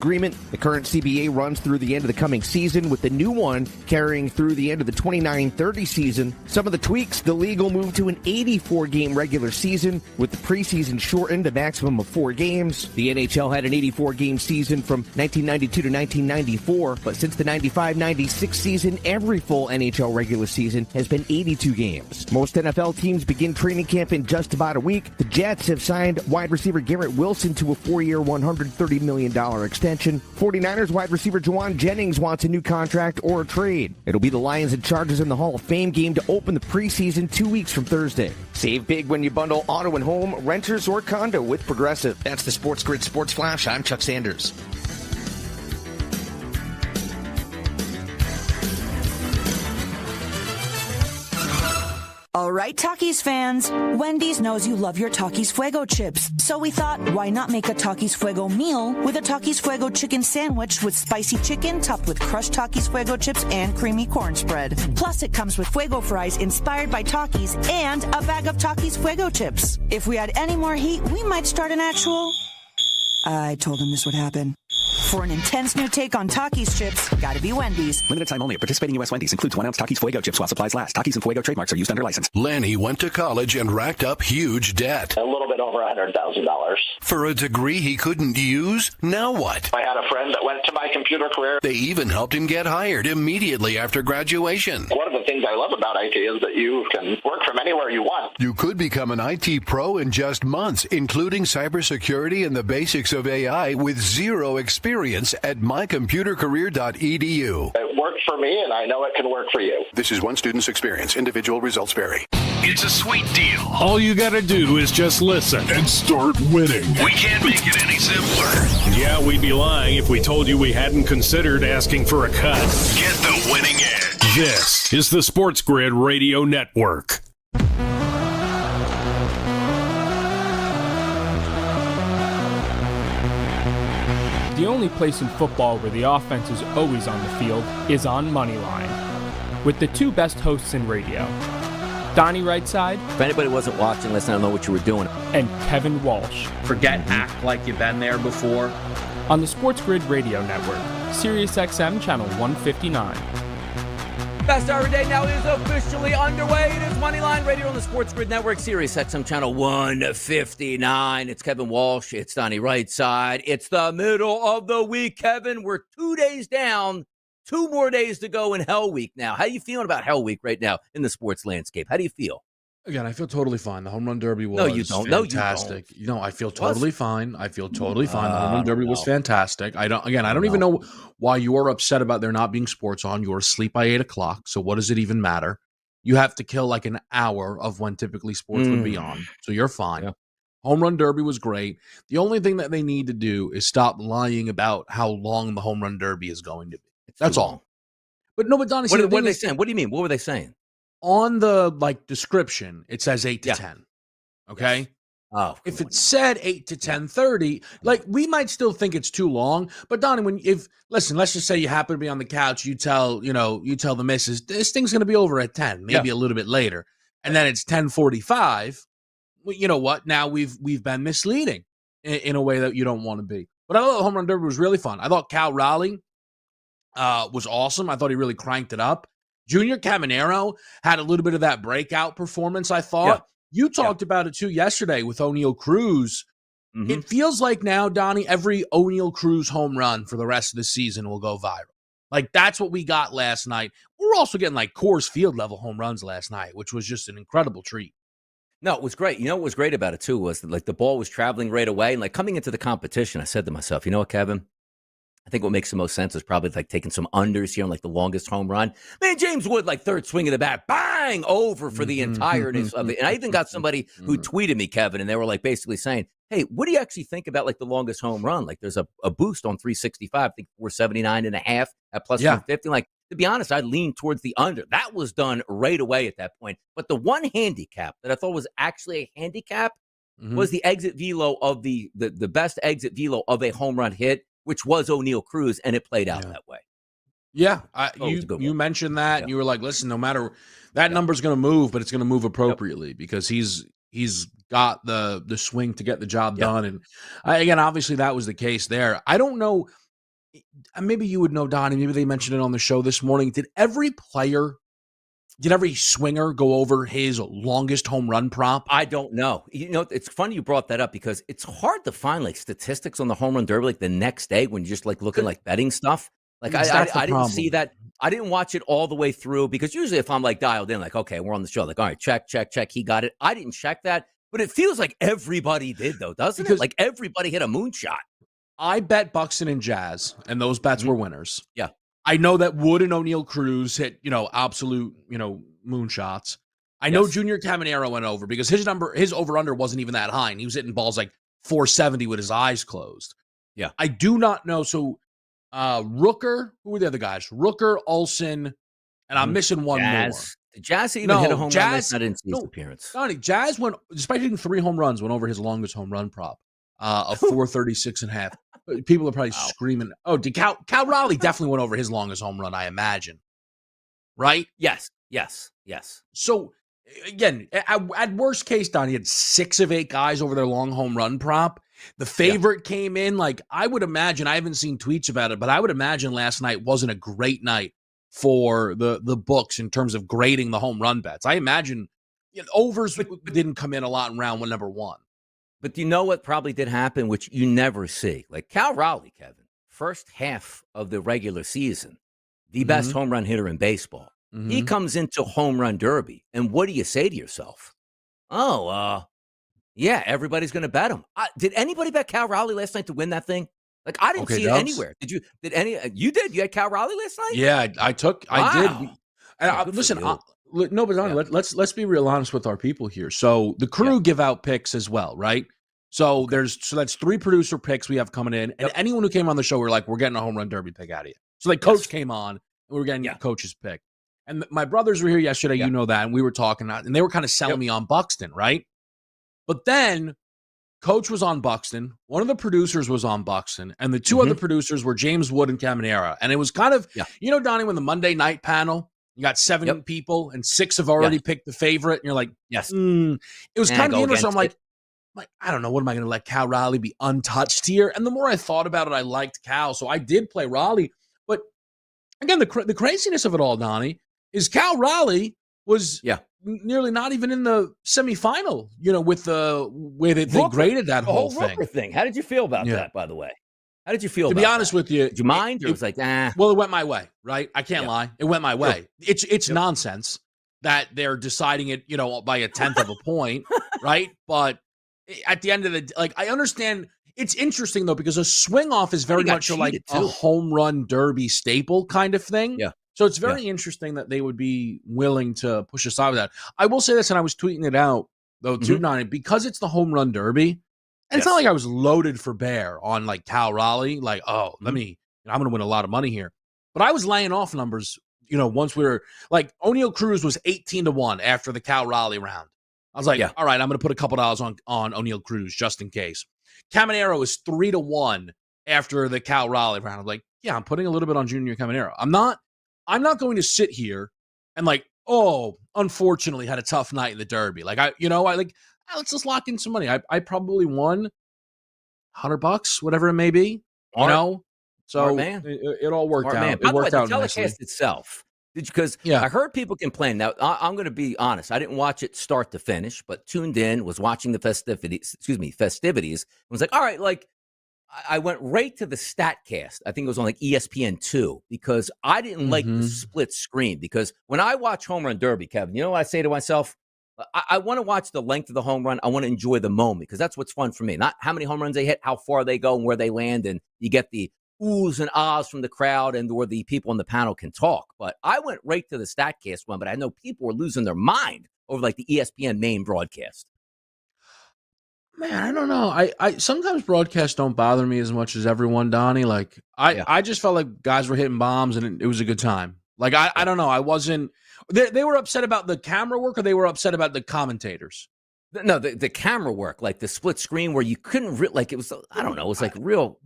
agreement. The current CBA runs through the end of the coming season, with the new one carrying through the end of the 29-30 season. Some of the tweaks: the league will move to an 84-game regular season, with the preseason shortened to a maximum of 4 games. The NHL had an 84-game season from 1992 to 1994, but since the 95-96 season, every full NHL regular season has been 82 games. Most NFL teams begin training camp in just about a week. The Jets have signed wide receiver Garrett Wilson to a 4-year, $130 million extension. 49ers wide receiver Juwan Jennings wants a new contract or a trade. It'll be the Lions and Chargers in the Hall of Fame game to open the preseason 2 weeks from Thursday. Save big when you bundle auto and home, renters, or condo with Progressive. That's the SportsGrid Sports Flash. I'm Chuck Sanders. All right, Takis fans, Wendy's knows you love your Takis Fuego chips. So we thought, why not make a Takis Fuego meal with a Takis Fuego chicken sandwich with spicy chicken topped with crushed Takis Fuego chips and creamy corn spread. Plus, it comes with Fuego fries inspired by Takis and a bag of Takis Fuego chips. If we had any more heat, we might start an actual... I told him this would happen. For an intense new take on Takis chips, gotta be Wendy's. Limited time only at participating U.S. Wendy's. Includes 1 ounce Takis Fuego chips while supplies last. Takis and Fuego trademarks are used under license. Lanny went to college and racked up huge debt. A little bit over $100,000. For a degree he couldn't use? Now what? I had a friend that went to my computer career. They even helped him get hired immediately after graduation. One of the things I love about IT is that you can work from anywhere you want. You could become an IT pro in just months, including cybersecurity and the basics of AI with zero experience at mycomputercareer.edu. It worked for me, and I know it can work for you. This is one student's experience. Individual results vary. It's a sweet deal. All you gotta do is just listen and start winning. We can't make it any simpler. Yeah, we'd be lying if we told you we hadn't considered asking for a cut. Get the winning edge. This is the SportsGrid Radio Network. The only place in football where the offense is always on the field is on Moneyline. With the two best hosts in radio, Donnie Rightside. If anybody wasn't watching, listen, I don't know what you were doing. And Kevin Walsh. Forget act like you've been there before. On the SportsGrid Radio Network, Sirius XM Channel 159. Best hour of the day now is officially underway. It is Moneyline Radio on the SportsGrid Network, Sirius XM Channel 159. It's Kevin Walsh. It's Donnie Rightside. It's the middle of the week, Kevin. We're 2 days down. 2 more days to go in Hell Week now. How are you feeling about Hell Week right now in the sports landscape? How do you feel? Again, I feel totally fine. The Home Run Derby was fantastic. No, you don't. I feel totally fine. I feel totally fine. The Home Run Derby was fantastic. I don't even know why you're upset about there not being sports on. You're asleep by 8 o'clock, so what does it even matter? You have to kill like an hour of when typically sports would be on, so you're fine. Yeah. Home Run Derby was great. The only thing that they need to do is stop lying about how long the Home Run Derby is going to be. That's all. But no, but Donnie, what are they saying? What do you mean? What were they saying? On the description, it says 8 to 10. Okay. Yes. Oh, if it said 8 to 10:30, we might still think it's too long. But Donnie, let's just say you happen to be on the couch, you tell the missus this thing's going to be over at 10, maybe a little bit later, and then it's 10:45. Well, you know what? Now we've been misleading in a way that you don't want to be. But I thought the Home Run Derby was really fun. I thought Cal Raleigh was awesome. I thought he really cranked it up. Junior Caminero had a little bit of that breakout performance, I thought. Yeah. You talked about it, too, yesterday with O'Neal Cruz. Mm-hmm. It feels like now, Donnie, every O'Neal Cruz home run for the rest of the season will go viral. That's what we got last night. We were also getting, Coors Field-level home runs last night, which was just an incredible treat. No, it was great. You know what was great about it, too, was that, the ball was traveling right away. And, coming into the competition, I said to myself, you know what, Kevin? I think what makes the most sense is probably taking some unders here on the longest home run. Man, James Wood, third swing of the bat, bang, over for the entireness of it. And I even got somebody who tweeted me, Kevin, and they were basically saying, hey, what do you actually think about the longest home run? There's a boost on 365, I think 479 and a half at plus 150. To be honest, I leaned towards the under. That was done right away at that point. But the one handicap that I thought was actually a handicap was the exit velo of the best exit velo of a home run hit, which was O'Neal Cruz, and it played out that way. Yeah, you mentioned that, and you were like, listen, no matter, that number's going to move, but it's going to move appropriately because he's got the swing to get the job done. And again, obviously that was the case there. I don't know maybe you would know, Donnie, maybe they mentioned it on the show this morning. Did every swinger go over his longest home run prop? I don't know. It's funny you brought that up because it's hard to find like statistics on the home run derby like the next day when you're just like looking like betting stuff. Like I didn't see that. I didn't watch it all the way through because usually if I'm like dialed in, like, okay, we're on the show, like, all right, check, he got it. I didn't check that, but it feels like everybody did though, doesn't it? Like everybody hit a moonshot. I bet Buxton and Jazz, and those bets were winners. Yeah. I know that Wood and O'Neal Cruz hit, absolute, moonshots. I know Junior Caminero went over because his over-under wasn't even that high, and he was hitting balls like 470 with his eyes closed. Yeah. I do not know. So, Rooker, who were the other guys? Rooker, Olsen, and I'm missing one more. Did Jazz even hit a home run? I didn't see his appearance. Donnie, Jazz went, despite hitting 3 home runs, went over his longest home run prop of 436.5. People are probably screaming. Oh, did Cal Raleigh definitely went over his longest home run, I imagine. Right? Yes. So, again, at worst case, Donnie had 6 of 8 guys over their long home run prop. The favorite came in, like, I would imagine, I haven't seen tweets about it, but I would imagine last night wasn't a great night for the books in terms of grading the home run bets. I imagine overs didn't come in a lot in round number 1. But you know what probably did happen, which you never see? Like Cal Raleigh, Kevin, first half of the regular season, the best home run hitter in baseball. He comes into home run derby, and what do you say to yourself? Yeah, everybody's going to bet him. Did anybody bet Cal Raleigh last night to win that thing? Like, I didn't see it anywhere. Did you? You did? You had Cal Raleigh last night? Yeah, I did. And listen, no, but Donnie, let's be real honest with our people here. So the crew give out picks as well, right? So that's 3 producer picks we have coming in, and anyone who came on the show, we're getting a home run derby pick out of you. So like Coach came on, and we were getting Coach's pick. And my brothers were here yesterday, you know that, and we were talking, and they were kind of selling me on Buxton, right? But then Coach was on Buxton, one of the producers was on Buxton, and the 2 other producers were James Wood and Caminera. And it was kind of, Donnie, when the Monday night panel, you got 7 people, and 6 have already picked the favorite, and you're like, it was kind of interesting. I'm like, I don't know, what am I going to let Cal Raleigh be untouched here? And the more I thought about it, I liked Cal, so I did play Raleigh. But again, the craziness of it all, Donnie, is Cal Raleigh was nearly not even in the semifinal, with the way that they graded that whole thing. How did you feel about that, by the way? How did you feel to about be honest that? with you? Did you mind? Or it was like, Well, it went my way, right? I can't lie. It went my way. It's nonsense that they're deciding it, by a 10th of a point, right? But at the end of the I understand. It's interesting, though, because a swing off is very much like a home run derby staple kind of thing. Yeah. So it's very interesting that they would be willing to push aside with that. I will say this, and I was tweeting it out, though, too, Donnie, because it's the home run derby, and it's not like I was loaded for bear on, like, Cal Raleigh, like, I'm going to win a lot of money here. But I was laying off numbers, once we were, like, O'Neal Cruz was 18-1 after the Cal Raleigh round. I was like, all right, I'm going to put a couple dollars on O'Neal Cruz just in case. Caminero was 3-1 after the Cal Raleigh round. I'm like, I'm putting a little bit on Junior Caminero. I'm not going to sit here and unfortunately had a tough night in the Derby. Let's just lock in some money. I probably won $100, whatever it may be. So it all worked out. It worked out nicely. The telecast itself. Because I heard people complain. Now, I'm going to be honest. I didn't watch it start to finish, but tuned in, was watching the festivities, and was like, all right, I went right to the StatCast. I think it was on ESPN2 because I didn't like the split screen. Because when I watch Home Run Derby, Kevin, you know what I say to myself? I want to watch the length of the home run. I want to enjoy the moment because that's what's fun for me. Not how many home runs they hit, how far they go, and where they land, and you get the oohs and ahs from the crowd and where the people on the panel can talk. But I went right to the StatCast one, but I know people were losing their mind over the ESPN main broadcast. Man, I don't know. I sometimes broadcasts don't bother me as much as everyone, Donnie. I just felt like guys were hitting bombs and it was a good time. I don't know. I wasn't. They were upset about the camera work, or they were upset about the commentators. No, the camera work, the split screen where you couldn't it was. I don't know. It was real.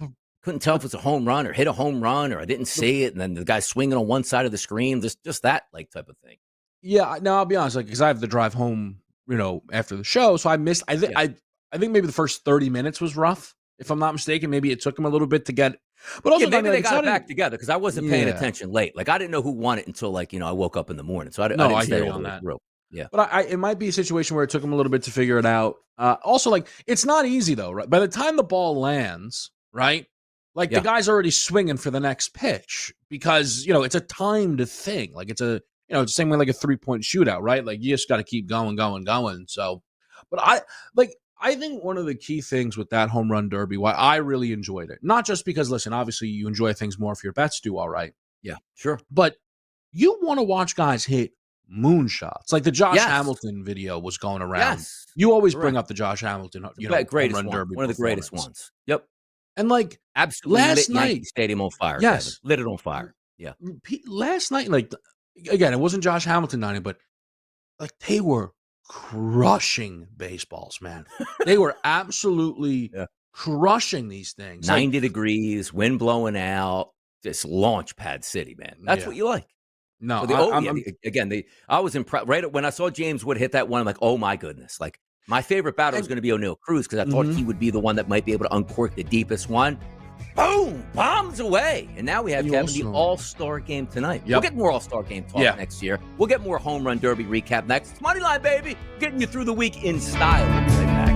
Couldn't tell if it was a home run or hit a home run, or I didn't see it, and then the guy swinging on one side of the screen. Just that type of thing. Yeah. No, I'll be honest. Because I have to drive home, after the show, so I missed. I think maybe the first 30 minutes was rough. if I'm not mistaken. Maybe it took him a little bit to get. But also, maybe they got it back together because I wasn't paying attention late. Like I didn't know who won it until I woke up in the morning. So I didn't stay all the way through. Yeah, but it might be a situation where it took him a little bit to figure it out. Also, it's not easy though, right? By the time the ball lands, right? The guy's already swinging for the next pitch because it's a timed thing. It's a it's the same way like a 3-point shootout, right? You just got to keep going. So, but I think one of the key things with that home run derby, why I really enjoyed it, not just because, listen, obviously you enjoy things more if your bets do all right. Yeah, sure. But you want to watch guys hit moonshots. Like the Josh Hamilton video was going around. Yes. You always bring up the Josh Hamilton, greatest home run derby. One of the greatest ones. Yep. And absolutely last lit night, Yankee Stadium on fire. Yes. Kevin. Lit it on fire. Yeah. Last night, again, it wasn't Josh Hamilton 90, but they were crushing baseballs, man. They were absolutely crushing these things. 90 degrees, wind blowing out, just launch pad city, man. That's what you like. No, I was impressed. Right when I saw James Wood hit that one, I'm like, oh my goodness. My favorite batter was going to be O'Neal Cruz because I thought he would be the one that might be able to uncork the deepest one. Boom! Bombs away. And now we have, Kevin, the All-Star game tonight. We'll get more All-Star game talk next year. We'll get more home run derby recap next. It's Moneyline, baby. Getting you through the week in style. We'll be right back.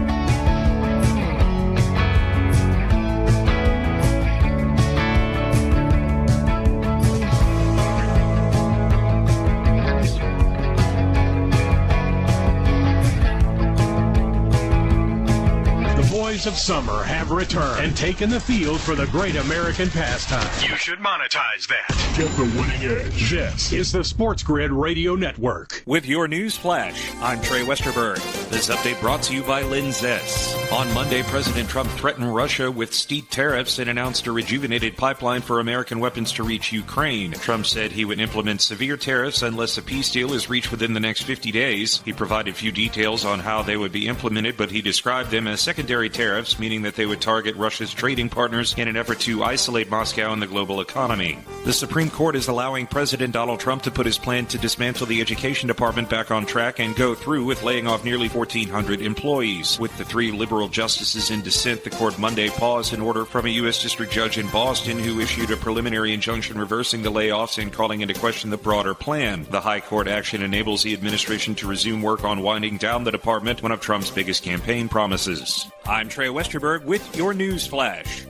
Of summer have returned and taken the field for the great American pastime. You should monetize that. Get the winning edge. This is the SportsGrid Radio Network. With your news flash, I'm Trey Westerberg. This update brought to you by Linzess. On Monday, President Trump threatened Russia with steep tariffs and announced a rejuvenated pipeline for American weapons to reach Ukraine. Trump said he would implement severe tariffs unless a peace deal is reached within the next 50 days. He provided few details on how they would be implemented, but he described them as secondary tariffs, meaning that they would target Russia's trading partners in an effort to isolate Moscow in the global economy. The Supreme Court is allowing President Donald Trump to put his plan to dismantle the Education Department back on track and go through with laying off nearly 1,400 employees. With the 3 liberal justices in dissent, the court Monday paused an order from a U.S. district judge in Boston who issued a preliminary injunction reversing the layoffs and calling into question the broader plan. The high court action enables the administration to resume work on winding down the department, one of Trump's biggest campaign promises. I'm Trey Westerberg with your news flash.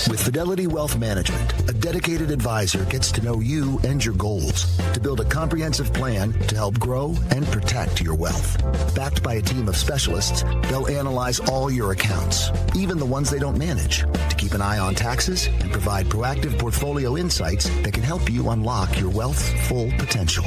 With Fidelity Wealth Management, a dedicated advisor gets to know you and your goals to build a comprehensive plan to help grow and protect your wealth. Backed by a team of specialists, they'll analyze all your accounts, even the ones they don't manage, to keep an eye on taxes and provide proactive portfolio insights that can help you unlock your wealth's full potential.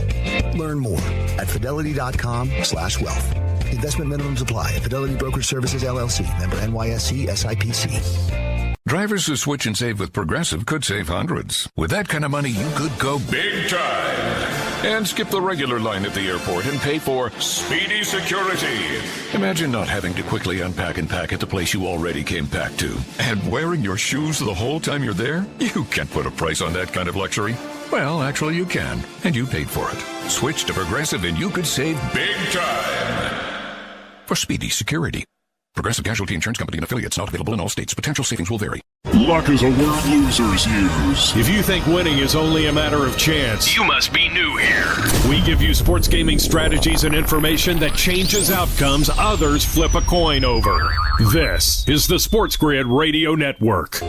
Learn more at fidelity.com/wealth. Investment minimums apply. Fidelity Brokerage Services, LLC. Member NYSE SIPC. Drivers who switch and save with Progressive could save hundreds. With that kind of money, you could go big time and skip the regular line at the airport and pay for speedy security. Imagine not having to quickly unpack and pack at the place you already came packed to. And wearing your shoes the whole time you're there? You can't put a price on that kind of luxury. Well, actually you can, and you paid for it. Switch to Progressive and you could save big time for speedy security. Progressive Casualty Insurance Company and affiliates, not available in all states. Potential savings will vary. Luck is a word losers use. If you think winning is only a matter of chance, you must be new here. We give you sports gaming strategies and information that changes outcomes others flip a coin over. This is the SportsGrid Radio Network.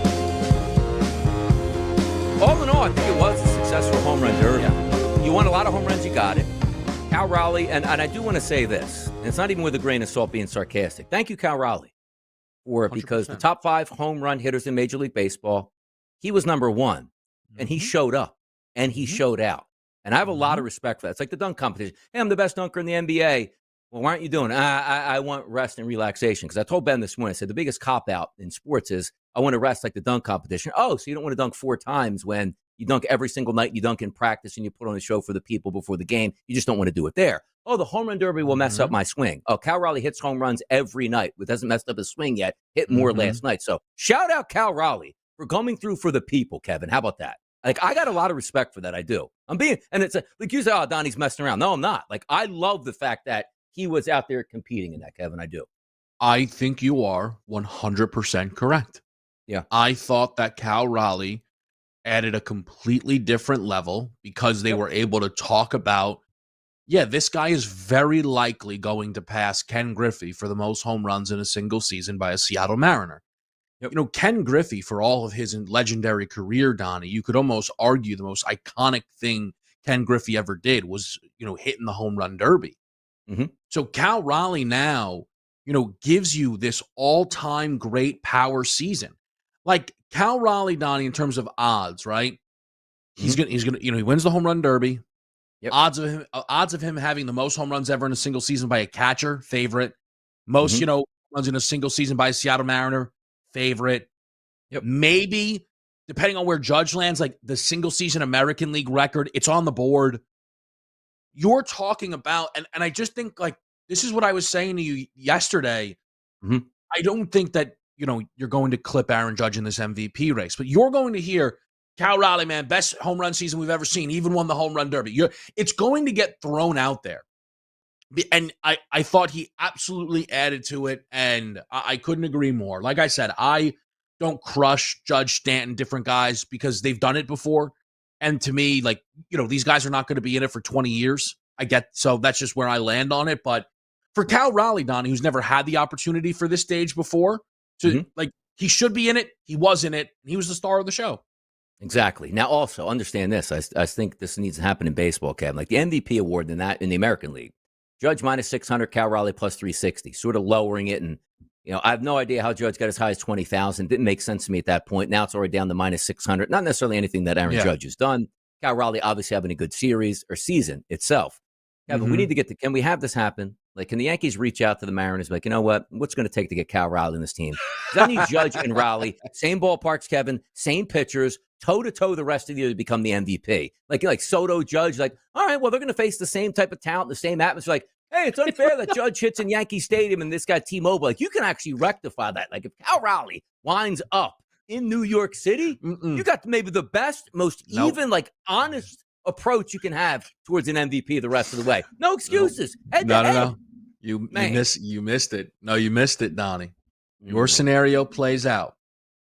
All in all, I think it was a successful home run derby. Yeah. You won a lot of home runs, you got it. Cal Raleigh, and I do want to say this, and it's not even with a grain of salt being sarcastic. Thank you, Cal Raleigh, for it, because the top 5 home run hitters in Major League Baseball, he was number 1, and he showed up, and he showed out. And I have a lot of respect for that. It's like the dunk competition. Hey, I'm the best dunker in the NBA. Well, why aren't you doing it? I want rest and relaxation. Because I told Ben this morning, I said, the biggest cop-out in sports is I want to rest like the dunk competition. Oh, so you don't want to dunk 4 times when you dunk every single night, you dunk in practice, and you put on a show for the people before the game. You just don't want to do it there. Oh, the home run derby will mess up my swing. Oh, Cal Raleigh hits home runs every night. It hasn't messed up his swing yet. Hit more last night. So shout out Cal Raleigh for coming through for the people, Kevin. How about that? Like, I got a lot of respect for that. I do. And it's like you say, oh, Donnie's messing around. No, I'm not. Like, I love the fact that he was out there competing in that, Kevin. I do. I think you are 100% correct. Yeah. I thought that Cal Raleigh added a completely different level because they were able to talk about, this guy is very likely going to pass Ken Griffey for the most home runs in a single season by a Seattle Mariner. Yep. Ken Griffey, for all of his legendary career, Donnie, you could almost argue the most iconic thing Ken Griffey ever did was, hitting the home run derby. Mm-hmm. So Cal Raleigh now, gives you this all-time great power season. Like Cal Raleigh, Donnie, in terms of odds, right? He's gonna, he wins the home run derby. Yep. Odds of him having the most home runs ever in a single season by a catcher, favorite. Most, runs in a single season by a Seattle Mariner, favorite. Yep. Maybe, depending on where Judge lands, like the single season American League record, it's on the board. You're talking about, and I just think, like, this is what I was saying to you yesterday. Mm-hmm. I don't think that, you're going to clip Aaron Judge in this MVP race, but you're going to hear Cal Raleigh, man, best home run season we've ever seen, even won the home run derby. It's going to get thrown out there. And I thought he absolutely added to it, and I couldn't agree more. Like I said, I don't crush Judge, Stanton, different guys because they've done it before. And to me, like, these guys are not going to be in it for 20 years. So that's just where I land on it. But for Cal Raleigh, Donnie, who's never had the opportunity for this stage before, like, he should be in it. He was in it. And he was the star of the show. Exactly. Now, also understand this. I think this needs to happen in baseball, Kevin. Like the MVP award in the American League, Judge minus 600, Cal Raleigh plus 360, sort of lowering it. And I have no idea how Judge got as high as 20,000. Didn't make sense to me at that point. Now it's already down to minus 600. Not necessarily anything that Aaron Judge has done. Cal Raleigh obviously having a good series or season itself. Kevin, we need to can we have this happen? Like, can the Yankees reach out to the Mariners? Like, you know what? What's going to take to get Cal Raleigh in this team? I need Judge and Raleigh, same ballparks, Kevin, same pitchers, toe-to-toe the rest of the year to become the MVP. Like Soto, Judge, like, all right, well, they're going to face the same type of talent, the same atmosphere. Like, hey, it's unfair that Judge hits in Yankee Stadium and this guy T-Mobile. Like, you can actually rectify that. Like, if Cal Raleigh winds up in New York City, you got maybe the best, most even, like, honest approach you can have towards an MVP the rest of the way. No excuses. No. You missed it. No, you missed it, Donnie. Your scenario plays out.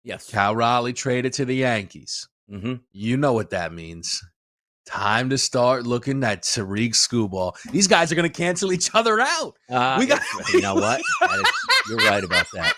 Yes. Cal Raleigh traded to the Yankees. Mm-hmm. You know what that means. Time to start looking at Tariq Skubal. These guys are going to cancel each other out. You know what? You're right about that.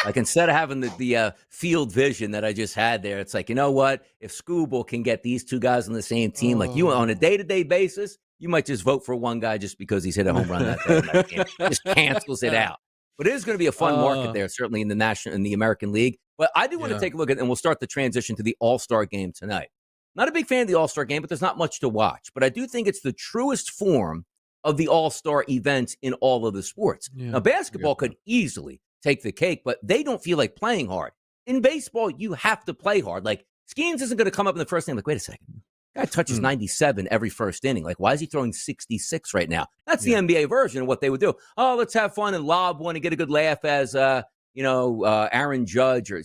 Like, instead of having the field vision that I just had there, it's like, you know what? If Skubal can get these two guys on the same team, like you on a day-to-day basis, you might just vote for one guy just because he's hit a home run that day. That game. Just cancels it out. But it is going to be a fun market there, certainly in the American League. But I do want to take a look at, and we'll start the transition to the All-Star game tonight. Not a big fan of the All-Star game, but there's not much to watch. But I do think it's the truest form of the All-Star events in all of the sports. Now, basketball could easily take the cake, but they don't feel like playing hard. In baseball, you have to play hard. Like, Skeens isn't going to come up in the first inning. Like, wait a second. Guy touches 97 every first inning. Like, why is he throwing 66 right now? That's the NBA version of what they would do. Oh, let's have fun and lob one and get a good laugh as, Aaron Judge or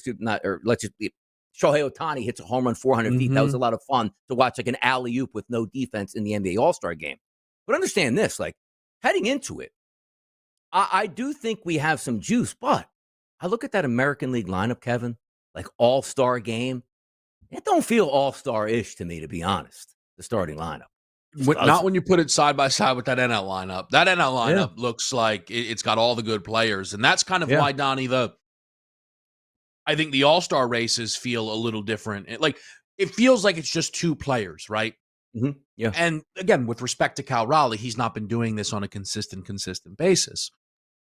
let's just Shohei Ohtani hits a home run 400 feet. That was a lot of fun to watch, like an alley-oop with no defense in the NBA All-Star game. But understand this, like, heading into it, I do think we have some juice, but I look at that American League lineup, Kevin, like All-Star game. It don't feel All-Star-ish to me, to be honest, the starting lineup. Not when you put it side by side with that NL lineup. That NL lineup looks like it's got all the good players. And that's kind of why, Donnie, I think the All-Star races feel a little different. It feels like it's just two players, right? Mm-hmm. Yeah. And again, with respect to Cal Raleigh, he's not been doing this on a consistent basis.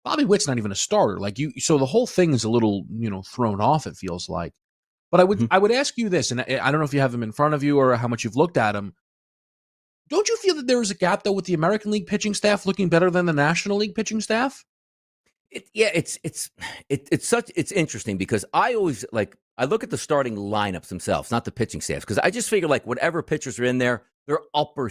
Bobby Witt's not even a starter. So the whole thing is a little, thrown off, it feels like. But I would ask you this, and I don't know if you have him in front of you or how much you've looked at him. Don't you feel that there is a gap, though, with the American League pitching staff looking better than the National League pitching staff? It's interesting because I always I look at the starting lineups themselves, not the pitching staffs, because I just figure whatever pitchers are in there, they're upper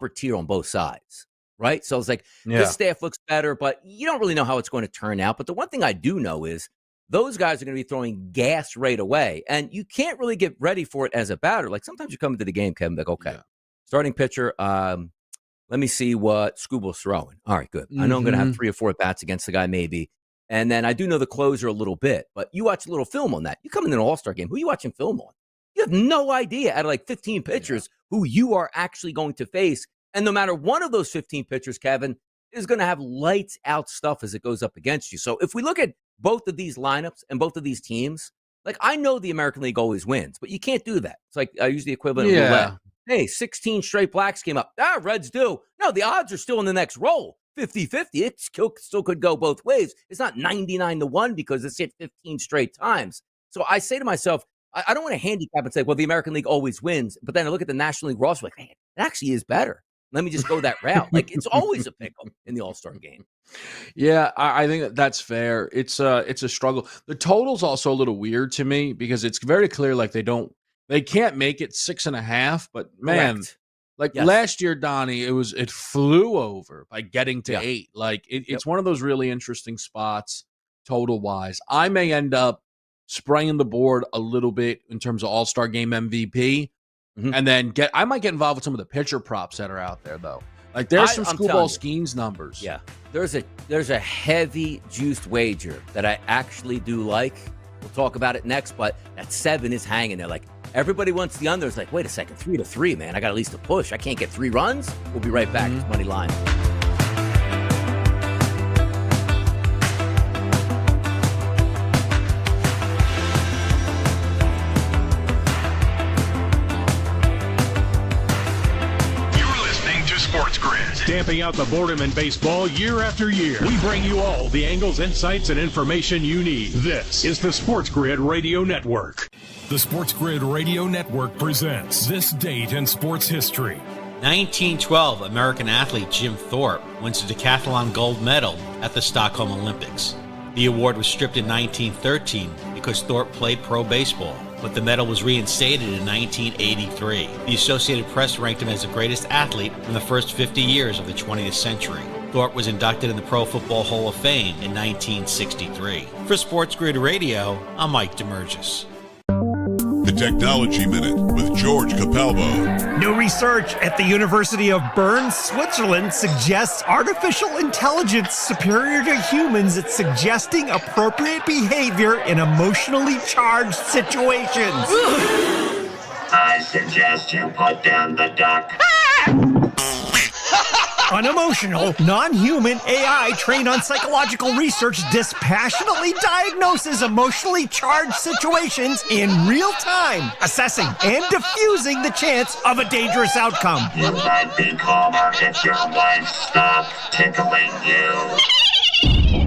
tier on both sides, right? So it's this staff looks better, but you don't really know how it's going to turn out. But the one thing I do know is those guys are going to be throwing gas right away. And you can't really get ready for it as a batter. Like sometimes you come into the game, Kevin, like, okay, starting pitcher, let me see what Scuba's throwing. All right, good. I know I'm going to have 3 or 4 bats against the guy maybe. And then I do know the closer a little bit. But you watch a little film on that. You come into an all-star game. Who are you watching film on? You have no idea out of like 15 pitchers who you are actually going to face. And no matter one of those 15 pitchers, Kevin, is going to have lights out stuff as it goes up against you. So if we look at both of these lineups and both of these teams, like I know the American League always wins, but you can't do that. It's like I use the equivalent of roulette. Hey, 16 straight blacks came up. Reds do. No, the odds are still in the next roll. 50-50. It still could go both ways. It's not 99-1 because it's hit 15 straight times. So I say to myself, I don't want to handicap and say, well, the American League always wins. But then I look at the National League roster, like, man, it actually is better. Let me just go that route. Like, it's always a pick-em in the All-Star game. Yeah, I think that's fair. It's a struggle. The total's also a little weird to me because it's very clear like they can't make it 6.5. But man, Correct. like last year, Donnie, it flew over by getting to 8. Like it's one of those really interesting spots total wise. I may end up spraying the board a little bit in terms of All-Star game MVP. And then I might get involved with some of the pitcher props that are out there, though. Like there's some Screwball Skeens numbers. Yeah, there's a heavy juiced wager that I actually do like. We'll talk about it next, but that 7 is hanging there. Like everybody wants the under. It's like, wait a second, 3-3, man. I got at least a push. I can't get 3 runs. We'll be right back. It's Moneyline. Stamping out the boredom in baseball year after year. We bring you all the angles, insights, and information you need. This is the SportsGrid Radio Network. The SportsGrid Radio Network presents This Date in Sports History. 1912, American athlete Jim Thorpe wins the decathlon gold medal at the Stockholm Olympics. The award was stripped in 1913 because Thorpe played pro baseball, but the medal was reinstated in 1983. The Associated Press ranked him as the greatest athlete in the first 50 years of the 20th century. Thorpe was inducted in the Pro Football Hall of Fame in 1963. For SportsGrid Radio, I'm Mike DeMurgis. The Technology Minute with George Capalbo. New research at the University of Bern, Switzerland suggests artificial intelligence superior to humans at suggesting appropriate behavior in emotionally charged situations. I suggest you put down the duck. Unemotional, non-human AI trained on psychological research dispassionately diagnoses emotionally charged situations in real time, assessing and diffusing the chance of a dangerous outcome. You might be calmer if your wife stopped tickling you.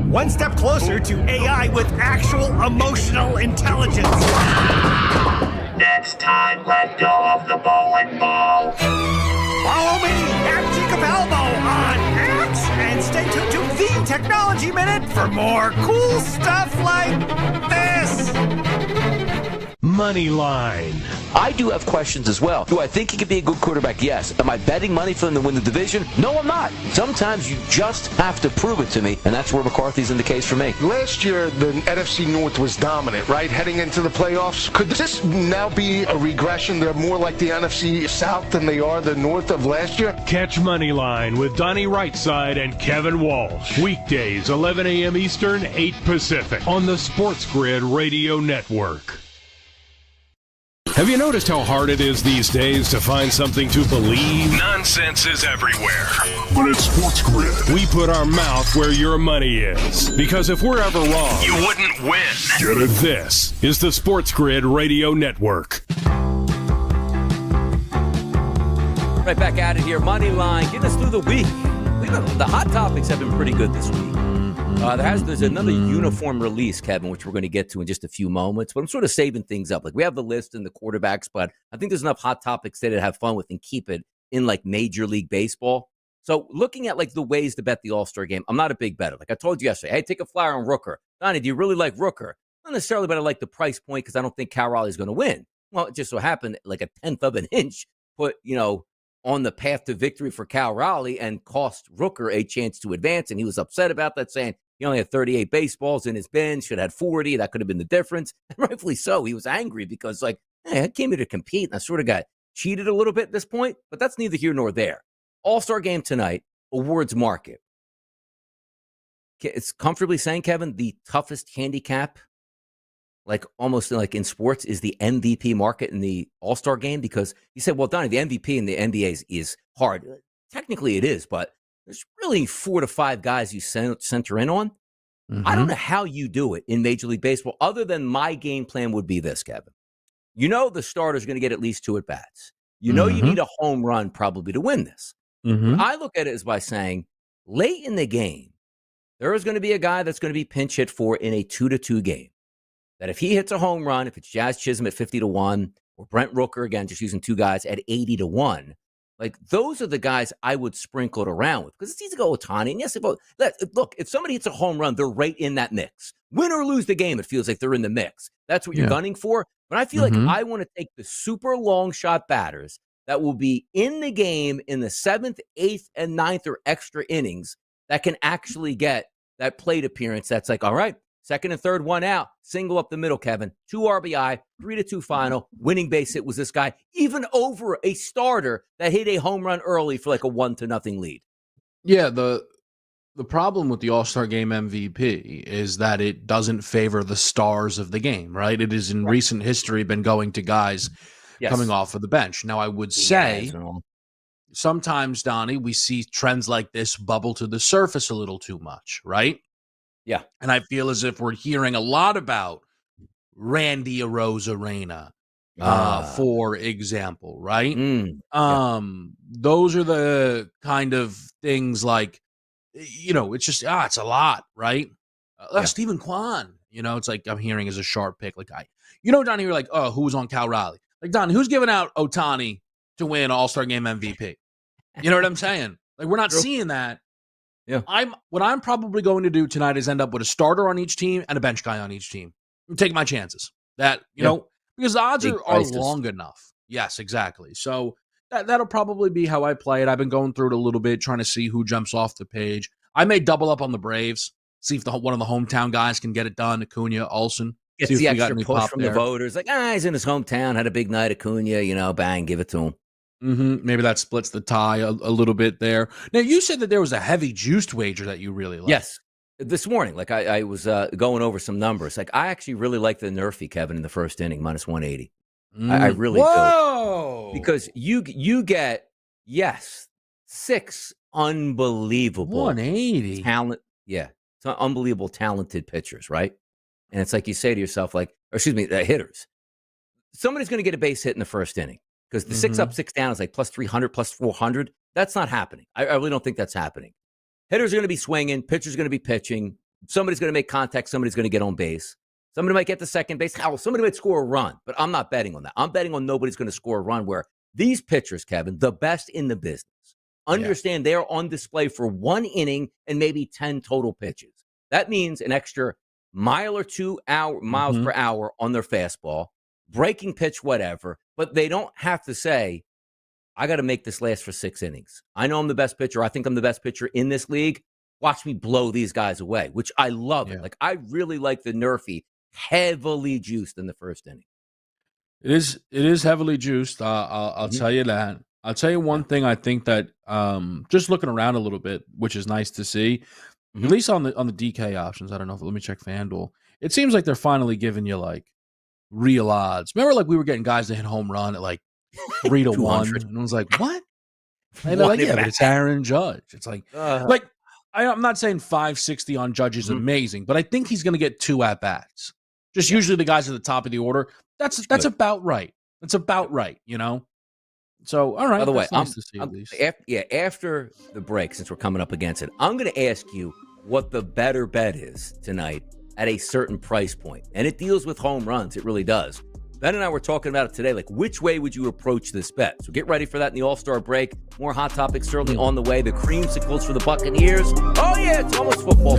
One step closer to AI with actual emotional intelligence. Next time, let go of the bowling ball. Follow me at Capalbo on X and stay tuned to the Technology Minute for more cool stuff like this. Moneyline. I do have questions as well. Do I think he could be a good quarterback? Yes. Am I betting money for him to win the division? No, I'm not. Sometimes you just have to prove it to me, and that's where McCarthy's in the case for me. Last year, the NFC North was dominant, right? Heading into the playoffs. Could this now be a regression? They're more like the NFC South than they are the North of last year? Catch Moneyline with Donnie Rightside and Kevin Walsh. Weekdays, 11 a.m. Eastern, 8 Pacific on the SportsGrid Radio Network. Have you noticed how hard it is these days to find something to believe? Nonsense is everywhere. But at SportsGrid, we put our mouth where your money is. Because if we're ever wrong, you wouldn't win. Get it? This is the SportsGrid Radio Network. Right back at it here. Moneyline, getting us through the week. The hot topics have been pretty good this week. There's another uniform release, Kevin, which we're going to get to in just a few moments. But I'm sort of saving things up. Like we have the list and the quarterbacks, but I think there's enough hot topics there to have fun with and keep it in like Major League Baseball. So looking at like the ways to bet the All-Star game, I'm not a big bettor. Like I told you yesterday, hey, take a flyer on Rooker. Donnie, do you really like Rooker? Not necessarily, but I like the price point because I don't think Cal Raleigh's going to win. Well, it just so happened like a tenth of an inch put, on the path to victory for Cal Raleigh and cost Rooker a chance to advance. And he was upset about that, saying, He only had 38 baseballs in his bin, should have had 40. That could have been the difference. And rightfully so. He was angry because, like, hey, I came here to compete, and I sort of got cheated a little bit at this point, but that's neither here nor there. All-Star game tonight, awards market. It's comfortably saying, Kevin, the toughest handicap, like almost like in sports, is the MVP market in the All-Star game, because you said, well, Donnie, the MVP in the NBA is hard. Technically it is, but there's really 4 to 5 guys you center in on. I don't know how you do it in Major League Baseball, other than my game plan would be this, Kevin. You know the starter's going to get at least 2 at-bats. You know you need a home run probably to win this. What I look at it is by saying, late in the game, there is going to be a guy that's going to be pinch hit for in a 2-2 game. That if he hits a home run, if it's Jazz Chisholm at 50-1, or Brent Rooker, again, just using 2 guys at 80-1, like those are the guys I would sprinkle it around with, because it's easy to go Ohtani. And yes, look, if somebody hits a home run, they're right in that mix. Win or lose the game, it feels like they're in the mix. That's what you're gunning for. But I feel like I want to take the super long shot batters that will be in the game in the 7th, 8th, and 9th or extra innings that can actually get that plate appearance. That's like, all right, 2nd and 3rd, 1 out, single up the middle, Kevin, 2 RBI, 3-2 final, winning base hit was this guy, even over a starter that hit a home run early for like a 1-0 lead. Yeah, the problem with the All-Star Game MVP is that it doesn't favor the stars of the game, right? It has in recent history been going to guys coming off of the bench. Now, I would say sometimes, Donnie, we see trends like this bubble to the surface a little too much, right? Yeah. And I feel as if we're hearing a lot about Randy Arozarena, for example, right? Those are the kind of things like, you know, it's just, it's a lot, right? Stephen Kwan, you know, it's like I'm hearing as a sharp pick. Like, Donnie, you're like, who was on Cal Raleigh? Like, Donnie, who's giving out Ohtani to win All-Star Game MVP? You know what I'm saying? Like, we're not seeing that. Yeah. What I'm probably going to do tonight is end up with a starter on each team and a bench guy on each team. I'm taking my chances. That, you know, because the odds are long enough. Yes, exactly. So that'll probably be how I play it. I've been going through it a little bit, trying to see who jumps off the page. I may double up on the Braves, see if one of the hometown guys can get it done. Acuna, Olsen. It's the extra push from the voters. Like, he's in his hometown, had a big night. Acuna, you know, bang, give it to him. Maybe that splits the tie a little bit there. Now, you said that there was a heavy juiced wager that you really liked. Yes. This morning, like I was going over some numbers. Like, I actually really like the Nerfy, Kevin, in the first inning, minus 180. I really do. Because you get, 6 unbelievable 180 talent. Yeah. It's unbelievable talented pitchers, right? And it's like you say to yourself, like, hitters. Somebody's going to get a base hit in the first inning. Because the 6 up, 6 down is like plus 300, plus 400. That's not happening. I really don't think that's happening. Hitters are going to be swinging. Pitchers are going to be pitching. Somebody's going to make contact. Somebody's going to get on base. Somebody might get to second base. Somebody might score a run. But I'm not betting on that. I'm betting on nobody's going to score a run, where these pitchers, Kevin, the best in the business, understand they're on display for 1 inning and maybe 10 total pitches. That means an extra mile or 2 miles per hour on their fastball, breaking pitch, whatever. But they don't have to say, I got to make this last for 6 innings. I know I'm the best pitcher. I think I'm the best pitcher in this league. Watch me blow these guys away, which I love it. Like, I really like the Nerfy heavily juiced in the first inning. It is heavily juiced. I'll tell you that. I'll tell you one thing. I think that just looking around a little bit, which is nice to see, at least on the DK options. I don't know. Let me check FanDuel. It seems like they're finally giving you like real odds. Remember, like, we were getting guys to hit home run at like 3-1, and I was like, "What?" And they're like, "Yeah, but it's Aaron Judge." It's like, I'm not saying 560 on Judge is amazing, but I think he's going to get 2 at bats. Just usually the guys at the top of the order. That's about right. That's about right. You know. So all right. By the way, nice to see at least. After the break, since we're coming up against it, I'm going to ask you what the better bet is tonight at a certain price point. And it deals with home runs. It really does. Ben and I were talking about it today. Like, which way would you approach this bet? So get ready for that in the All-Star break. More hot topics certainly on the way. The creamsicles for the Buccaneers. Oh, yeah, it's almost football.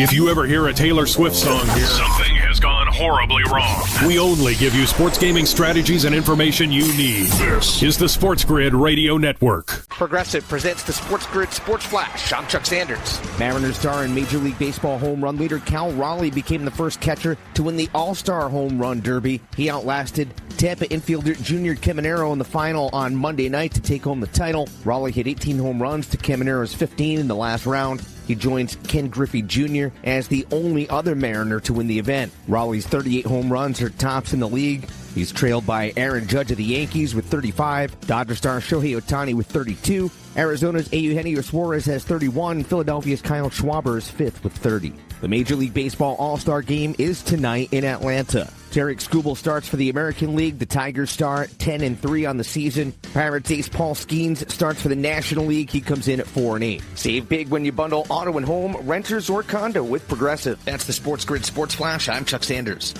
If you ever hear a Taylor Swift song here, something has gone horribly wrong. We only give you sports gaming strategies and information you need. This is the SportsGrid Radio Network. Progressive presents the SportsGrid Sports Flash. I'm Chuck Sanders. Mariners star and Major League Baseball home run leader Cal Raleigh became the first catcher to win the All-Star Home Run Derby. He outlasted Tampa infielder Junior Caminero in the final on Monday night to take home the title. Raleigh hit 18 home runs to Caminero's 15 in the last round. He joins Ken Griffey Jr. as the only other Mariner to win the event. Raleigh's 38 home runs are tops in the league. He's trailed by Aaron Judge of the Yankees with 35, Dodger star Shohei Ohtani with 32, Arizona's Eugenio Suarez has 31, Philadelphia's Kyle Schwarber is fifth with 30. The Major League Baseball All-Star Game is tonight in Atlanta. Tarek Skubal starts for the American League. The Tigers start 10-3 on the season. Pirates ace Paul Skeens starts for the National League. He comes in at 4-8. Save big when you bundle auto and home, renters, or condo with Progressive. That's the SportsGrid Sports Flash. I'm Chuck Sanders.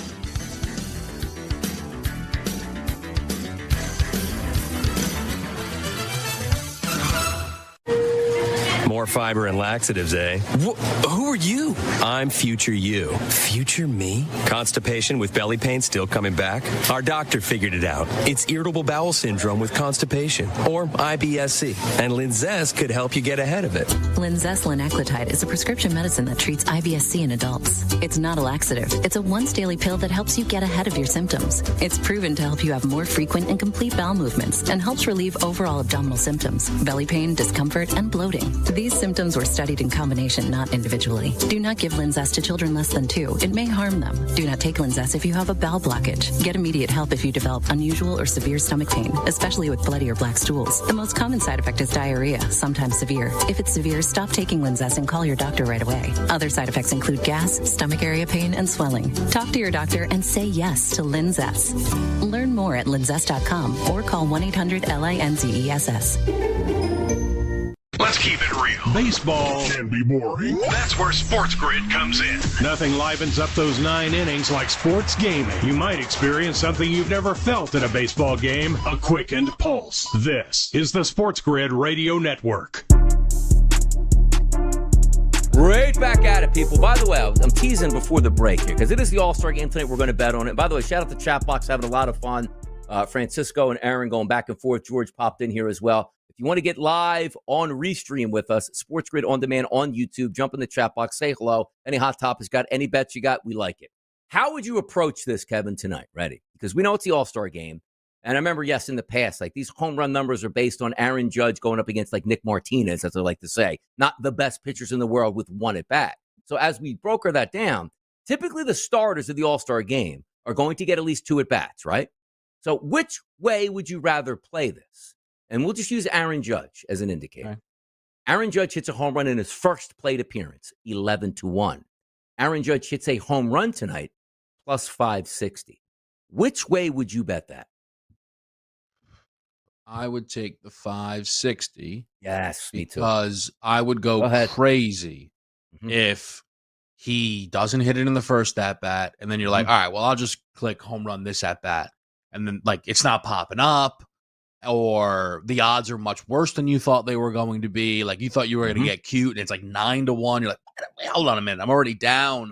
More fiber and laxatives, eh? Who are you? I'm future you. Future me? Constipation with belly pain still coming back? Our doctor figured it out. It's irritable bowel syndrome with constipation, or IBS-C, and Linzess could help you get ahead of it. Linzess linaclotide is a prescription medicine that treats IBS-C in adults. It's not a laxative. It's a once-daily pill that helps you get ahead of your symptoms. It's proven to help you have more frequent and complete bowel movements and helps relieve overall abdominal symptoms, belly pain, discomfort, and bloating. These symptoms were studied in combination, not individually. Do not give Linzess to children less than 2. It may harm them. Do not take Linzess if you have a bowel blockage. Get immediate help if you develop unusual or severe stomach pain, especially with bloody or black stools. The most common side effect is diarrhea, sometimes severe. If it's severe, stop taking Linzess and call your doctor right away. Other side effects include gas, stomach area pain, and swelling. Talk to your doctor and say yes to Linzess. Learn more at linzess.com or call 1-800-LINZESS. Let's keep it real. Baseball can be boring. That's where SportsGrid comes in. Nothing livens up those 9 innings like sports gaming. You might experience something you've never felt in a baseball game, a quickened pulse. This is the SportsGrid Radio Network. Right back at it, people. By the way, I'm teasing before the break here because it is the All-Star Game tonight. We're going to bet on it. By the way, shout out to Chatbox, having a lot of fun. Francisco and Aaron going back and forth. George popped in here as well. If you want to get live on Restream with us, SportsGrid On Demand on YouTube, jump in the chat box, say hello. Any hot topics got, any bets you got, we like it. How would you approach this, Kevin, tonight? Ready? Because we know it's the All-Star Game. And I remember, yes, in the past, like these home run numbers are based on Aaron Judge going up against like Nick Martinez, as I like to say, not the best pitchers in the world with one at bat. So as we broker that down, typically the starters of the All-Star Game are going to get at least 2 at bats, right? So which way would you rather play this? And we'll just use Aaron Judge as an indicator. Okay. Aaron Judge hits a home run in his first plate appearance, 11-1. Aaron Judge hits a home run tonight, plus 560. Which way would you bet that? I would take the 560. Yes, me too. Because I would go crazy if he doesn't hit it in the first at-bat, and then you're like, all right, well, I'll just click home run this at-bat. And then, like, it's not popping up. Or the odds are much worse than you thought they were going to be. Like you thought you were going to get cute, and it's like 9-1. You're like, wait, hold on a minute, I'm already down,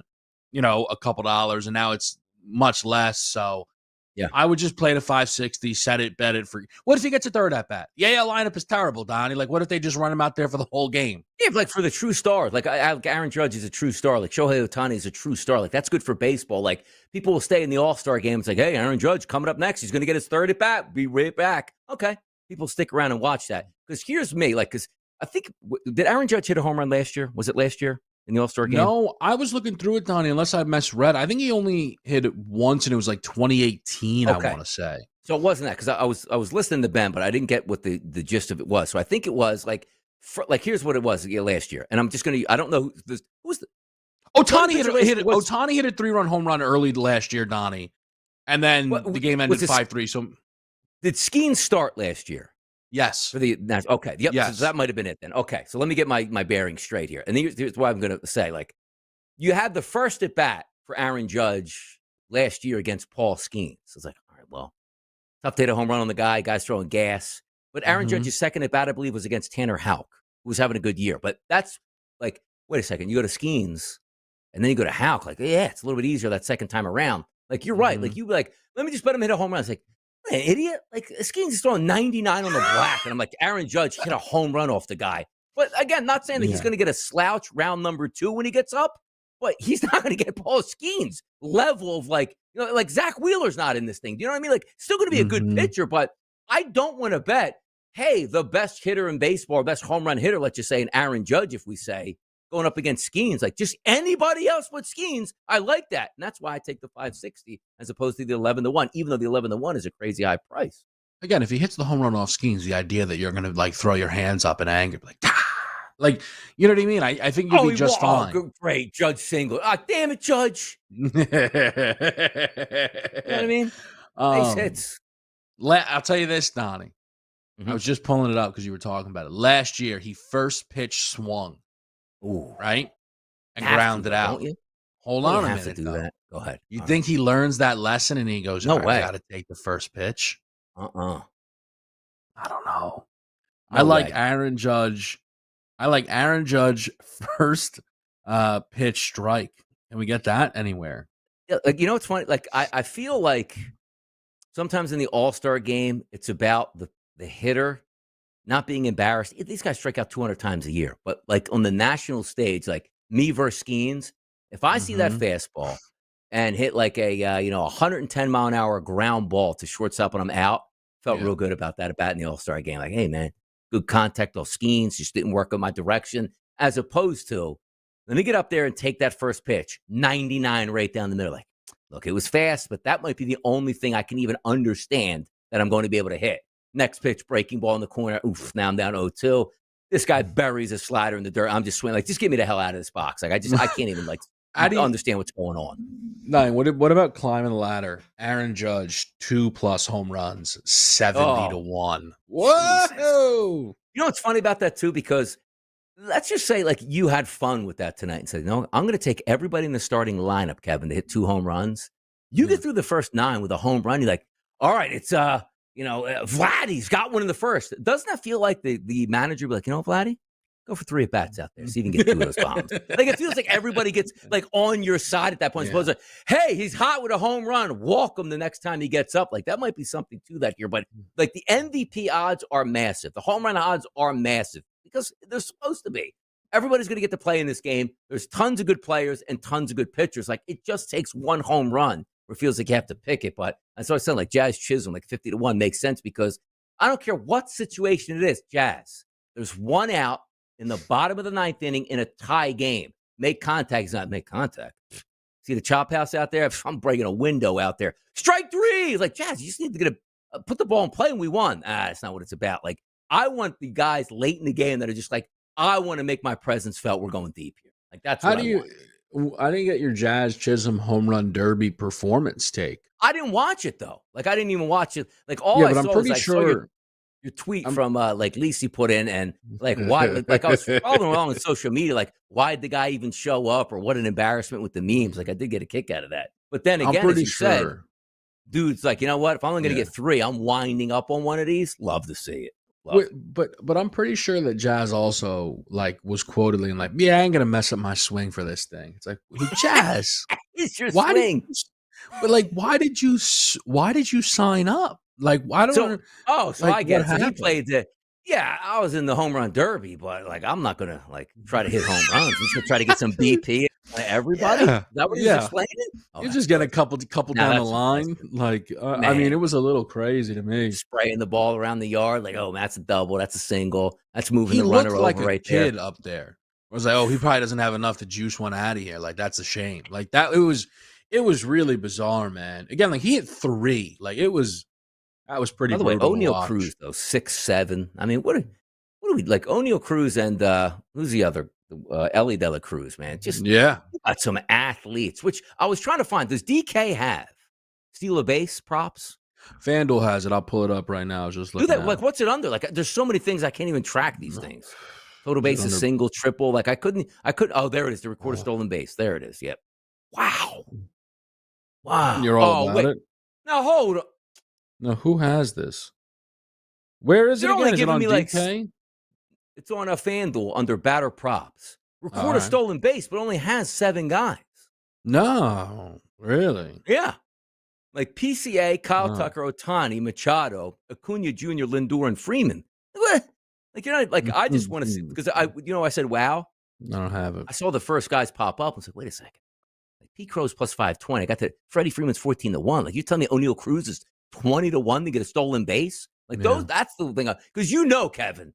a couple dollars, and now it's much less. So yeah, I would just play the 560, set it, bet it for. What if he gets a third at bat? Yeah, lineup is terrible, Donnie. Like, what if they just run him out there for the whole game? Yeah, like for the true stars, like Aaron Judge is a true star. Like Shohei Ohtani is a true star. Like that's good for baseball. Like people will stay in the All-Star game. It's like, hey, Aaron Judge coming up next. He's going to get his third at bat. Be right back. Okay, people stick around and watch that. Because here's me, because I think did Aaron Judge hit a home run last year? Was it last year in the All-Star game? No, I was looking through it, Donnie. Unless I misread, I think he only hit it once, and it was like 2018. Okay. I want to say. So it wasn't that, because I was listening to Ben, but I didn't get what the gist of it was. So I think it was here's what it was last year, and I'm just gonna. I don't know who was the Ohtani hit Ohtani hit a 3-run home run early last year, Donnie, and then the game ended 5-3. So did Skeens start last year? Yes. For the okay. Yep. Yes. So that might have been it then. Okay. So let me get my bearings straight here. And here's what I'm going to say. Like, you had the first at bat for Aaron Judge last year against Paul Skeens. So it's like, all right, well, tough to hit a home run on the guy. Guy's throwing gas. But Aaron Judge's second at bat, I believe, was against Tanner Houck, who was having a good year. But that's like, wait a second. You go to Skeens, and then you go to Houck. Like, yeah, it's a little bit easier that second time around. Like, you're right. Like, you be like, let me just bet him hit a home run. It's like, an idiot. Like, Skeens is throwing 99 on the black. And I'm like, Aaron Judge hit a home run off the guy. But again, not saying that he's going to get a slouch round number 2 when he gets up, but he's not going to get Paul Skeens level of like Zach Wheeler's not in this thing. Do you know what I mean? Like, still going to be a good pitcher, but I don't want to bet, hey, the best hitter in baseball, best home run hitter, let's just say an Aaron Judge, if we say, going up against Skeens, like just anybody else but Skeens. I like that. And that's why I take the 560 as opposed to the 11-1, even though the 11-1 is a crazy high price. Again, if he hits the home run off Skeens, the idea that you're going to like throw your hands up in anger, like, ah! Like, you know what I mean? I think you'd be just fine. Oh, great. Judge single. Ah, damn it, Judge. You know what I mean? Nice hits. I'll tell you this, Donnie. I was just pulling it up because you were talking about it. Last year, he first pitch swung. Ooh. Right? And grounded out. Don't you? Hold on a have minute. To do that. Go ahead. You think he learns that lesson and he goes, no way. I got to take the first pitch? I don't know. No I like way. Aaron Judge. First pitch strike. Can we get that anywhere? Yeah, like, you know what's funny? Like, I feel like sometimes in the All-Star game, it's about the hitter not being embarrassed. These guys strike out 200 times a year. But, like, on the national stage, like, me versus Skeens, if I see that fastball and hit, like, a 110-mile-an-hour ground ball to shortstop when I'm out, felt real good about that in the All-Star game. Like, hey, man, good contact off Skeens, just didn't work in my direction, as opposed to, let me get up there and take that first pitch, 99 right down the middle. Like, look, it was fast, but that might be the only thing I can even understand that I'm going to be able to hit. Next pitch, breaking ball in the corner. Oof, now I'm down 0-2. This guy buries a slider in the dirt. I'm just swinging. Like, just get me the hell out of this box. Like, I can't even, like, understand what's going on. No, what about climbing the ladder? Aaron Judge, 2+ home runs, 70-1. Whoa! You know what's funny about that, too? Because let's just say, like, you had fun with that tonight and said, no, I'm going to take everybody in the starting lineup, Kevin, to hit 2 home runs. You get through the first 9 with a home run. You're like, all right, it's, Vladdy's got one in the first. Doesn't that feel like the manager be like, Vladdy, go for 3 at-bats out there. See if you can get 2 of those bombs. Like, it feels like everybody gets, like, on your side at that point. Suppose, like, hey, he's hot with a home run. Walk him the next time he gets up. Like, that might be something to that here. But, like, the MVP odds are massive. The home run odds are massive because they're supposed to be. Everybody's going to get to play in this game. There's tons of good players and tons of good pitchers. Like, it just takes one home run where it feels like you have to pick it. But that's what I said, like, Jazz Chisholm, like 50-1 makes sense because I don't care what situation it is, Jazz. There's one out in the bottom of the 9th inning in a tie game. Make contact. He's not make contact. See the chop house out there? I'm breaking a window out there. Strike 3. He's like, Jazz, you just need to get put the ball in play and we won. That's not what it's about. Like, I want the guys late in the game that are just like, I want to make my presence felt. We're going deep here. Like, that's what I want. I didn't get your Jazz Chisholm home run derby performance take. I didn't watch it, though. Like, I didn't even watch it. Like, all I saw was I saw your tweet from, like, Lisi put in and, like, why? Like, I was following along on social media. Like, why did the guy even show up or what an embarrassment with the memes? Like, I did get a kick out of that. But then again, as you said, dude's like, you know what? If I'm only going to get 3, I'm winding up on one of these. Love to see it. But I'm pretty sure that Jazz also like was quotedly and like, yeah, I ain't gonna mess up my swing for this thing. It's like, hey, Jazz, it's your swing. But like, why did you sign up? Like, why don't? I get it. So he played the. Yeah, I was in the home run derby, but like, I'm not gonna like try to hit home runs. I'm just gonna try to get some BP. Everybody, is that what he's explaining? You just get a couple down the line. Like, I mean, it was a little crazy to me. Spraying the ball around the yard, like, oh, that's a double, that's a single, that's moving the runner over right there. He looked like a kid up there. I was like, oh, he probably doesn't have enough to juice one out of here. Like, that's a shame. Like that, it was really bizarre, man. Again, like he hit 3. Like that was pretty. By the way, O'Neal Cruz though 6'7". I mean, what are we like? O'Neal Cruz and who's the other? Ellie De La Cruz, man. Just got some athletes, which I was trying to find. Does DK have steal a base props? FanDuel has it. I'll pull it up right now. I was just looking. Like, what's it under? Like, there's so many things I can't even track these things. Total bases, single, triple. Like, I couldn't. Oh, there it is. The recorded stolen base. There it is. Yep. Wow. You're all about it. Now hold on. No, who has this? Where is it again? Is it on DK? Like, it's on a FanDuel under batter props. Record a stolen base, but only has 7 guys. No, really? Yeah. Like PCA, Kyle Tucker, Ohtani, Machado, Acuna Jr., Lindor, and Freeman. What? Like, you're not like, I just want to see, because I said, wow. I don't have it. I saw the first guys pop up and said, wait a second. Like Pete Crow's plus 520. I got that. Freddie Freeman's 14-1. Like, you're telling me O'Neal Cruz is 20-1 to get a stolen base? Like, that's the thing. Because Kevin,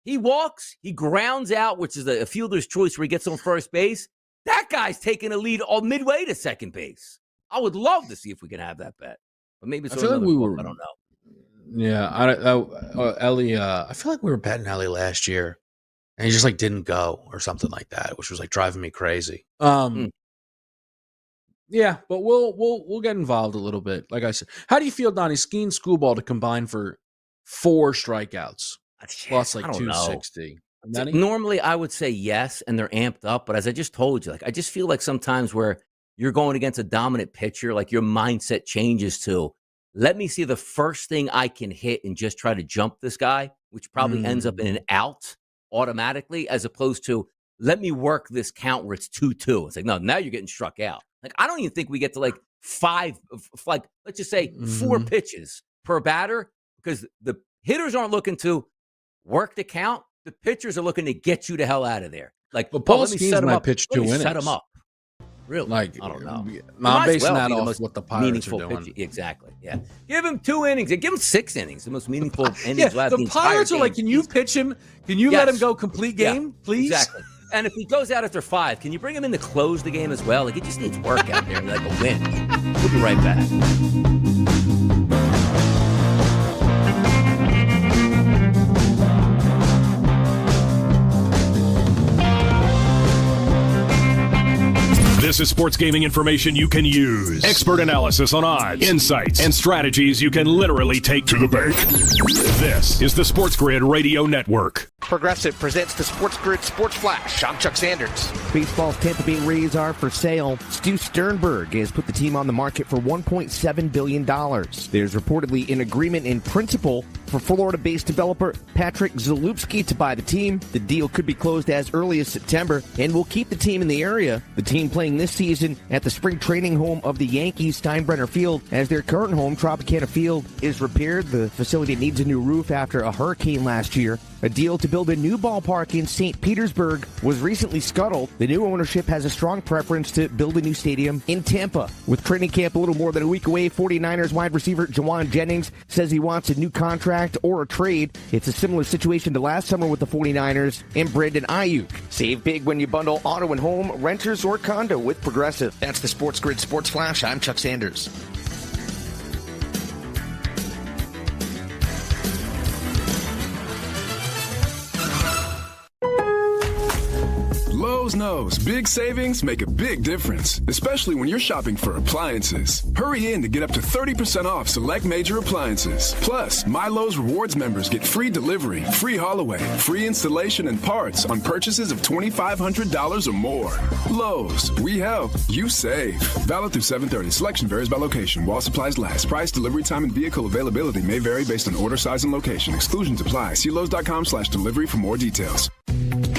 he walks, he grounds out, which is a fielder's choice where he gets on first base. That guy's taking a lead all midway to second base. I would love to see if we can have that bet. But maybe it's I don't know. Yeah, Ellie, I feel like we were betting Ellie last year, and he just like didn't go or something like that, which was like driving me crazy. Yeah, but we'll get involved a little bit. Like I said, how do you feel, Donnie? Skeen Schoolball to combine for 4 strikeouts plus like 260. Normally, I would say yes, and they're amped up. But as I just told you, like I just feel like sometimes where you're going against a dominant pitcher, like your mindset changes to, let me see the first thing I can hit and just try to jump this guy, which probably ends up in an out automatically, as opposed to, let me work this count where it's 2-2. It's like, no, now you're getting struck out. Like, I don't even think we get to like 5, like, let's just say 4 pitches per batter, because the hitters aren't looking to work the count. The pitchers are looking to get you the hell out of there. Like, but Paul Skeen's might pitch 2 innings. Set him up. Really? Like, I don't know. I'm basing that off what the Pirates are doing. Exactly. Yeah. Give him 2 innings. Give him 6 innings. The most meaningful innings. Yeah, the Pirates are like, can you pitch him? Can you let him go complete game, please? Exactly. And if he goes out after 5, can you bring him in to close the game as well? Like, it just needs work out there, like a win. We'll be right back. This is sports gaming information you can use. Expert analysis on odds, insights, and strategies you can literally take to the bank. This is the SportsGrid Radio Network. Progressive presents the SportsGrid Sports Flash. I'm Chuck Sanders. Baseball's Tampa Bay Rays are for sale. Stu Sternberg has put the team on the market for $1.7 billion. There's reportedly an agreement in principle for Florida-based developer Patrick Zalupski to buy the team. The deal could be closed as early as September and will keep the team in the area. The team playing this season at the spring training home of the Yankees, Steinbrenner Field, as their current home, Tropicana Field, is repaired. The facility needs a new roof after a hurricane last year. A deal to build a new ballpark in St. Petersburg was recently scuttled. The new ownership has a strong preference to build a new stadium in Tampa. With training camp a little more than a week away, 49ers wide receiver Jawan Jennings says he wants a new contract or a trade. It's a similar situation to last summer with the 49ers and Brandon Ayuk. Save big when you bundle auto and home, renters, or condo with Progressive. That's the SportsGrid Sports Flash. I'm Chuck Sanders. Lowe's knows big savings make a big difference, especially when you're shopping for appliances. Hurry in to get up to 30% off select major appliances. Plus, My Lowe's Rewards members get free delivery, free haul away, free installation and parts on purchases of $2,500 or more. Lowe's, we help, you save. Valid through 7/30. Selection varies by location. While supplies last. Price, delivery time, and vehicle availability may vary based on order size and location. Exclusions apply. See Lowe's.com/delivery for more details.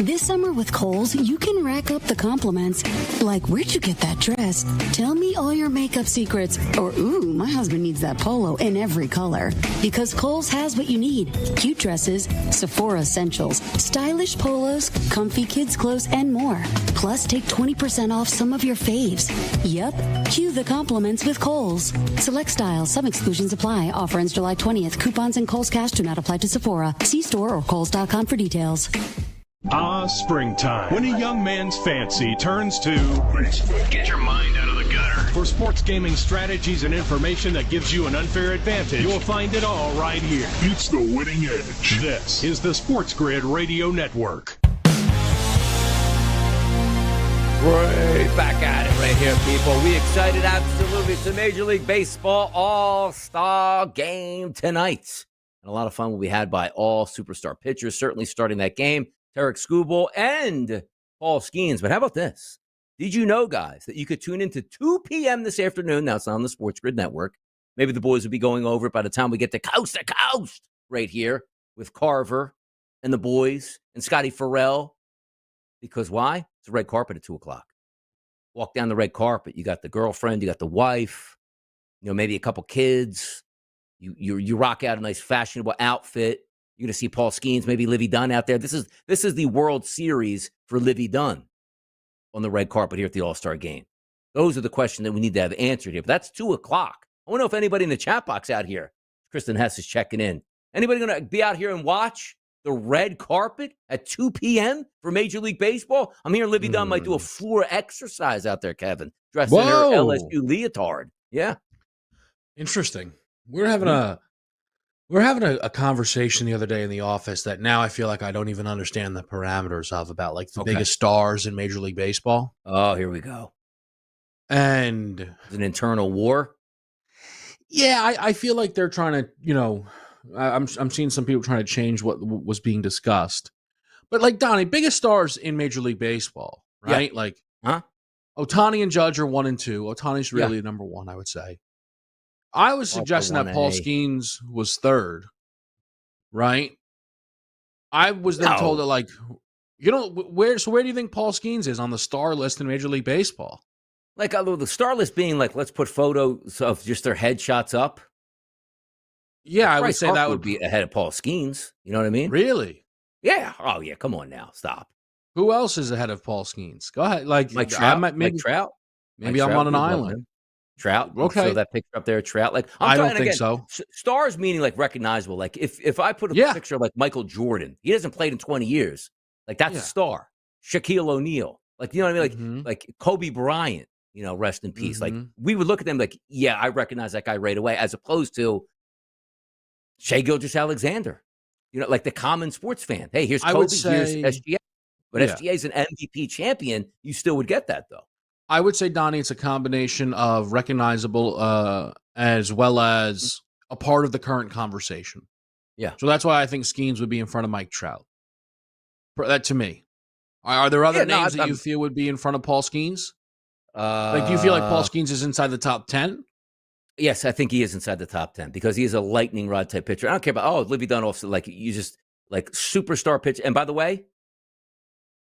This summer with Kohl's, you can rack up the compliments. Like, where'd you get that dress? Tell me all your makeup secrets. Or, ooh, my husband needs that polo in every color. Because Kohl's has what you need. Cute dresses, Sephora essentials, stylish polos, comfy kids clothes, and more. Plus, take 20% off some of your faves. Yep, cue the compliments with Kohl's. Select styles, some exclusions apply. Offer ends July 20th. Coupons and Kohl's Cash do not apply to Sephora. See store or Kohls.com for details. Ah, springtime. When a young man's fancy turns to... Get your mind out of the gutter. For sports gaming strategies and information that gives you an unfair advantage, you'll find it all right here. It's the winning edge. This is the SportsGrid Radio Network. Right back at it right here, people. We excited absolutely. It's the Major League Baseball All-Star Game tonight. And a lot of fun will be had by all superstar pitchers, certainly starting that game. Tarek Skubal and Paul Skeens. But how about this? Did you know, guys, that you could tune in to 2 p.m. this afternoon? Now it's on the SportsGrid Network. Maybe the boys will be going over it by the time we get to coast right here with Carver and the boys and Scotty Farrell. Because why? It's a red carpet at 2 o'clock. Walk down the red carpet. You got the girlfriend, you got the wife, maybe a couple kids. You rock out a nice fashionable outfit. You're going to see Paul Skeens, maybe Livy Dunn out there. This is the World Series for Livy Dunn on the red carpet here at the All-Star game. Those are the questions that we need to have answered here. But that's 2 o'clock. I want to know if anybody in the chat box out here, Kristen Hess is checking in. Anybody going to be out here and watch the red carpet at 2 p.m. for Major League Baseball? I'm hearing Livy Dunn might do a floor exercise out there, Kevin, dressed in her LSU leotard. Yeah. Interesting. We're having a conversation the other day in the office that now I feel like I don't even understand the parameters of, about like the biggest stars in Major League Baseball. Oh, here we go. And it's an internal war. Yeah, I feel like they're trying to, I'm seeing some people trying to change what was being discussed. But like Donnie, biggest stars in Major League Baseball, right? Yeah. Like Ohtani and Judge are 1 and 2. Ohtani's really number 1, I would say. I was suggesting that Paul Skeens was 3rd, right? I was then told that, like, where do you think Paul Skeens is on the star list in Major League Baseball? Like the star list being like, let's put photos of just their headshots up. Yeah, I would Bryce say Harper that would be ahead of Paul Skeens. You know what I mean? Really? Yeah. Oh, yeah. Come on now. Stop. Who else is ahead of Paul Skeens? Go ahead. Like Mike Trout. Mike Trout. Maybe I'm on an island. Trout. Okay. So that picture up there, Trout. Like I don't think so. Stars meaning like recognizable. Like if I put a picture of like Michael Jordan, he hasn't played in 20 years. Like that's a star. Shaquille O'Neal. Like, you know what I mean? Like Kobe Bryant, rest in peace. Like we would look at them like, yeah, I recognize that guy right away, as opposed to Shai Gilgeous-Alexander. Like the common sports fan. Hey, here's Kobe, here's SGA. But SGA is an MVP champion. You still would get that though. I would say, Donnie, it's a combination of recognizable as well as a part of the current conversation. Yeah. So that's why I think Skeens would be in front of Mike Trout. That to me. Are there other names that you feel would be in front of Paul Skeens? Like, do you feel like Paul Skeens is inside the top 10? Yes, I think he is inside the top 10 because he is a lightning rod type pitcher. I don't care about, Livy Dunn off, like you just like superstar pitch. And by the way,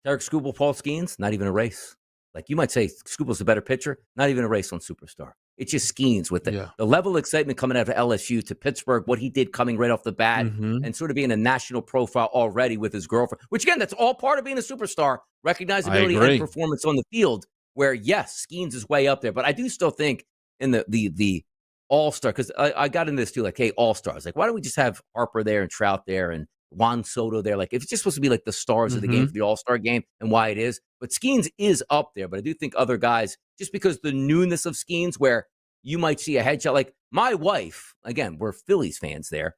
Derek Skubal, Paul Skeens, not even a race. Like you might say Skubal's a better pitcher, not even a race on superstar. It's just Skeens with the level of excitement coming out of LSU to Pittsburgh, what he did coming right off the bat and sort of being a national profile already with his girlfriend, which again, that's all part of being a superstar, recognizability and performance on the field, where yes, Skeens is way up there. But I do still think in the all-star, because I got into this too, like, hey, all-stars. Like, why don't we just have Harper there and Trout there and Juan Soto there? Like, if it's just supposed to be like the stars of the game for the all-star game and why it is. But Skeens is up there. But I do think other guys, just because the newness of Skeens, where you might see a headshot. Like my wife, again, we're Phillies fans there.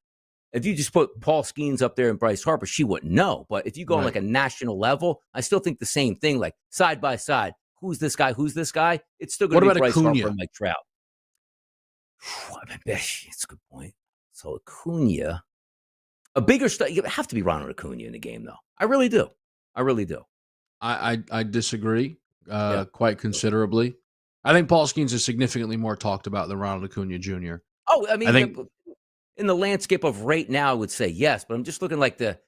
If you just put Paul Skeens up there and Bryce Harper, she wouldn't know. But if you go on like a national level, I still think the same thing, like side by side. Who's this guy? Who's this guy? It's still going to be Bryce Harper and Mike Trout. It's a good point. So Acuna, a bigger star. You have to be Ronald Acuna in the game, though. I really do. I really do. I disagree quite considerably. I think Paul Skeens is significantly more talked about than Ronald Acuna Jr. Oh, I mean, in the landscape of right now, I would say yes, but I'm just looking like the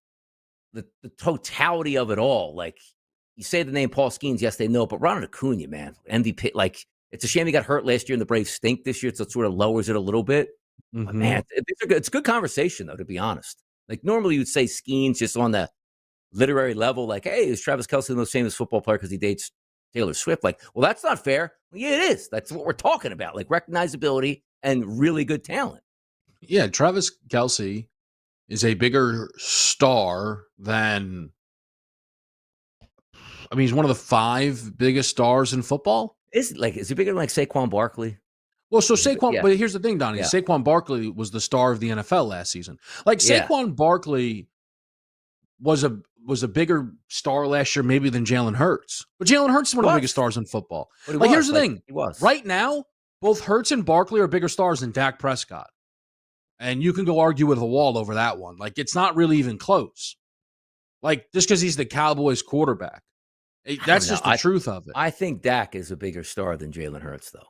totality of it all. Like you say the name Paul Skeens, yes, they know, but Ronald Acuna, man, MVP. Like it's a shame he got hurt last year, and the Braves stink this year, so it sort of lowers it a little bit. But man, it's a good conversation though, to be honest. Like normally you'd say Skeens just on the literary level, like, hey, is Travis Kelce the most famous football player because he dates Taylor Swift? Like, well, that's not fair. Well, yeah, it is. That's what we're talking about, like recognizability and really good talent. Yeah, Travis Kelce is a bigger star than, I mean, he's one of the 5 biggest stars in football. Is he bigger than like Saquon Barkley? Well, so Saquon, but here's the thing, Donnie. Saquon Barkley was the star of the NFL last season. Like Saquon Barkley was a bigger star last year maybe than Jalen Hurts. But Jalen Hurts is one of the biggest stars in football. Like, here's the thing. Right now, both Hurts and Barkley are bigger stars than Dak Prescott. And you can go argue with a wall over that one. Like, it's not really even close. Like, just because he's the Cowboys quarterback. That's just the truth of it. I think Dak is a bigger star than Jalen Hurts, though.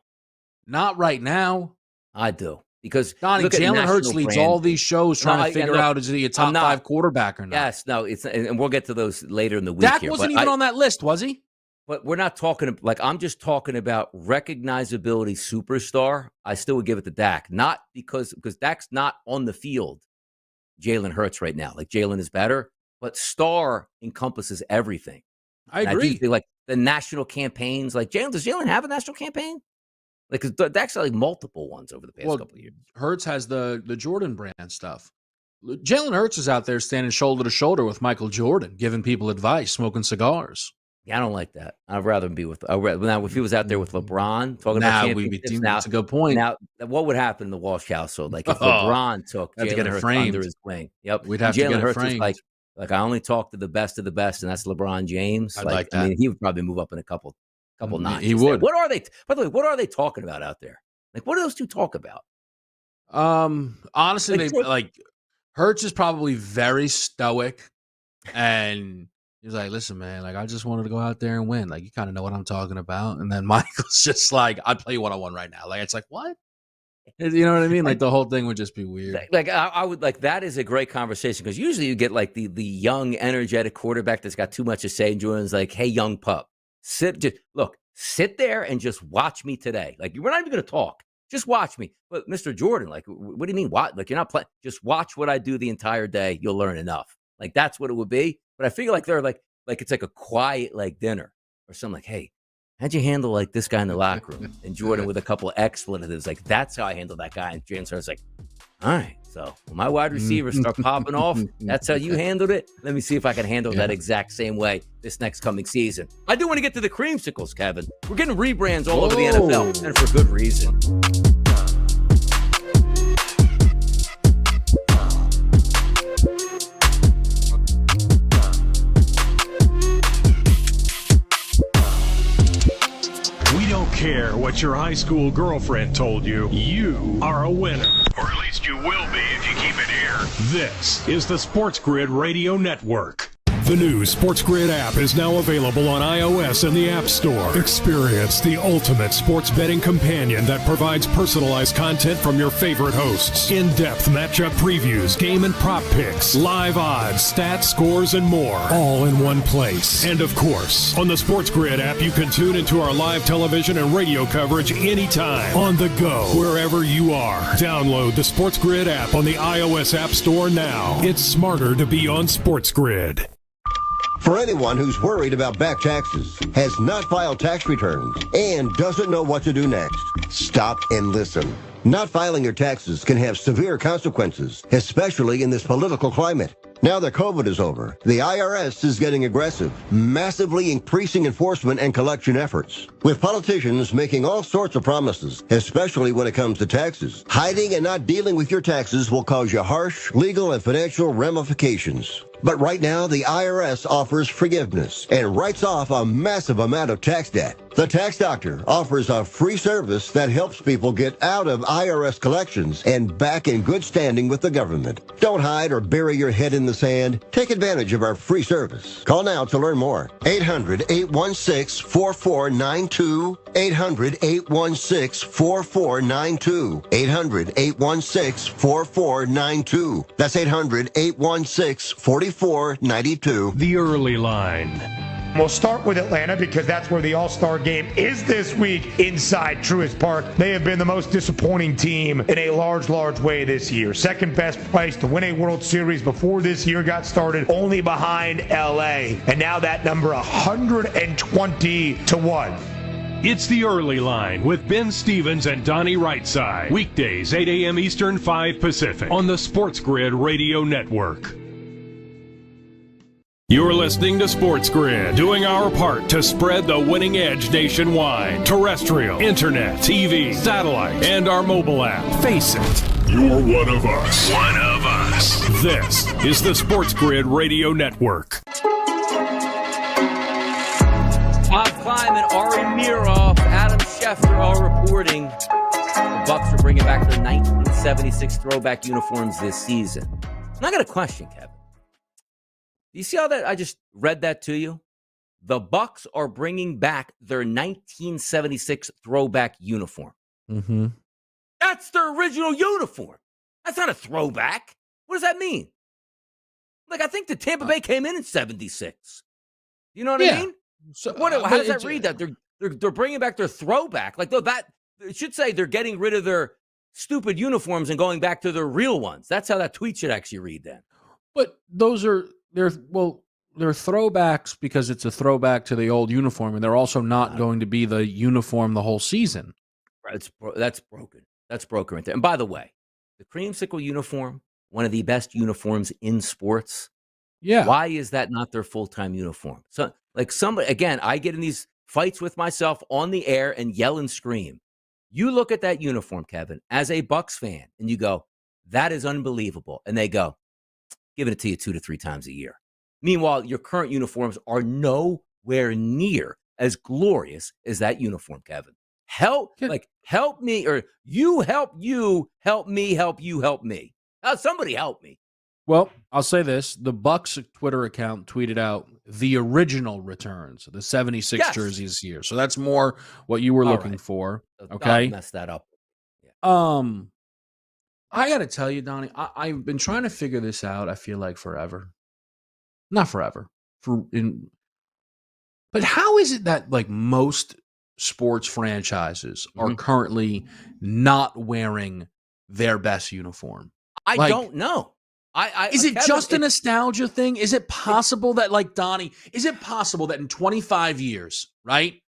Not right now. I do. Because Donnie, Jalen Hurts leads all these shows trying to figure out, is he a top 5 quarterback or not? Yes, no, and we'll get to those later in the week. Dak wasn't even on that list, was he? But we're not talking like I'm just talking about recognizability superstar. I still would give it to Dak, not because Dak's not on the field. Jalen Hurts right now. Like Jalen is better, but star encompasses everything. I agree. I do feel like the national campaigns, like does Jalen have a national campaign? Like, because Dak's had like multiple ones over the past couple of years. Hurts has the Jordan brand stuff. Jalen Hurts is out there standing shoulder to shoulder with Michael Jordan, giving people advice, smoking cigars. Yeah, I don't like that. I'd rather be with. Now, if he was out there with LeBron talking about championships, that's a good point. Now, what would happen in the Walsh household? Like if LeBron took Jalen Hurts under his wing, we'd have to get it framed. Was like I only talk to the best of the best, and that's LeBron James. I'd like that. I mean, he would probably move up in a couple notches. He would. What are they? By the way, what are they talking about out there? Like, what do those two talk about? Honestly, Hurts is probably very stoic, and he's like, "Listen, man, like I just wanted to go out there and win. Like you kind of know what I'm talking about." And then Michael's just like, "I'd play 1-on-1 right now." Like it's like what? You know what I mean? Like the whole thing would just be weird. Like I would like that is a great conversation because usually you get like the young, energetic quarterback that's got too much to say. And Jordan's like, "Hey, young pup, sit there and just watch me today. Like we're not even going to talk. Just watch me." But Mr. Jordan, like, what do you mean? What? Like you're not playing? Just watch what I do the entire day. You'll learn enough. Like that's what it would be. But I feel like they're like it's like a quiet like dinner or something. Like, hey, how'd you handle like this guy in the locker room? And Jordan with a couple of expletives, like that's how I handle that guy. And James like, all right, so when my wide receivers start popping off, that's how you handled it. Let me see if I can handle that exact same way this next coming season. I do want to get to the creamsicles, Kevin. We're getting rebrands all over the NFL, and for good reason. Care what your high school girlfriend told you, you are a winner. Or at least you will be if you keep it here. This is the SportsGrid Radio Network. The new SportsGrid app is now available on iOS and the App Store. Experience the ultimate sports betting companion that provides personalized content from your favorite hosts. In-depth matchup previews, game and prop picks, live odds, stats, scores, and more. All in one place. And of course, on the SportsGrid app, you can tune into our live television and radio coverage anytime. On the go, wherever you are. Download the SportsGrid app on the iOS App Store now. It's smarter to be on SportsGrid. For anyone who's worried about back taxes, has not filed tax returns, and doesn't know what to do next, stop and listen. Not filing your taxes can have severe consequences, especially in this political climate. Now that COVID is over, the IRS is getting aggressive, massively increasing enforcement and collection efforts. With politicians making all sorts of promises, especially when it comes to taxes, hiding and not dealing with your taxes will cause you harsh legal and financial ramifications. But right now, the IRS offers forgiveness and writes off a massive amount of tax debt. The Tax Doctor offers a free service that helps people get out of IRS collections and back in good standing with the government. Don't hide or bury your head in the sand. Take advantage of our free service. Call now to learn more. 800-816-4492. 800-816-4492. 800-816-4492. That's 800-816-4492. The early line. We'll start with Atlanta because that's where the All-Star game is this week inside Truist Park. They have been the most disappointing team in a large way this year. Second best place to win a World Series before this year got started, only behind LA. And now that number 120-1. It's the early line with Ben Stevens and Donnie Rightside. Weekdays, 8 a.m. Eastern, 5 Pacific on the SportsGrid Radio Network. You're listening to SportsGrid, doing our part to spread the winning edge nationwide. Terrestrial, internet, TV, satellite, and our mobile app. Face it, you're one of us. One of us. This is the SportsGrid Radio Network. Tom Kleiman, Ari Miroff, Adam Schefter all reporting the Bucks are bringing back their 1976 throwback uniforms this season. And I got a question, Kevin. You see how that I just read that to you? The Bucks are bringing back their 1976 throwback uniform. Mm-hmm. That's their original uniform. That's not a throwback. What does that mean? Like, I think the Tampa Bay came in 76. You know what I mean? So how does that read that? They're bringing back their throwback. Like, though, that it should say they're getting rid of their stupid uniforms and going back to their real ones. That's how that tweet should actually read then. But they're throwbacks because it's a throwback to the old uniform, and they're also not going to be the uniform the whole season. That's broken. That's broken right there. And by the way, the creamsicle uniform, one of the best uniforms in sports. Yeah. Why is that not their full-time uniform? So, like, somebody, again, I get in these fights with myself on the air and yell and scream. You look at that uniform, Kevin, as a Bucks fan, and you go, that is unbelievable. And they go, giving it to you 2 to 3 times a year. Meanwhile, your current uniforms are nowhere near as glorious as that uniform, Kevin. Help me, or you, help me, help you, help me. Somebody help me. Well, I'll say this. The Bucks Twitter account tweeted out the original returns, the 76 jerseys this year. So that's more what you were looking for. Okay. Mess that up. Yeah. I got to tell you, Donnie, I've been trying to figure this out, I feel like forever. Not forever. But how is it that, like, most sports franchises are currently not wearing their best uniform? I don't know. Is it just a nostalgia thing? Is it possible that, like, Donnie, is it possible that in 25 years, right,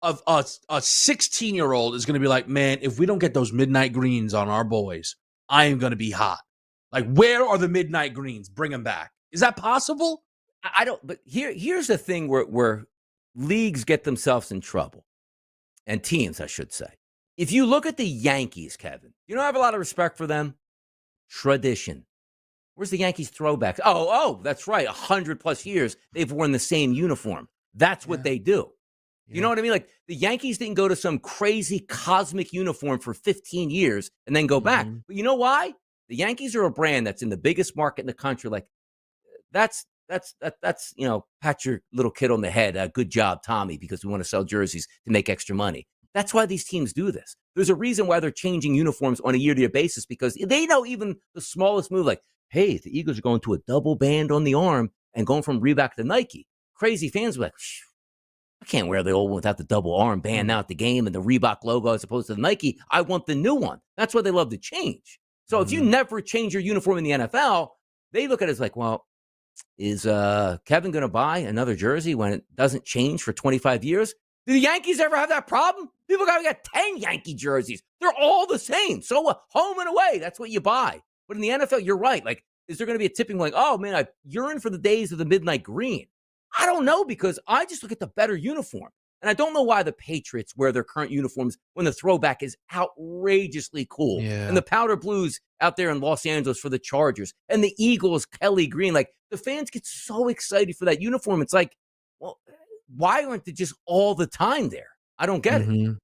of a 16-year-old is going to be like, man, if we don't get those midnight greens on our boys, I am going to be hot. Like, where are the midnight greens? Bring them back. Is that possible? I don't. But here's the thing where leagues get themselves in trouble, and teams, I should say. If you look at the Yankees, Kevin, you don't have a lot of respect for them. Tradition. Where's the Yankees throwbacks? Oh, that's right. 100+ years they've worn the same uniform. That's what they do. Yeah. You know what I mean? Like, the Yankees didn't go to some crazy cosmic uniform for 15 years and then go back. But you know why? The Yankees are a brand that's in the biggest market in the country. Like, that's pat your little kid on the head. Good job, Tommy, because we want to sell jerseys to make extra money. That's why these teams do this. There's a reason why they're changing uniforms on a year-to-year basis, because they know even the smallest move, like, hey, the Eagles are going to a double band on the arm and going from Reebok to Nike. Crazy fans are like, I can't wear the old one without the double arm band now at the game and the Reebok logo as opposed to the Nike. I want the new one. That's why they love to change. So if you never change your uniform in the NFL, they look at it as like, well, is Kevin going to buy another jersey when it doesn't change for 25 years? Do the Yankees ever have that problem? People got to get 10 Yankee jerseys. They're all the same. So home and away, that's what you buy. But in the NFL, you're right. Like, is there going to be a tipping point? Like, oh, man, I yearn for the days of the midnight green. I don't know, because I just look at the better uniform. And I don't know why the Patriots wear their current uniforms when the throwback is outrageously cool. Yeah. And the powder blues out there in Los Angeles for the Chargers. And the Eagles, Kelly Green. Like, the fans get so excited for that uniform. It's like, well, why aren't they just all the time there? I don't get it.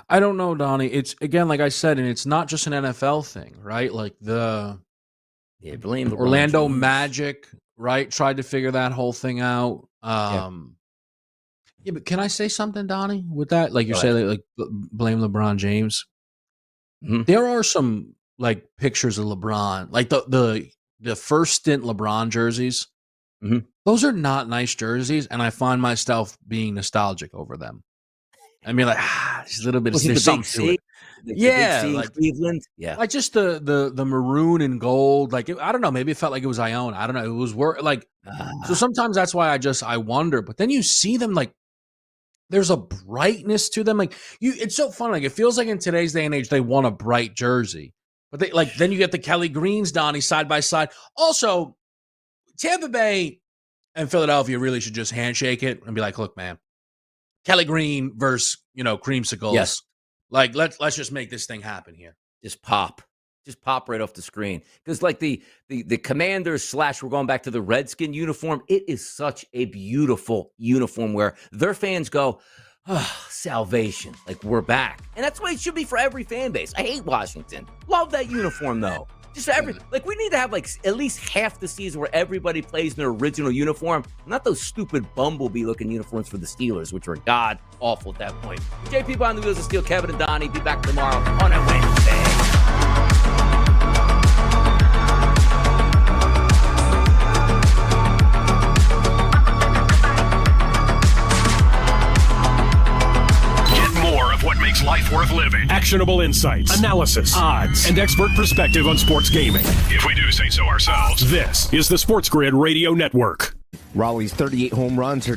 I don't know, Donnie. It's, again, like I said, and it's not just an NFL thing, right? Like blame the Orlando Magic, right? Tried to figure that whole thing out. Yeah, but can I say something, Donnie, with that? Like, you say, like blame LeBron James. There are some, like, pictures of LeBron, like the first stint LeBron jerseys. Those are not nice jerseys, and I find myself being nostalgic over them. I mean, like, just a little bit of something to it. Yeah, like Cleveland. Yeah, like just the maroon and gold. Like, I don't know. Maybe it felt like it was Iona. I don't know. It was like. So sometimes that's why I wonder. But then you see them, like, there's a brightness to them. Like, it's so fun. Like, it feels like in today's day and age they want a bright jersey, but they, like, then you get the Kelly Greens, Donnie, side by side. Also, Tampa Bay and Philadelphia really should just handshake it and be like, look, man, Kelly Green versus, creamsicles. Yes. Like, let's just make this thing happen here. Just pop right off the screen. Because, like, the Commanders / we're going back to the Redskin uniform, it is such a beautiful uniform where their fans go, salvation. Like, we're back. And that's the way it should be for every fan base. I hate Washington. Love that uniform, though. Just we need to have, like, at least half the season where everybody plays in their original uniform, not those stupid bumblebee-looking uniforms for the Steelers, which were god-awful at that point. JP behind the wheels of steel, Kevin and Donnie. Be back tomorrow on a Wednesday. Actionable insights, analysis, odds, and expert perspective on sports gaming. If we do say so ourselves. This is the SportsGrid Radio Network. Raleigh's 38 home runs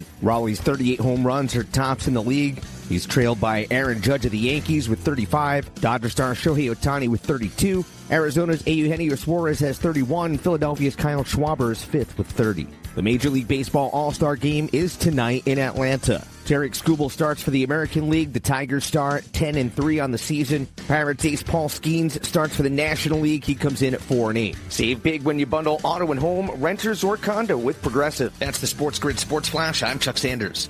are tops in the league. He's trailed by Aaron Judge of the Yankees with 35, Dodger star Shohei Ohtani with 32, Arizona's Eugenio Suarez has 31, Philadelphia's Kyle Schwarber is fifth with 30. The Major League Baseball All-Star Game is tonight in Atlanta. Tarek Skubal starts for the American League. The Tigers start 10-3 on the season. Pirates ace Paul Skeens starts for the National League. He comes in at 4-8. Save big when you bundle auto and home, renters, or condo with Progressive. That's the SportsGrid Sports Flash. I'm Chuck Sanders.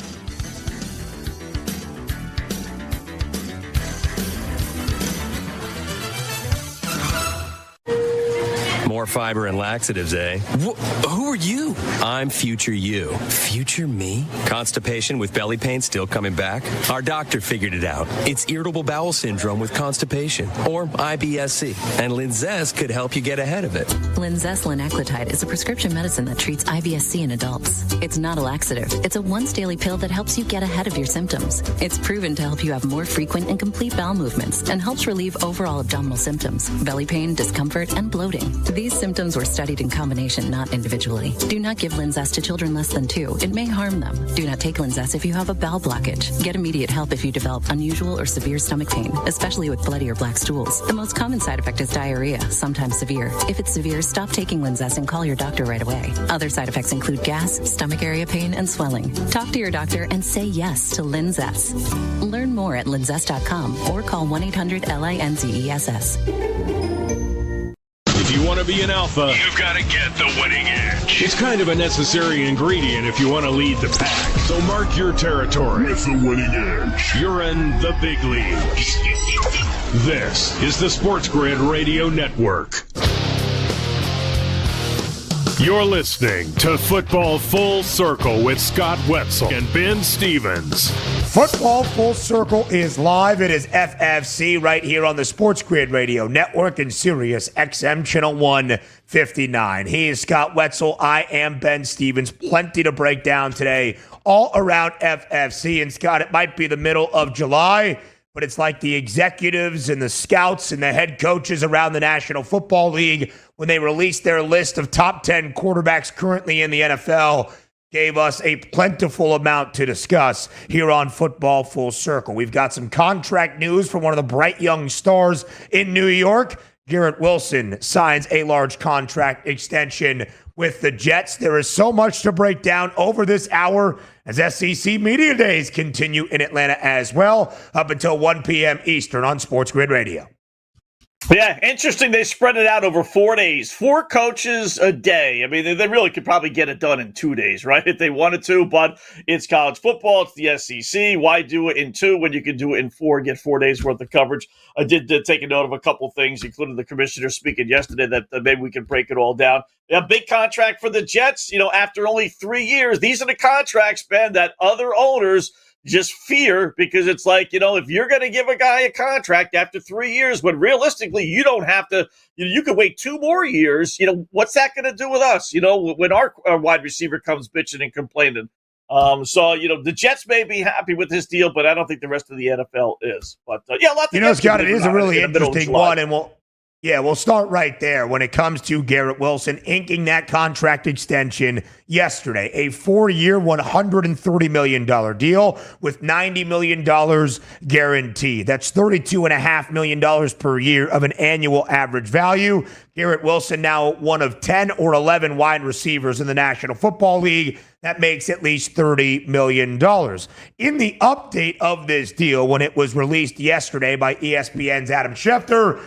More fiber and laxatives, eh? Who are you? I'm future you. Future me? Constipation with belly pain still coming back? Our doctor figured it out. It's irritable bowel syndrome with constipation, or IBS-C, and Linzess could help you get ahead of it. Linzess linaclotide is a prescription medicine that treats IBS-C in adults. It's not a laxative. It's a once-daily pill that helps you get ahead of your symptoms. It's proven to help you have more frequent and complete bowel movements and helps relieve overall abdominal symptoms, belly pain, discomfort, and bloating. These symptoms were studied in combination, not individually. Do not give Linzess to children less than 2. It may harm them. Do not take Linzess if you have a bowel blockage. Get immediate help if you develop unusual or severe stomach pain, especially with bloody or black stools. The most common side effect is diarrhea, sometimes severe. If it's severe, stop taking Linzess and call your doctor right away. Other side effects include gas, stomach area pain, and swelling. Talk to your doctor and say yes to Linzess. Learn more at linzess.com or call 1-800-LINZESS. If you want to be an alpha, You've got to get the winning edge. it's kind of a necessary ingredient if you want to lead the pack. So mark your territory With the winning edge. You're in the big leagues. This is the SportsGrid Radio Network. You're listening to Football Full Circle with Scott Wetzel and Ben Stevens. Football Full Circle is live. It is FFC right here on the SportsGrid Radio Network and Sirius XM Channel 159. He is Scott Wetzel. I am Ben Stevens. Plenty to break down today all around FFC. And Scott, it might be the middle of July, but it's like the executives and the scouts and the head coaches around the National Football League, when they released their list of top 10 quarterbacks currently in the NFL, gave us a plentiful amount to discuss here on Football Full Circle. We've got some contract news from one of the bright young stars in New York. Garrett Wilson signs a large contract extension with the Jets. There is so much to break down over this hour as SEC Media Days continue in Atlanta as well, up until 1 p.m. Eastern on SportsGrid Radio. Yeah, interesting. They spread it out over 4 days. 4 coaches a day. I mean, they really could probably get it done in 2 days, right? If they wanted to, but it's college football. It's the SEC. Why do it in 2 when you can do it in 4, get 4 days worth of coverage? I did take a note of a couple things, including the commissioner speaking yesterday, that maybe we can break it all down. A big contract for the Jets. After only 3 years, these are the contracts, Ben, that other owners just fear, because it's like, if you're going to give a guy a contract after 3 years, when realistically you don't have to, you could wait 2 more years, what's that going to do with us? When our wide receiver comes bitching and complaining. So the Jets may be happy with this deal, but I don't think the rest of the NFL is. But Scott, it is a really interesting one, and we'll start right there when it comes to Garrett Wilson inking that contract extension yesterday. A 4-year, $130 million deal with $90 million guaranteed. That's $32.5 million per year of an annual average value. Garrett Wilson now one of 10 or 11 wide receivers in the National Football League. That makes at least $30 million. In the update of this deal, when it was released yesterday by ESPN's Adam Schefter,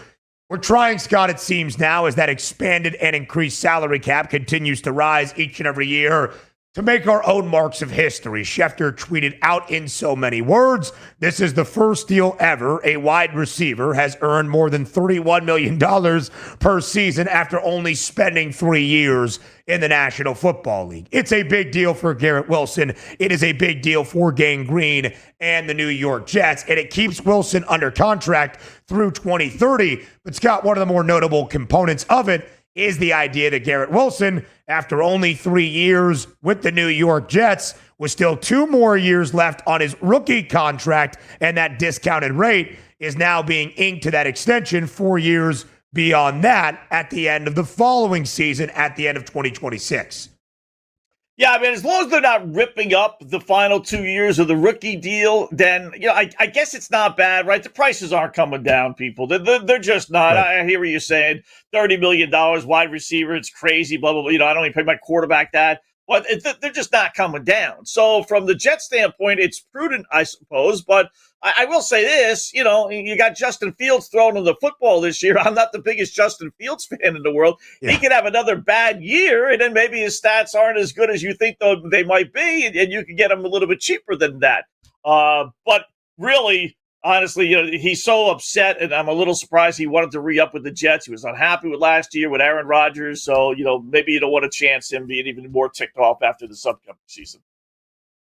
we're trying, Scott, it seems now, as that expanded and increased salary cap continues to rise each and every year, to make our own marks of history. Schefter tweeted out in so many words, this is the first deal ever a wide receiver has earned more than $31 million per season after only spending 3 years in the National Football League. It's a big deal for Garrett Wilson. It is a big deal for Gang Green and the New York Jets, and it keeps Wilson under contract through 2030. But Scott, one of the more notable components of it is the idea that Garrett Wilson, after only 3 years with the New York Jets, with still 2 more years left on his rookie contract and that discounted rate, is now being inked to that extension 4 years beyond that at the end of the following season, at the end of 2026. Yeah, I mean, as long as they're not ripping up the final 2 years of the rookie deal, then, I guess it's not bad, right? The prices aren't coming down, people. They're just not. Right. I hear what you're saying. $30 million, wide receiver, it's crazy, blah, blah, blah. I don't even pay my quarterback that. But they're just not coming down. So from the Jets standpoint, it's prudent, I suppose. But I will say this, you got Justin Fields throwing in the football this year. I'm not the biggest Justin Fields fan in the world. Yeah. He could have another bad year, and then maybe his stats aren't as good as you think they might be, and you can get him a little bit cheaper than that. But really, honestly, he's so upset, and I'm a little surprised he wanted to re-up with the Jets. He was unhappy with last year with Aaron Rodgers, so, maybe you don't want to chance him being even more ticked off after this upcoming season.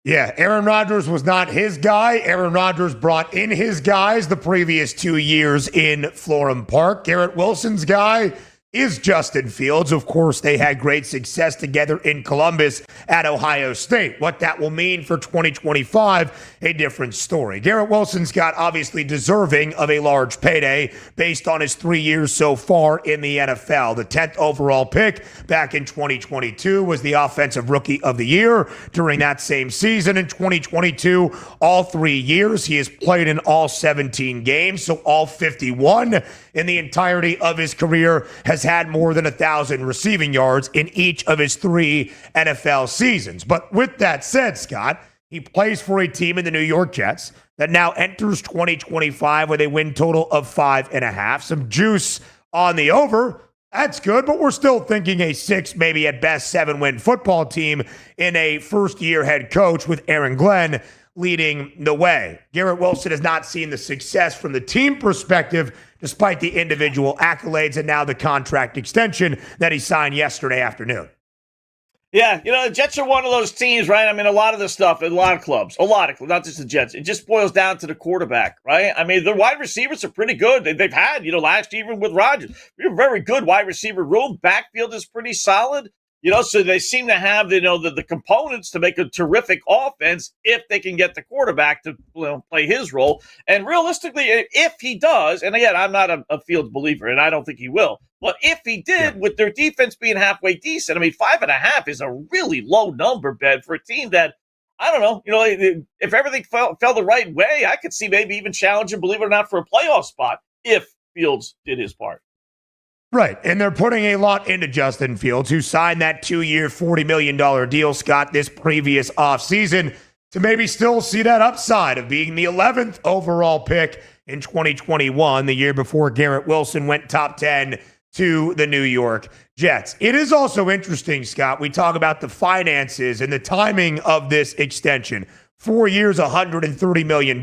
Yeah, Aaron Rodgers was not his guy. Aaron Rodgers brought in his guys the previous 2 years in Florham Park. Garrett Wilson's guy is Justin Fields. Of course, they had great success together in Columbus at Ohio State. What that will mean for 2025, a different story. Garrett Wilson's got obviously deserving of a large payday based on his 3 years so far in the NFL. The 10th overall pick back in 2022 was the Offensive Rookie of the Year during that same season. In 2022, all 3 years, he has played in all 17 games, so all 51 in the entirety of his career, has had more than 1,000 receiving yards in each of his 3 NFL seasons. But with that said, Scott, he plays for a team in the New York Jets that now enters 2025 with a win total of 5.5. Some juice on the over. That's good, but we're still thinking a 6, maybe at best 7-win football team in a first-year head coach with Aaron Glenn leading the way. Garrett Wilson has not seen the success from the team perspective, despite the individual accolades and now the contract extension that he signed yesterday afternoon. Yeah, the Jets are one of those teams, right? I mean, a lot of this stuff, a lot of clubs, not just the Jets. It just boils down to the quarterback, right? I mean, their wide receivers are pretty good. They've had, last year even with Rodgers, we have a very good wide receiver room. Backfield is pretty solid. So they seem to have, the components to make a terrific offense if they can get the quarterback to play his role. And realistically, if he does, and again, I'm not a Fields believer, and I don't think he will, but if he did, with their defense being halfway decent, I mean, 5.5 is a really low number, Ben, for a team that, I don't know, if everything fell the right way, I could see maybe even challenging, believe it or not, for a playoff spot if Fields did his part. Right, and they're putting a lot into Justin Fields, who signed that 2-year, $40 million deal, Scott, this previous offseason, to maybe still see that upside of being the 11th overall pick in 2021, the year before Garrett Wilson went top 10 to the New York Jets. It is also interesting, Scott, we talk about the finances and the timing of this extension. 4 years, $130 million,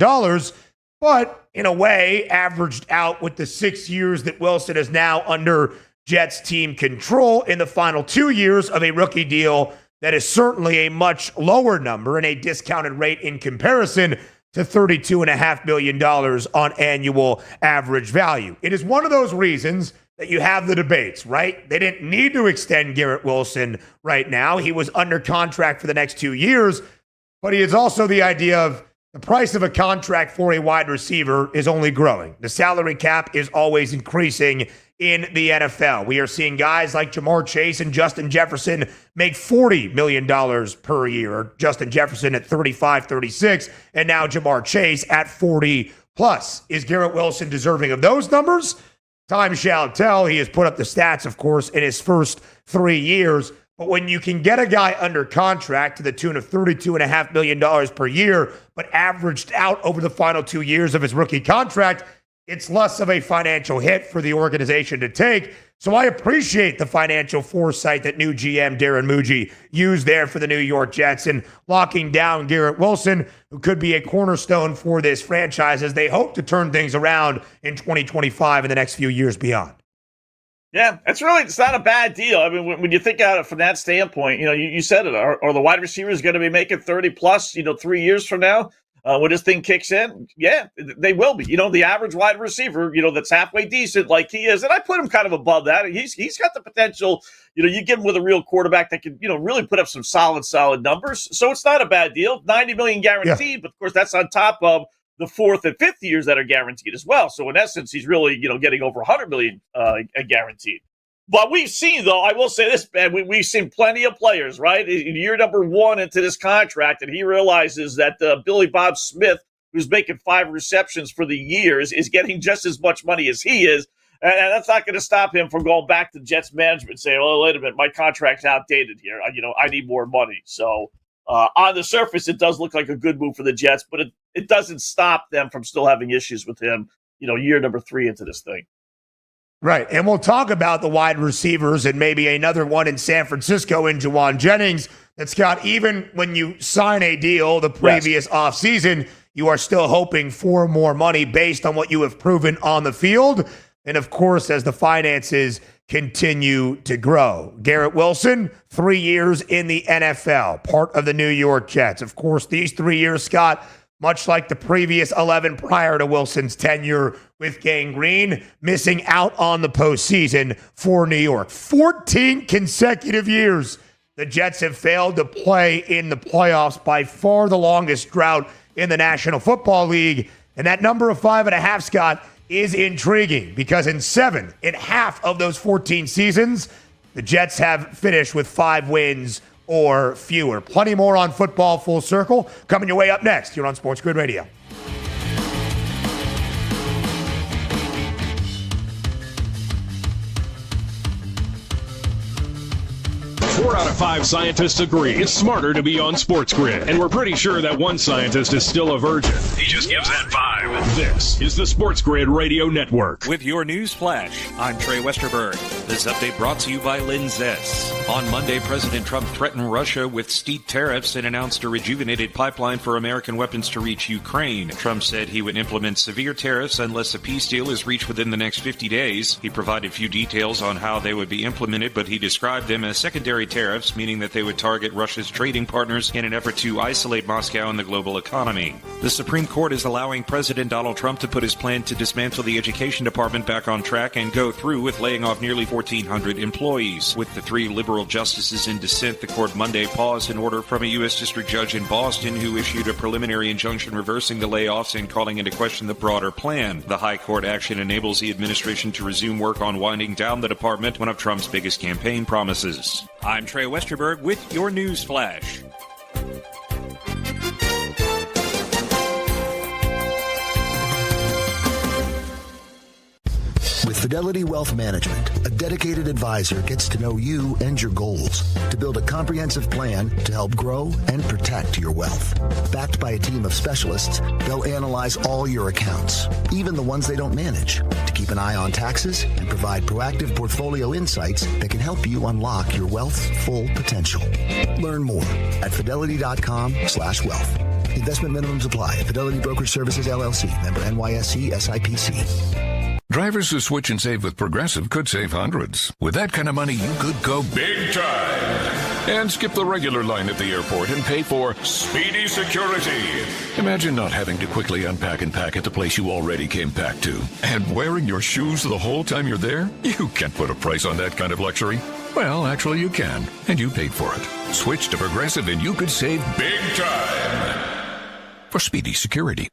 but in a way, averaged out with the 6 years that Wilson is now under Jets team control in the final 2 years of a rookie deal that is certainly a much lower number and a discounted rate in comparison to $32.5 million on annual average value. It is one of those reasons that you have the debates, right? They didn't need to extend Garrett Wilson right now. He was under contract for the next 2 years, but he is also the idea of the price of a contract for a wide receiver is only growing. The salary cap is always increasing in the NFL. We are seeing guys like Jamar Chase and Justin Jefferson make $40 million per year. Justin Jefferson at 35, 36, and now Jamar Chase at 40 plus. Is Garrett Wilson deserving of those numbers? Time shall tell. He has put up the stats, of course, in his first 3 years. But when you can get a guy under contract to the tune of $32.5 million per year, but averaged out over the final 2 years of his rookie contract, it's less of a financial hit for the organization to take. So I appreciate the financial foresight that new GM Darren Muji used there for the New York Jets in locking down Garrett Wilson, who could be a cornerstone for this franchise as they hope to turn things around in 2025 and the next few years beyond. Yeah, it's not a bad deal. I mean, when you think about it from that standpoint, you said it. Are the wide receivers going to be making 30 plus, 3 years from now when this thing kicks in? Yeah, they will be. The average wide receiver, that's halfway decent like he is. And I put him kind of above that. He's got the potential, you get him with a real quarterback that can, really put up some solid numbers. So it's not a bad deal. $90 million guaranteed, but of course that's on top of the fourth and fifth years that are guaranteed as well. So in essence, he's really, getting over $100 million guaranteed. But we've seen, though, I will say this, man, we've seen plenty of players, right? In year number one into this contract, and he realizes that Billy Bob Smith, who's making 5 receptions for the years, is getting just as much money as he is. And that's not going to stop him from going back to Jets management and saying, "Oh, wait a minute, my contract's outdated here. I need more money." So on the surface, it does look like a good move for the Jets, but it doesn't stop them from still having issues with him, year number 3 into this thing. Right, and we'll talk about the wide receivers and maybe another one in San Francisco in Juwan Jennings. That, Scott, even when you sign a deal the previous offseason, you are still hoping for more money based on what you have proven on the field. And, of course, as the finances continue to grow. Garrett Wilson, 3 years in the NFL, part of the New York Jets. Of course, these 3 years, Scott, much like the previous 11 prior to Wilson's tenure with Gang Green, missing out on the postseason for New York. 14 consecutive years the Jets have failed to play in the playoffs, by far the longest drought in the National Football League. And that number of 5.5, Scott, is intriguing because in 7 in half of those 14 seasons, the Jets have finished with 5 wins or fewer. Plenty more on Football Full Circle coming your way up next here on SportsGrid Radio. Four out of 5 scientists agree it's smarter to be on SportsGrid, and we're pretty sure that one scientist is still a virgin. He just gives that 5. This is the SportsGrid Radio Network. With your news flash, I'm Trey Westerberg. This update brought to you by Linzess. On Monday, President Trump threatened Russia with steep tariffs and announced a rejuvenated pipeline for American weapons to reach Ukraine. Trump said he would implement severe tariffs unless a peace deal is reached within the next 50 days. He provided few details on how they would be implemented, but he described them as secondary tariffs, meaning that they would target Russia's trading partners in an effort to isolate Moscow and the global economy. The Supreme Court is allowing President Donald Trump to put his plan to dismantle the Education Department back on track and go through with laying off nearly 1,400 employees. With the 3 liberal justices in dissent, the court Monday paused an order from a U.S. district judge in Boston who issued a preliminary injunction reversing the layoffs and calling into question the broader plan. The high court action enables the administration to resume work on winding down the department, one of Trump's biggest campaign promises. I'm Trey Westerberg with your news flash. With Fidelity Wealth Management, a dedicated advisor gets to know you and your goals to build a comprehensive plan to help grow and protect your wealth. Backed by a team of specialists, they'll analyze all your accounts, even the ones they don't manage, to keep an eye on taxes and provide proactive portfolio insights that can help you unlock your wealth's full potential. Learn more at fidelity.com/wealth. Investment minimums apply. Fidelity Brokerage Services, LLC. Member NYSE SIPC. Drivers who switch and save with Progressive could save hundreds. With that kind of money, you could go big time and skip the regular line at the airport and pay for speedy security. Imagine not having to quickly unpack and pack at the place you already came packed to. And wearing your shoes the whole time you're there? You can't put a price on that kind of luxury. Well, actually you can, and you paid for it. Switch to Progressive and you could save big time for speedy security.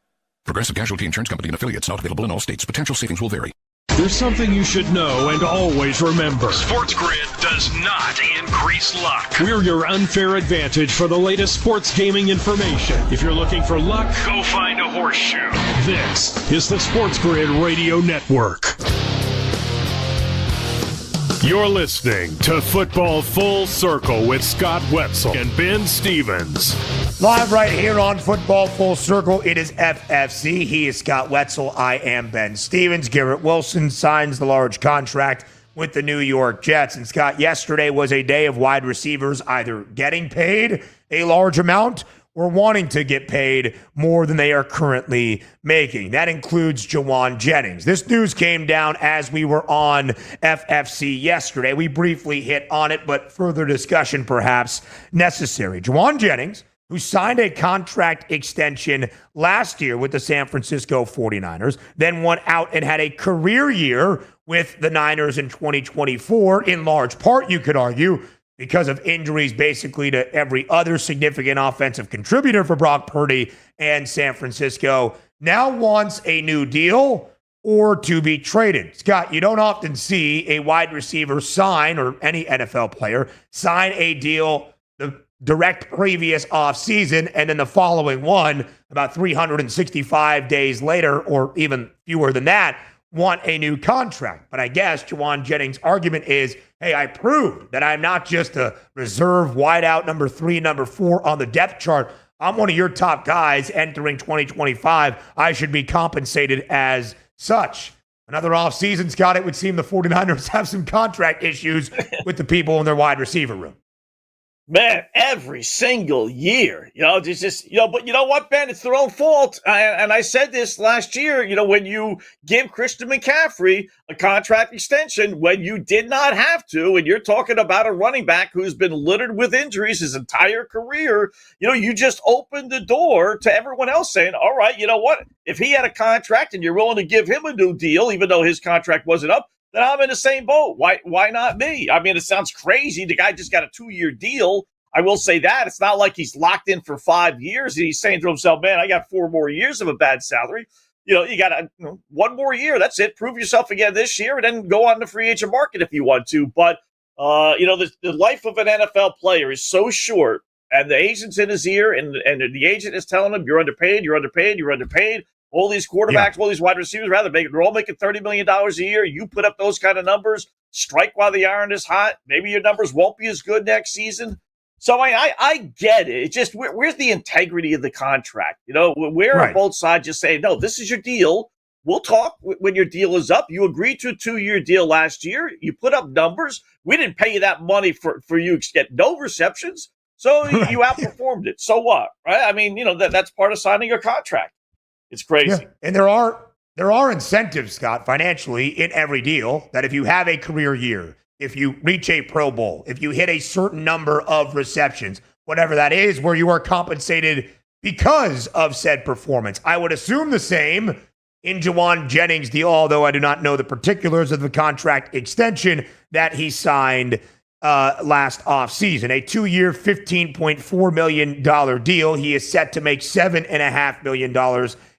Progressive Casualty Insurance Company and affiliates, not available in all states. Potential savings will vary. There's something you should know and always remember. SportsGrid does not increase luck. We're your unfair advantage for the latest sports gaming information. If you're looking for luck, go find a horseshoe. This is the SportsGrid Radio Network. You're listening to Football Full Circle with Scott Wetzel and Ben Stevens. Live right here on Football Full Circle, it is FFC. He is Scott Wetzel. I am Ben Stevens. Garrett Wilson signs the large contract with the New York Jets. And Scott, yesterday was a day of wide receivers either getting paid a large amount or wanting to get paid more than they are currently making. That includes Juwan Jennings. This news came down as we were on FFC yesterday. We briefly hit on it, but further discussion perhaps necessary. Juwan Jennings, who signed a contract extension last year with the San Francisco 49ers, then went out and had a career year with the Niners in 2024, in large part, you could argue, because of injuries basically to every other significant offensive contributor for Brock Purdy and San Francisco. now wants a new deal or to be traded. Scott, you don't often see a wide receiver sign, or any NFL player, sign a deal the direct previous offseason and then the following one, about 365 days later, or even fewer than that, want a new contract. But I guess Jauan Jennings' argument is, hey, I proved that I'm not just a reserve wideout number 3, number 4 on the depth chart. I'm one of your top guys entering 2025. I should be compensated as such. Another offseason, Scott, it would seem the 49ers have some contract issues with the people in their wide receiver room. Man, every single year, it's just, but you know what, Ben? It's their own fault. And I said this last year, when you give Christian McCaffrey a contract extension when you did not have to, and you're talking about a running back who's been littered with injuries his entire career, you just opened the door to everyone else saying, all right, you know what? If he had a contract and you're willing to give him a new deal, even though his contract wasn't up, then I'm in the same boat. Why not me? I mean, it sounds crazy. The guy just got a 2-year deal. I will say that. It's not like he's locked in for 5 years. And he's saying to himself, man, I got 4 more years of a bad salary. You got 1 more year. That's it. Prove yourself again this year and then go on the free agent market if you want to. But, the life of an NFL player is so short, and the agent's in his ear, and the agent is telling him, you're underpaid, you're underpaid, you're underpaid. All these quarterbacks, all these wide receivers, they're all making $30 million a year. You put up those kind of numbers, strike while the iron is hot. Maybe your numbers won't be as good next season. So I get it. It's just, where's the integrity of the contract? Where are both sides just saying, no, this is your deal. We'll talk when your deal is up. You agreed to a 2-year deal last year. You put up numbers. We didn't pay you that money for you to get no receptions. So you outperformed it. So what? Right? I mean, that's part of signing your contract. It's crazy. Yeah. And there are incentives, Scott, financially in every deal that if you have a career year, if you reach a Pro Bowl, if you hit a certain number of receptions, whatever that is, where you are compensated because of said performance. I would assume the same in Jauan Jennings' deal, although I do not know the particulars of the contract extension that he signed last offseason. A 2-year, $15.4 million deal. He is set to make $7.5 million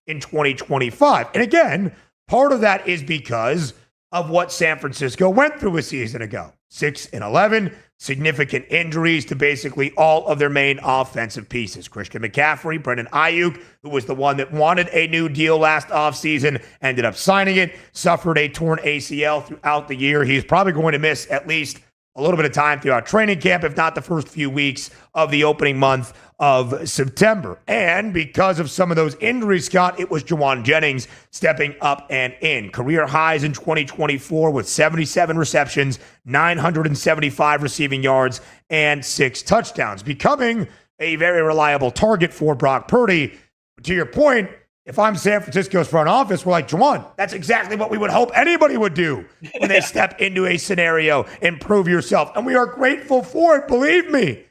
in 2025. And again, part of that is because of what San Francisco went through a season ago. 6-11, significant injuries to basically all of their main offensive pieces. Christian McCaffrey, Brandon Ayuk, who was the one that wanted a new deal last offseason, ended up signing it, suffered a torn ACL throughout the year. He's probably going to miss at least a little bit of time throughout training camp, if not the first few weeks of the opening month of September. And because of some of those injuries, Scott, it was Jauan Jennings stepping up and in. Career highs in 2024 with 77 receptions, 975 receiving yards, and 6 touchdowns, becoming a very reliable target for Brock Purdy. To your point, if I'm San Francisco's front office, we're like, Jauan, that's exactly what we would hope anybody would do when they step into a scenario and prove yourself. And we are grateful for it, believe me.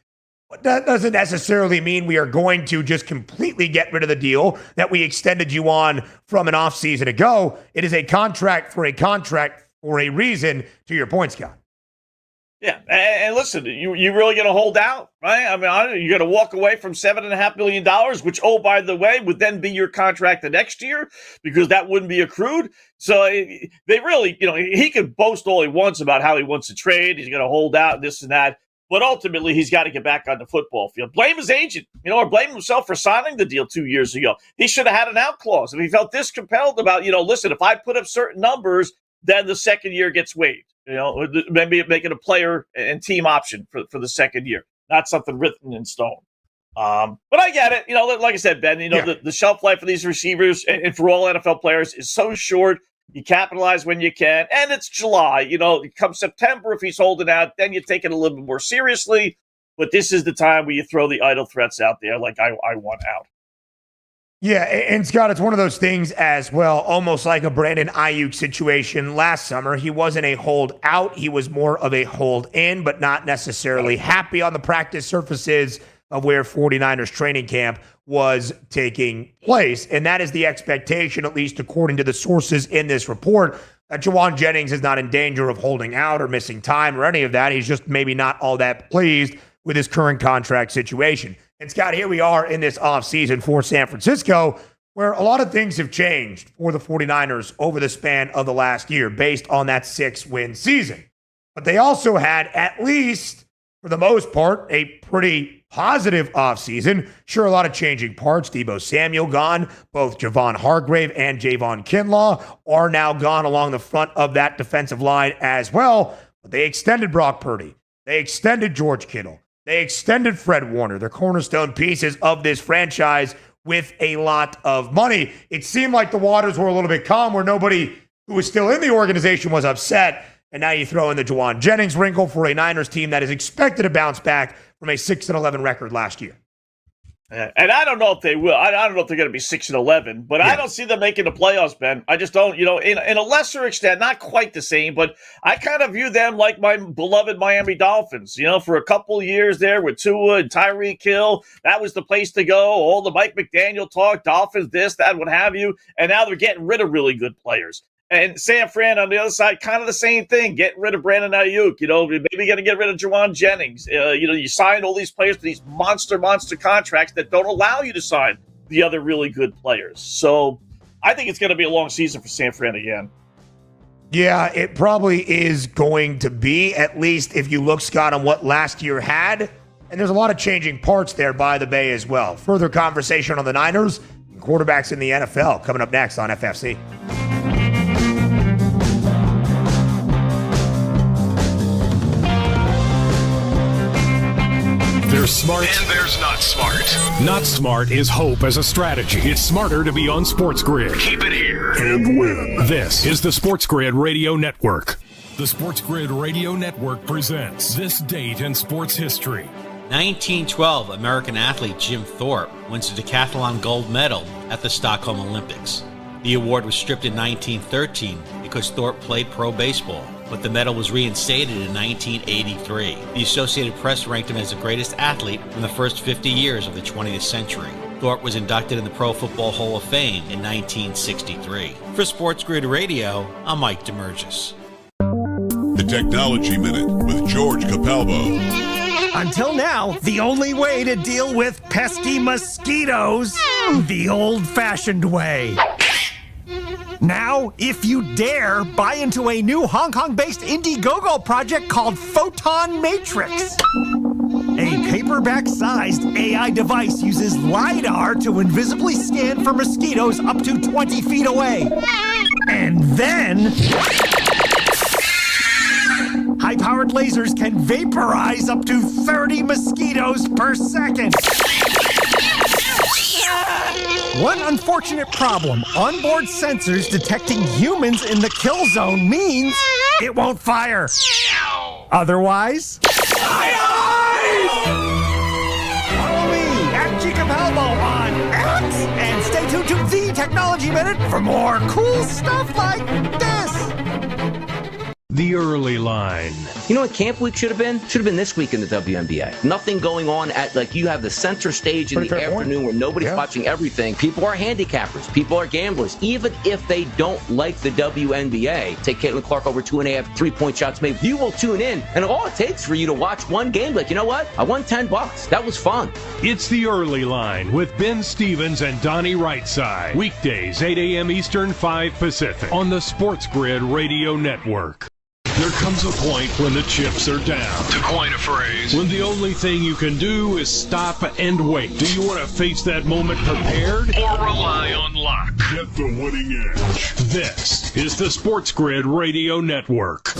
But that doesn't necessarily mean we are going to just completely get rid of the deal that we extended you on from an offseason ago. It is a contract for a reason, to your point, Scott. Yeah, and listen, you really going to hold out, right? I mean, you're going to walk away from $7.5 million, which, oh, by the way, would then be your contract the next year because that wouldn't be accrued. So they really, he could boast all he wants about how he wants to trade. He's going to hold out, this and that. But ultimately, he's got to get back on the football field. Blame his agent, or blame himself for signing the deal 2 years ago. He should have had an out clause. If he felt this compelled about, listen, if I put up certain numbers, then the second year gets waived. Maybe making a player and team option for the second year, not something written in stone. But I get it. Like I said, Ben, the shelf life of these receivers and for all NFL players is so short. You capitalize when you can. And it's July. Come September, if he's holding out, then you take it a little bit more seriously. But this is the time where you throw the idle threats out there like I want out. Yeah, and Scott, it's one of those things as well, almost like a Brandon Ayuk situation last summer. He wasn't a hold out. He was more of a hold in, but not necessarily happy on the practice surfaces of where 49ers training camp was taking place. And that is the expectation, at least according to the sources in this report, that Jauan Jennings is not in danger of holding out or missing time or any of that. He's just maybe not all that pleased with his current contract situation. And Scott, here we are in this offseason for San Francisco where a lot of things have changed for the 49ers over the span of the last year based on that 6-win season. But they also had, at least for the most part, a pretty positive offseason. Sure, a lot of changing parts. Deebo Samuel gone. Both Javon Hargrave and Javon Kinlaw are now gone along the front of that defensive line as well. But they extended Brock Purdy. They extended George Kittle. They extended Fred Warner, the cornerstone pieces of this franchise, with a lot of money. It seemed like the waters were a little bit calm where nobody who was still in the organization was upset. And now you throw in the Juwan Jennings wrinkle for a Niners team that is expected to bounce back from a 6-11 record last year. And I don't know if they will. I don't know if they're going to be 6-11, but I don't see them making the playoffs, Ben. I just don't. In a lesser extent, not quite the same, but I kind of view them like my beloved Miami Dolphins. For a couple of years there with Tua and Tyreek Hill, that was the place to go. All the Mike McDaniel talk, Dolphins, this, that, what have you. And now they're getting rid of really good players. And San Fran on the other side, kind of the same thing, getting rid of Brandon Ayuk, maybe going to get rid of Juwan Jennings. You signed all these players to these monster contracts that don't allow you to sign the other really good players. So I think it's going to be a long season for San Fran again. Yeah, it probably is going to be, at least if you look, Scott, on what last year had. And there's a lot of changing parts there by the Bay as well. Further conversation on the Niners and quarterbacks in the NFL coming up next on FFC. There's smart. And there's not smart. Not smart is hope as a strategy. It's smarter to be on SportsGrid. Keep it here. And win. This is the SportsGrid Radio Network. The SportsGrid Radio Network presents This Date in Sports History. 1912, American athlete Jim Thorpe wins the decathlon gold medal at the Stockholm Olympics. The award was stripped in 1913 because Thorpe played pro baseball, but the medal was reinstated in 1983. The Associated Press ranked him as the greatest athlete from the first 50 years of the 20th century. Thorpe was inducted in the Pro Football Hall of Fame in 1963. For SportsGrid Radio, I'm Mike DeMurgis. The Technology Minute with George Capalbo. Until now, the only way to deal with pesky mosquitoes, the old-fashioned way. Now, if you dare, buy into a new Hong Kong-based Indiegogo project called Photon Matrix. A paperback-sized AI device uses LiDAR to invisibly scan for mosquitoes up to 20 feet away. And then high-powered lasers can vaporize up to 30 mosquitoes per second. One unfortunate problem, onboard sensors detecting humans in the kill zone means it won't fire. Otherwise, follow me at G Capalbo on X and stay tuned to The Technology Minute for more cool stuff like this. The early line. You know what camp week should have been? Should have been this week in the WNBA. Nothing going on you have the center stage in the afternoon where nobody's watching everything. People are handicappers. People are gamblers. Even if they don't like the WNBA, take Caitlin Clark over 2.5 3-point shots made. You will tune in, and all it takes for you to watch one game, you know what? I won $10. That was fun. It's the early line with Ben Stevens and Donnie Rightside. Weekdays, 8 a.m. Eastern, 5 Pacific on the SportsGrid Radio Network. There comes a point when the chips are down. To coin a phrase. When the only thing you can do is stop and wait. Do you want to face that moment prepared? Or rely on luck? Get the winning edge. This is the SportsGrid Radio Network.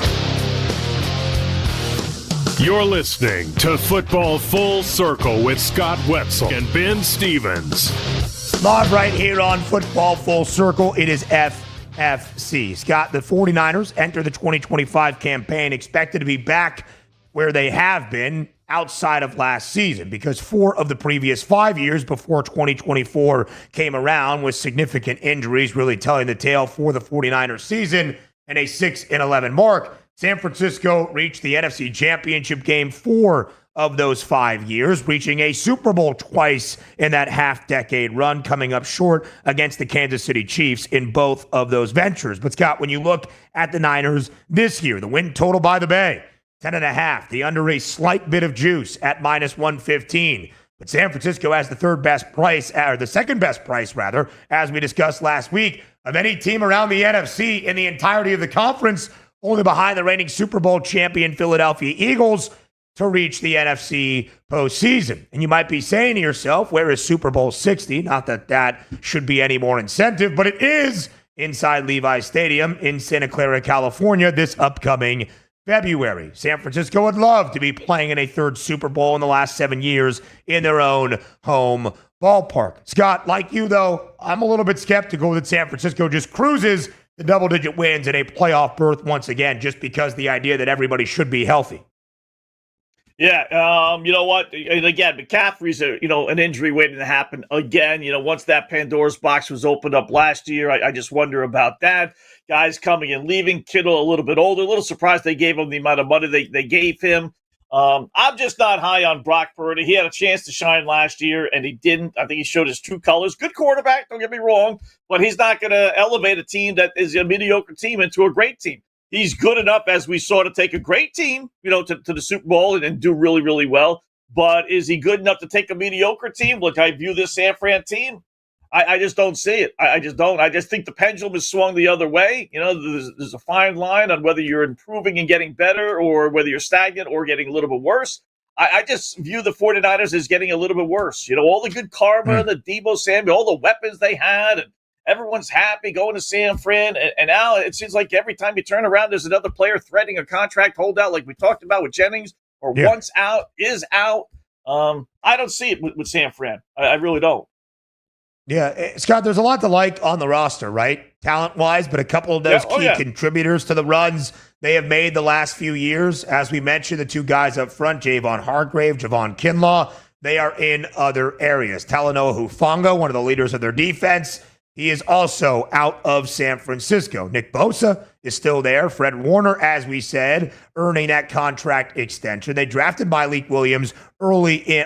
You're listening to Football Full Circle with Scott Wetzel and Ben Stevens. Live right here on Football Full Circle. It is FFC. Scott, the 49ers enter the 2025 campaign expected to be back where they have been outside of last season, because 4 of the previous 5 years before 2024 came around with significant injuries really telling the tale for the 49ers season and a 6-11 mark. San Francisco reached the NFC Championship game 4 of those 5 years, reaching a Super Bowl twice in that half-decade run, coming up short against the Kansas City Chiefs in both of those ventures. But, Scott, when you look at the Niners this year, the win total by the Bay, 10.5, the under a slight bit of juice at -115. But San Francisco has the second best price, as we discussed last week, of any team around the NFC in the entirety of the conference, only behind the reigning Super Bowl champion Philadelphia Eagles to reach the NFC postseason. And you might be saying to yourself, where is Super Bowl 60? Not that that should be any more incentive, but it is inside Levi's Stadium in Santa Clara, California, this upcoming February. San Francisco would love to be playing in a third Super Bowl in the last 7 years in their own home ballpark. Scott, like you, though, I'm a little bit skeptical that San Francisco just cruises the double-digit wins and a playoff berth once again, just because the idea that everybody should be healthy. Yeah, you know what? And again, McCaffrey's an injury waiting to happen again. Once that Pandora's box was opened up last year, I just wonder about that. Guys coming and leaving. Kittle a little bit older. A little surprised they gave him the amount of money they gave him. I'm just not high on Brock Purdy. He had a chance to shine last year, and he didn't. I think he showed his true colors. Good quarterback, don't get me wrong, but he's not going to elevate a team that is a mediocre team into a great team. He's good enough, as we saw, to take a great team, to the Super Bowl and do really, really well. But is he good enough to take a mediocre team? Look, I view this San Fran team. I just don't see it. I just don't. I just think the pendulum has swung the other way. There's a fine line on whether you're improving and getting better or whether you're stagnant or getting a little bit worse. I just view the 49ers as getting a little bit worse. All the good karma, the Deebo Samuel, all the weapons they had, and everyone's happy going to San Fran, and now it seems like every time you turn around, there's another player threatening a contract holdout, like we talked about with Jennings, or once out, is out. I don't see it with San Fran. I really don't. Yeah, Scott, there's a lot to like on the roster, right? Talent-wise, but a couple of those key contributors to the runs they have made the last few years. As we mentioned, the two guys up front, Javon Hargrave, Javon Kinlaw, they are in other areas. Talanoa Hufanga, one of the leaders of their defense, he is also out of San Francisco. Nick Bosa is still there. Fred Warner, as we said, earning that contract extension. They drafted Mykal Williams early in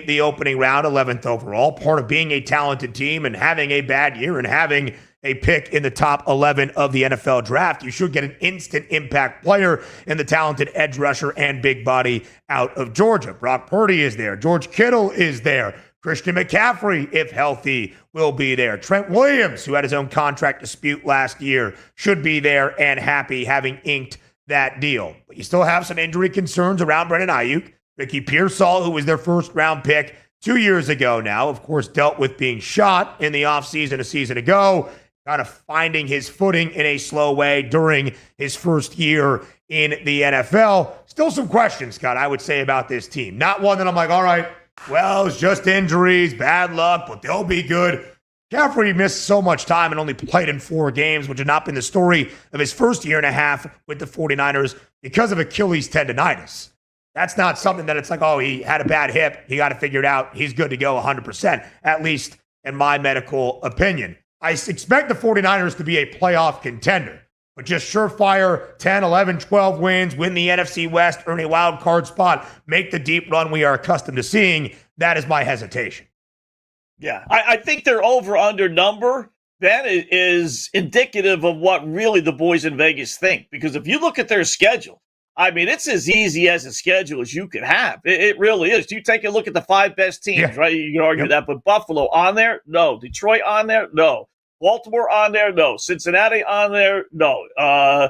the opening round, 11th overall. Part of being a talented team and having a bad year and having a pick in the top 11 of the NFL draft, you should get an instant impact player in the talented edge rusher and big body out of Georgia. Brock Purdy is there. George Kittle is there. Christian McCaffrey, if healthy, will be there. Trent Williams, who had his own contract dispute last year, should be there and happy having inked that deal. But you still have some injury concerns around Brandon Ayuk. Ricky Pearsall, who was their first-round pick 2 years ago now, of course, dealt with being shot in the offseason a season ago, kind of finding his footing in a slow way during his first year in the NFL. Still some questions, Scott, I would say, about this team. Not one that I'm like, all right, well, it's just injuries, bad luck, but they'll be good. McCaffrey missed so much time and only played in 4 games, which had not been the story of his first year and a half with the 49ers because of Achilles tendonitis. That's not something that it's like, oh, he had a bad hip, he got it figured out, he's good to go 100%, at least in my medical opinion. I expect the 49ers to be a playoff contender, but just surefire 10, 11, 12 wins, win the NFC West, earn a wild card spot, make the deep run we are accustomed to seeing. That is my hesitation. Yeah, I think their over-under number, Ben, is indicative of what really the boys in Vegas think. Because if you look at their schedule, I mean, it's as easy as a schedule as you could have. It really is. You take a look at the 5 best teams, right? You can argue that, but Buffalo on there? No. Detroit on there? No. Baltimore on there? No. Cincinnati on there? No.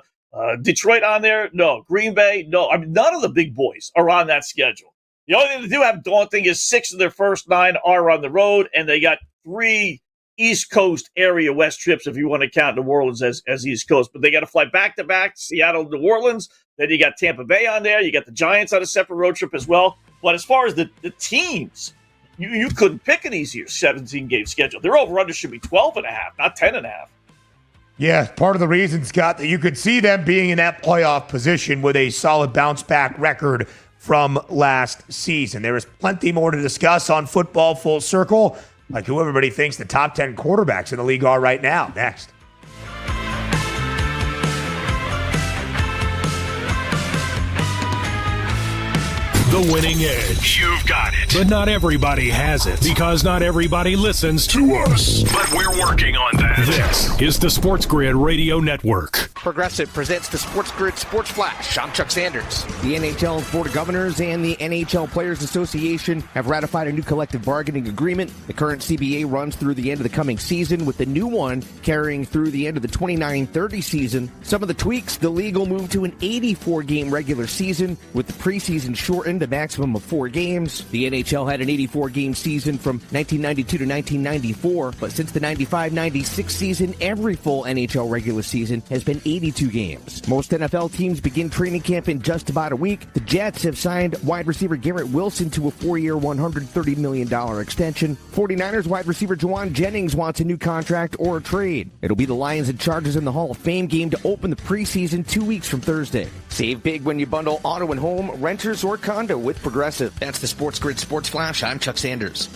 Detroit on there? No. Green Bay? No. I mean, none of the big boys are on that schedule. The only thing they do have daunting is 6 of their first 9 are on the road, and they got 3 East Coast area West trips, if you want to count New Orleans as East Coast. But they got to fly back-to-back, Seattle, New Orleans. Then you got Tampa Bay on there. You got the Giants on a separate road trip as well. But as far as the teams, you couldn't pick an easier 17-game schedule. Their over-under should be 12.5, not 10.5. Yeah, part of the reason, Scott, that you could see them being in that playoff position with a solid bounce-back record from last season. There is plenty more to discuss on Football Full Circle, like who everybody thinks the top 10 quarterbacks in the league are right now. Next. The winning edge. You've got it. But not everybody has it, because not everybody listens to us. But we're working on that. This is the SportsGrid Radio Network. Progressive presents the SportsGrid Sports Flash. I'm Chuck Sanders. The NHL's Board of Governors and the NHL Players Association have ratified a new collective bargaining agreement. The current CBA runs through the end of the coming season, with the new one carrying through the end of the 29-30 season. Some of the tweaks: the league will move to an 84-game regular season, with the preseason shortened a maximum of 4 games. The NHL had an 84-game season from 1992 to 1994, but since the 95-96 season, every full NHL regular season has been 82 games. Most NFL teams begin training camp in just about a week. The Jets have signed wide receiver Garrett Wilson to a 4-year, $130 million extension. 49ers wide receiver Juwan Jennings wants a new contract or a trade. It'll be the Lions and Chargers in the Hall of Fame game to open the preseason 2 weeks from Thursday. Save big when you bundle auto and home, renters, or condo with Progressive. That's the SportsGrid Sports Flash. I'm Chuck Sanders.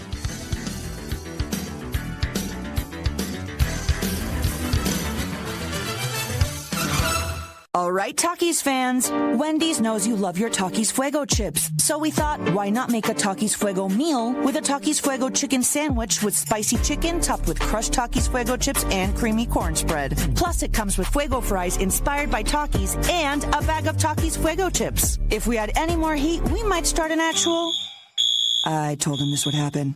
All right, Takis fans. Wendy's knows you love your Takis Fuego chips. So we thought, why not make a Takis Fuego meal with a Takis Fuego chicken sandwich with spicy chicken topped with crushed Takis Fuego chips and creamy corn spread. Plus, it comes with Fuego fries inspired by Takis and a bag of Takis Fuego chips. If we had any more heat, we might start an actual... I told him this would happen.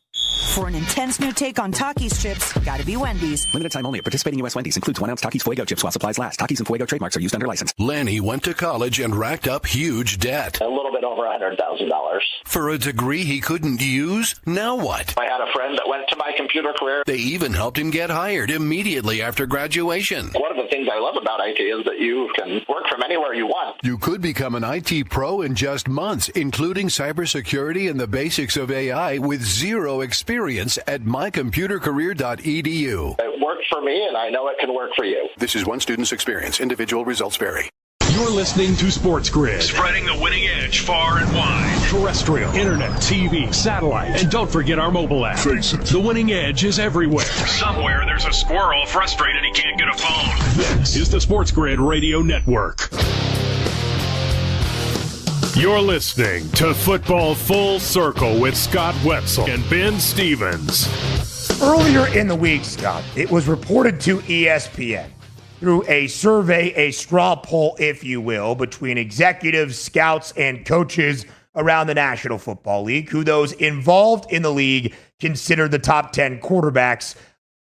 For an intense new take on Takis chips, gotta be Wendy's. Limited time only. Participating U.S. Wendy's includes 1 ounce Takis Fuego chips while supplies last. Takis and Fuego trademarks are used under license. Lanny went to college and racked up huge debt. A little bit over $100,000. For a degree he couldn't use? Now what? I had a friend that went to my computer career. They even helped him get hired immediately after graduation. One of the things I love about IT is that you can work from anywhere you want. You could become an IT pro in just months, including cybersecurity and the basics of AI with zero experience at mycomputercareer.edu. It worked for me, and I know it can work for you. This is one student's experience. Individual results vary. You're listening to SportsGrid. Spreading the winning edge far and wide. Terrestrial, internet, TV, satellite, and don't forget our mobile app. Face it. The winning edge is everywhere. Somewhere there's a squirrel frustrated he can't get a phone. This is the SportsGrid Radio Network. You're listening to Football Full Circle with Scott Wetzel and Ben Stevens. Earlier in the week, Scott, it was reported to ESPN through a survey, a straw poll, if you will, between executives, scouts, and coaches around the National Football League, who those involved in the league consider the top 10 quarterbacks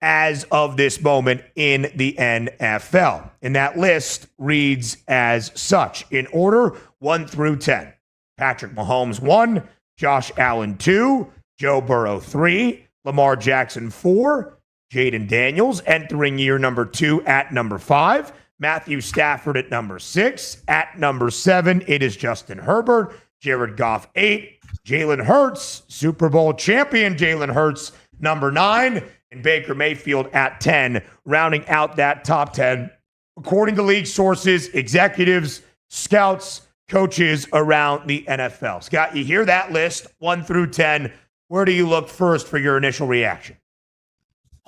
as of this moment in the NFL. And that list reads as such, in order 1 through 10. Patrick Mahomes 1, Josh Allen 2, Joe Burrow 3, Lamar Jackson 4, Jaden Daniels entering year number 2 at number 5, Matthew Stafford at number 6, at number 7 it is Justin Herbert, Jared Goff 8, Jalen Hurts, Super Bowl champion Jalen Hurts number 9, and Baker Mayfield at 10, rounding out that top 10, according to league sources, executives, scouts, coaches around the NFL. Scott, you hear that list, 1 through 10. Where do you look first for your initial reaction?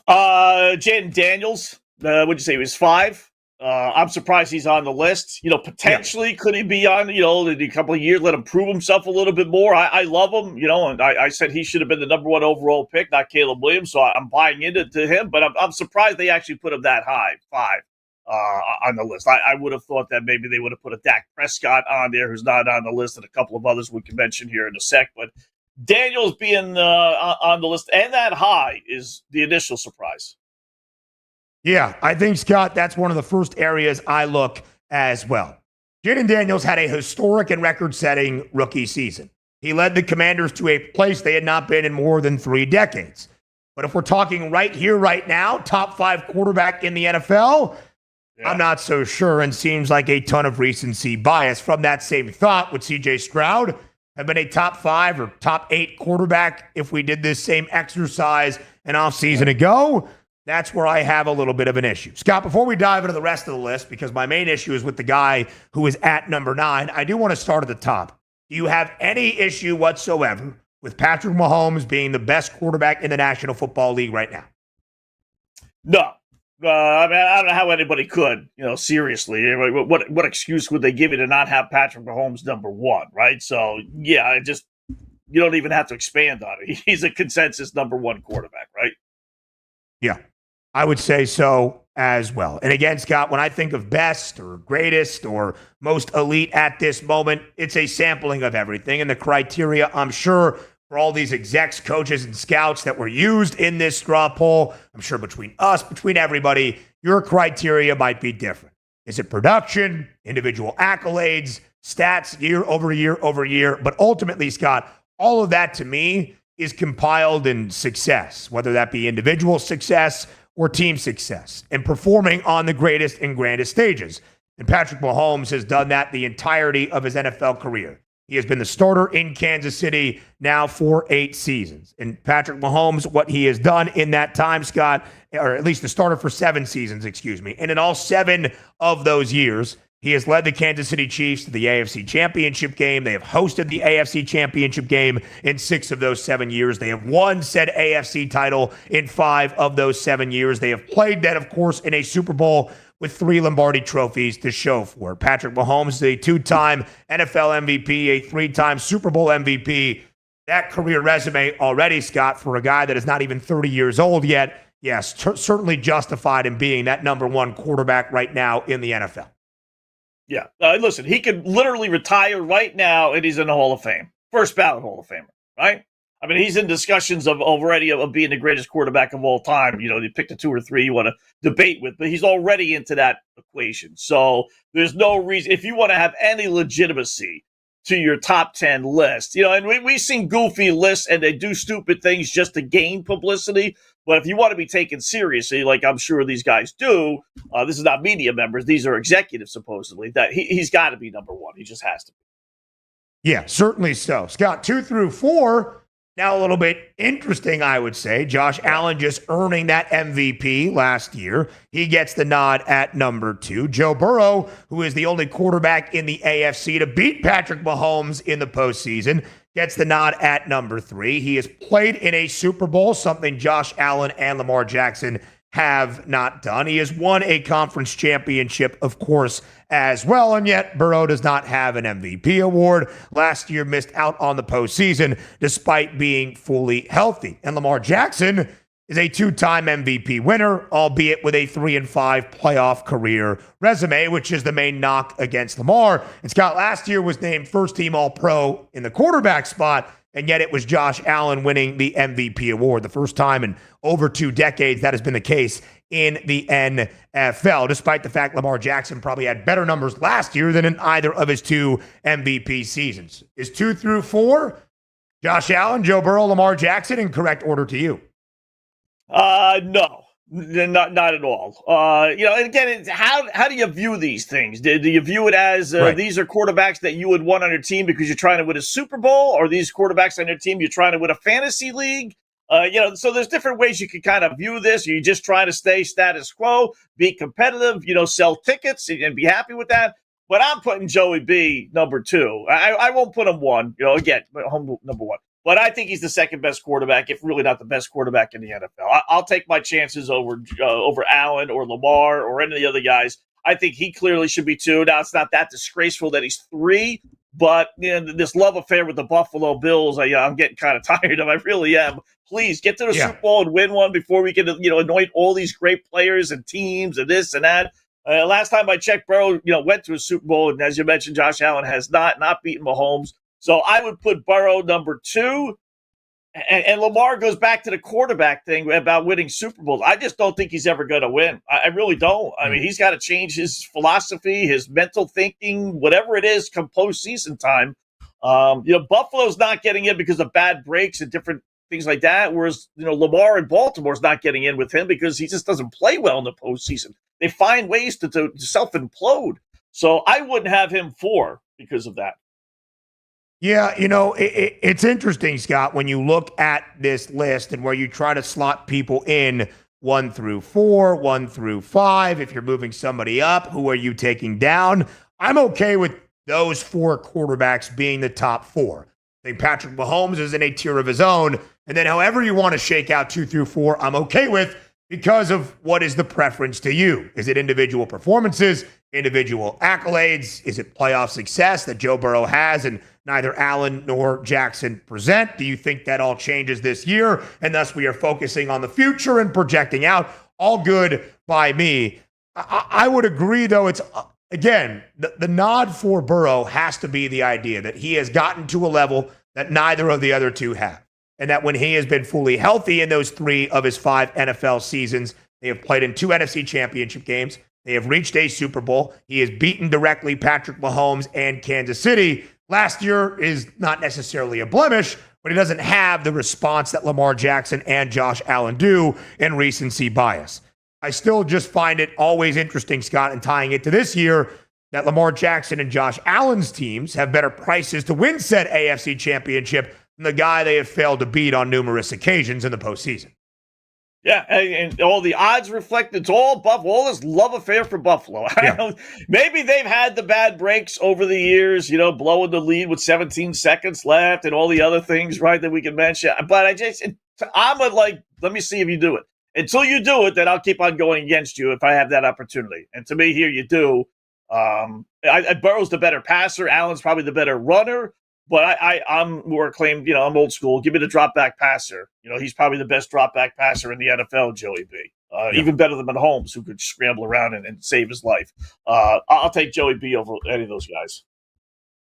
Jaden Daniels, what'd you say, he was 5? I'm surprised he's on the list. Potentially, could he be on, in a couple of years, let him prove himself a little bit more? I love him, and I said he should have been the number 1 overall pick, not Caleb Williams, so I'm buying into him, but I'm surprised they actually put him that high, 5, on the list. I would have thought that maybe they would have put a Dak Prescott on there, who's not on the list, and a couple of others we can mention here in a sec, but Daniels being on the list and that high is the initial surprise. Yeah, I think, Scott, that's one of the first areas I look as well. Jaden Daniels had a historic and record-setting rookie season. He led the Commanders to a place they had not been in more than 3 decades. But if we're talking right here, right now, top 5 quarterback in the NFL, yeah, I'm not so sure, and seems like a ton of recency bias. From that same thought, would C.J. Stroud have been a top 5 or top 8 quarterback if we did this same exercise an offseason ago? That's where I have a little bit of an issue. Scott, before we dive into the rest of the list, because my main issue is with the guy who is at number 9, I do want to start at the top. Do you have any issue whatsoever with Patrick Mahomes being the best quarterback in the National Football League right now? No. I don't know how anybody could, seriously. What excuse would they give you to not have Patrick Mahomes number 1, right? So, yeah, you don't even have to expand on it. He's a consensus number 1 quarterback, right? Yeah, I would say so. as well. And again, Scott, when I think of best or greatest or most elite at this moment, it's a sampling of everything. And the criteria, I'm sure, for all these execs, coaches, and scouts that were used in this straw poll, I'm sure between us, between everybody, your criteria might be different. Is it production, individual accolades, stats year over year over year? But ultimately, Scott, all of that to me is compiled in success, whether that be individual success or team success, and performing on the greatest and grandest stages. And Patrick Mahomes has done that the entirety of his NFL career. He has been the starter in Kansas City now for 8 seasons. And Patrick Mahomes, what he has done in that time, Scott, or at least the starter for 7 seasons, and in all 7 of those years, he has led the Kansas City Chiefs to the AFC Championship game. They have hosted the AFC Championship game in 6 of those 7 years. They have won said AFC title in 5 of those 7 years. They have played that, of course, in a Super Bowl with 3 Lombardi trophies to show for it. Patrick Mahomes is a 2-time NFL MVP, a 3-time Super Bowl MVP. That career resume already, Scott, for a guy that is not even 30 years old yet, yes, certainly justified in being that number 1 quarterback right now in the NFL. Yeah. Listen, he could literally retire right now, and he's in the Hall of Fame. First ballot Hall of Famer, right? I mean, he's in discussions of being the greatest quarterback of all time. You pick the 2 or 3 you want to debate with, but he's already into that equation. So there's no reason, if you want to have any legitimacy to your top 10 list, and we've seen goofy lists and they do stupid things just to gain publicity. But if you want to be taken seriously, like I'm sure these guys do, this is not media members. These are executives, supposedly, that he's got to be number 1. He just has to be. Yeah, certainly so. Scott, 2 through 4, now a little bit interesting, I would say. Josh Allen just earning that MVP last year. He gets the nod at number 2. Joe Burrow, who is the only quarterback in the AFC to beat Patrick Mahomes in the postseason, gets the nod at number 3. He has played in a Super Bowl, something Josh Allen and Lamar Jackson have not done. He has won a conference championship, of course, as well, and yet Burrow does not have an MVP award. Last year missed out on the postseason despite being fully healthy. And Lamar Jackson is a 2-time MVP winner, albeit with a 3-5 playoff career resume, which is the main knock against Lamar. And Scott, last year was named first-team All-Pro in the quarterback spot, and yet it was Josh Allen winning the MVP award. The first time in over 2 decades that has been the case in the NFL, despite the fact Lamar Jackson probably had better numbers last year than in either of his 2 MVP seasons. Is 2 through 4, Josh Allen, Joe Burrow, Lamar Jackson, in correct order to you? No, not at all. And again, how do you view these things? Do you view it as these are quarterbacks that you would want on your team because you're trying to win a Super Bowl, or these quarterbacks on your team you're trying to win a fantasy league? So there's different ways you can kind of view this. Are you just trying to stay status quo, be competitive, sell tickets and be happy with that? But I'm putting Joey B number 2. I won't put him 1. Again, number 1. But I think he's the second best quarterback, if really not the best quarterback in the NFL. I'll take my chances over Allen or Lamar or any of the other guys. I think he clearly should be 2. Now, it's not that disgraceful that he's 3, but this love affair with the Buffalo Bills, I'm getting kind of tired of. I really am. Please get to the Super Bowl and win one before we can, anoint all these great players and teams and this and that. Last time I checked, Burrow, went to a Super Bowl, and as you mentioned, Josh Allen has not beaten Mahomes. So I would put Burrow number 2, and Lamar goes back to the quarterback thing about winning Super Bowls. I just don't think he's ever going to win. I really don't. I mean, he's got to change his philosophy, his mental thinking, whatever it is, come postseason time. Buffalo's not getting in because of bad breaks and different things like that, whereas Lamar in Baltimore's not getting in with him because he just doesn't play well in the postseason. They find ways to self-implode. So I wouldn't have him 4 because of that. Yeah, it's interesting, Scott, when you look at this list and where you try to slot people in 1 through 4, 1 through 5. If you're moving somebody up, who are you taking down? I'm okay with those 4 quarterbacks being the top 4. I think Patrick Mahomes is in a tier of his own. And then however you want to shake out 2 through 4, I'm okay with because of what is the preference to you. Is it individual performances, individual accolades? Is it playoff success that Joe Burrow has and neither Allen nor Jackson present? Do you think that all changes this year and thus we are focusing on the future and projecting out? All good by me. I would agree, though. It's, again, the nod for Burrow has to be the idea that he has gotten to a level that neither of the other two have. And that when he has been fully healthy in those 3 of his 5 NFL seasons, they have played in 2 NFC championship games. They have reached a Super Bowl. He has beaten directly Patrick Mahomes and Kansas City. Last year is not necessarily a blemish, but he doesn't have the response that Lamar Jackson and Josh Allen do in recency bias. I still just find it always interesting, Scott, and tying it to this year, that Lamar Jackson and Josh Allen's teams have better prices to win said AFC championship than the guy they have failed to beat on numerous occasions in the postseason. Yeah, and all the odds reflect it's all Buffalo, all this love affair for Buffalo. Yeah. Maybe they've had the bad breaks over the years, blowing the lead with 17 seconds left and all the other things, right, that we can mention. But let me see if you do it. Until you do it, then I'll keep on going against you if I have that opportunity. And to me, here you do. Burrow's the better passer. Allen's probably the better runner. But I'm more claimed, I'm old school. Give me the drop back passer. He's probably the best drop back passer in the NFL, Joey B. Even better than Mahomes, who could scramble around and save his life. I'll take Joey B over any of those guys.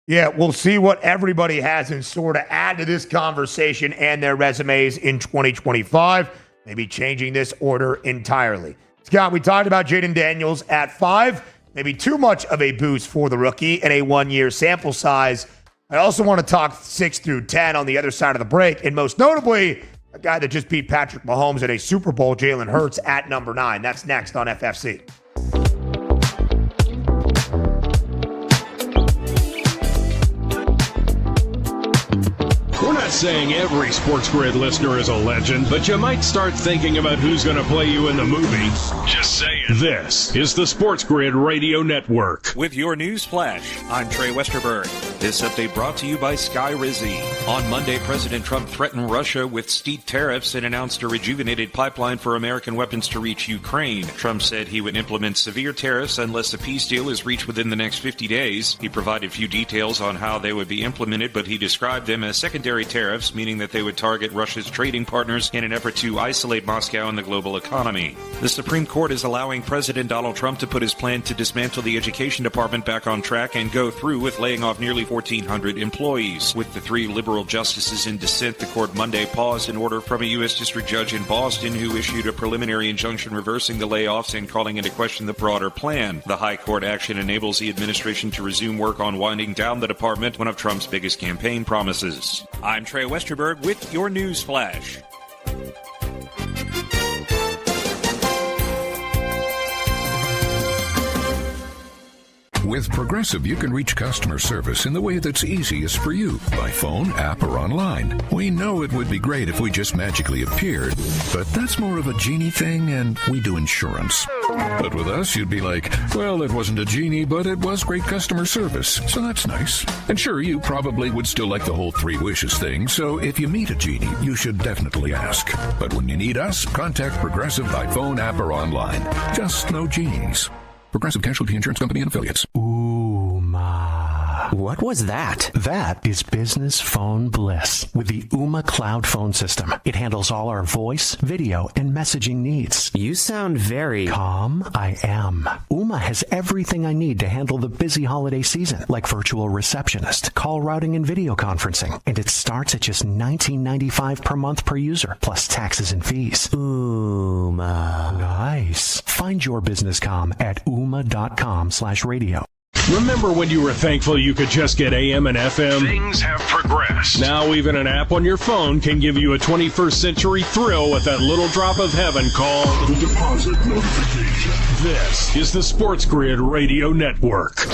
Yeah, we'll see what everybody has in store to add to this conversation and their resumes in 2025. Maybe changing this order entirely. Scott, we talked about Jaden Daniels at 5. Maybe too much of a boost for the rookie and a 1-year sample size. I also want to talk 6 through 10 on the other side of the break, and most notably, a guy that just beat Patrick Mahomes at a Super Bowl, Jalen Hurts, at number 9. That's next on FFC. We're not saying every SportsGrid listener is a legend, but you might start thinking about who's going to play you in the movie. Just saying. This is the SportsGrid Radio Network. With your news flash, I'm Trey Westerberg. This update brought to you by Sky Rizzi. On Monday, President Trump threatened Russia with steep tariffs and announced a rejuvenated pipeline for American weapons to reach Ukraine. Trump said he would implement severe tariffs unless a peace deal is reached within the next 50 days. He provided few details on how they would be implemented, but he described them as secondary tariffs, meaning that they would target Russia's trading partners in an effort to isolate Moscow in the global economy. The Supreme Court is allowing President Donald Trump to put his plan to dismantle the Education Department back on track and go through with laying off nearly 1,400 employees. With the 3 liberal justices in dissent, the court Monday paused an order from a U.S. district judge in Boston who issued a preliminary injunction reversing the layoffs and calling into question the broader plan. The high court action enables the administration to resume work on winding down the department, one of Trump's biggest campaign promises. I'm Trey Westerberg with your news flash. With Progressive, you can reach customer service in the way that's easiest for you, by phone, app, or online. We know it would be great if we just magically appeared, but that's more of a genie thing, and we do insurance. But with us, you'd be like, well, it wasn't a genie, but it was great customer service, so that's nice. And sure, you probably would still like the whole 3 wishes thing, so if you meet a genie, you should definitely ask. But when you need us, contact Progressive by phone, app, or online. Just no genies. Progressive Casualty Insurance Company and Affiliates. What was that? That is business phone bliss with the Ooma Cloud Phone System. It handles all our voice, video, and messaging needs. You sound very calm. I am. Ooma has everything I need to handle the busy holiday season, like virtual receptionist, call routing, and video conferencing. And it starts at just $19.95 per month per user, plus taxes and fees. Ooma. Nice. Find your business comm at ooma.com/radio. Remember when you were thankful you could just get AM and FM? Things have progressed. Now even an app on your phone can give you a 21st century thrill with that little drop of heaven called the deposit notification. This is the SportsGrid Radio Network.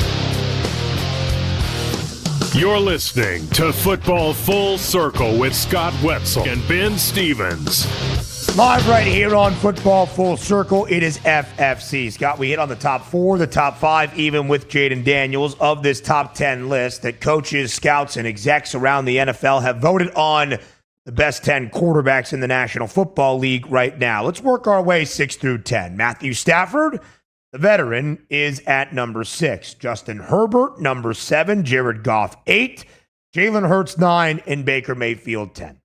You're listening to Football Full Circle with Scott Wetzel and Ben Stevens. Live right here on Football Full Circle, it is FFC. Scott, we hit on the top 4, the top 5, even with Jaden Daniels, of this top 10 list that coaches, scouts, and execs around the NFL have voted on the best 10 quarterbacks in the National Football League right now. Let's work our way 6 through 10. Matthew Stafford, the veteran, is at number 6. Justin Herbert, number 7. Jared Goff, 8. Jalen Hurts, 9. And Baker Mayfield, 10.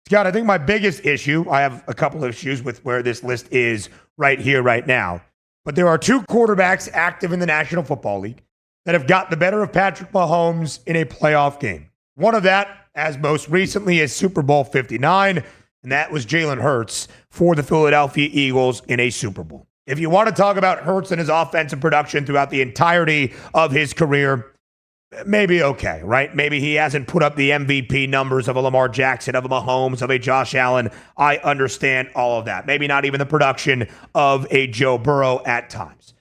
Scott, I think my biggest issue, I have a couple of issues with where this list is right here, right now. but there are two quarterbacks active in the National Football League that have got the better of Patrick Mahomes in a playoff game. One of that, as most recently as Super Bowl 59, and that was Jalen Hurts for the Philadelphia Eagles in a Super Bowl. If you want to talk about Hurts and his offensive production throughout the entirety of his career, maybe okay, right? Maybe he hasn't put up the MVP numbers of a Lamar Jackson, of a Mahomes, of a Josh Allen. I understand all of that. Maybe not even the production of a Joe Burrow at times.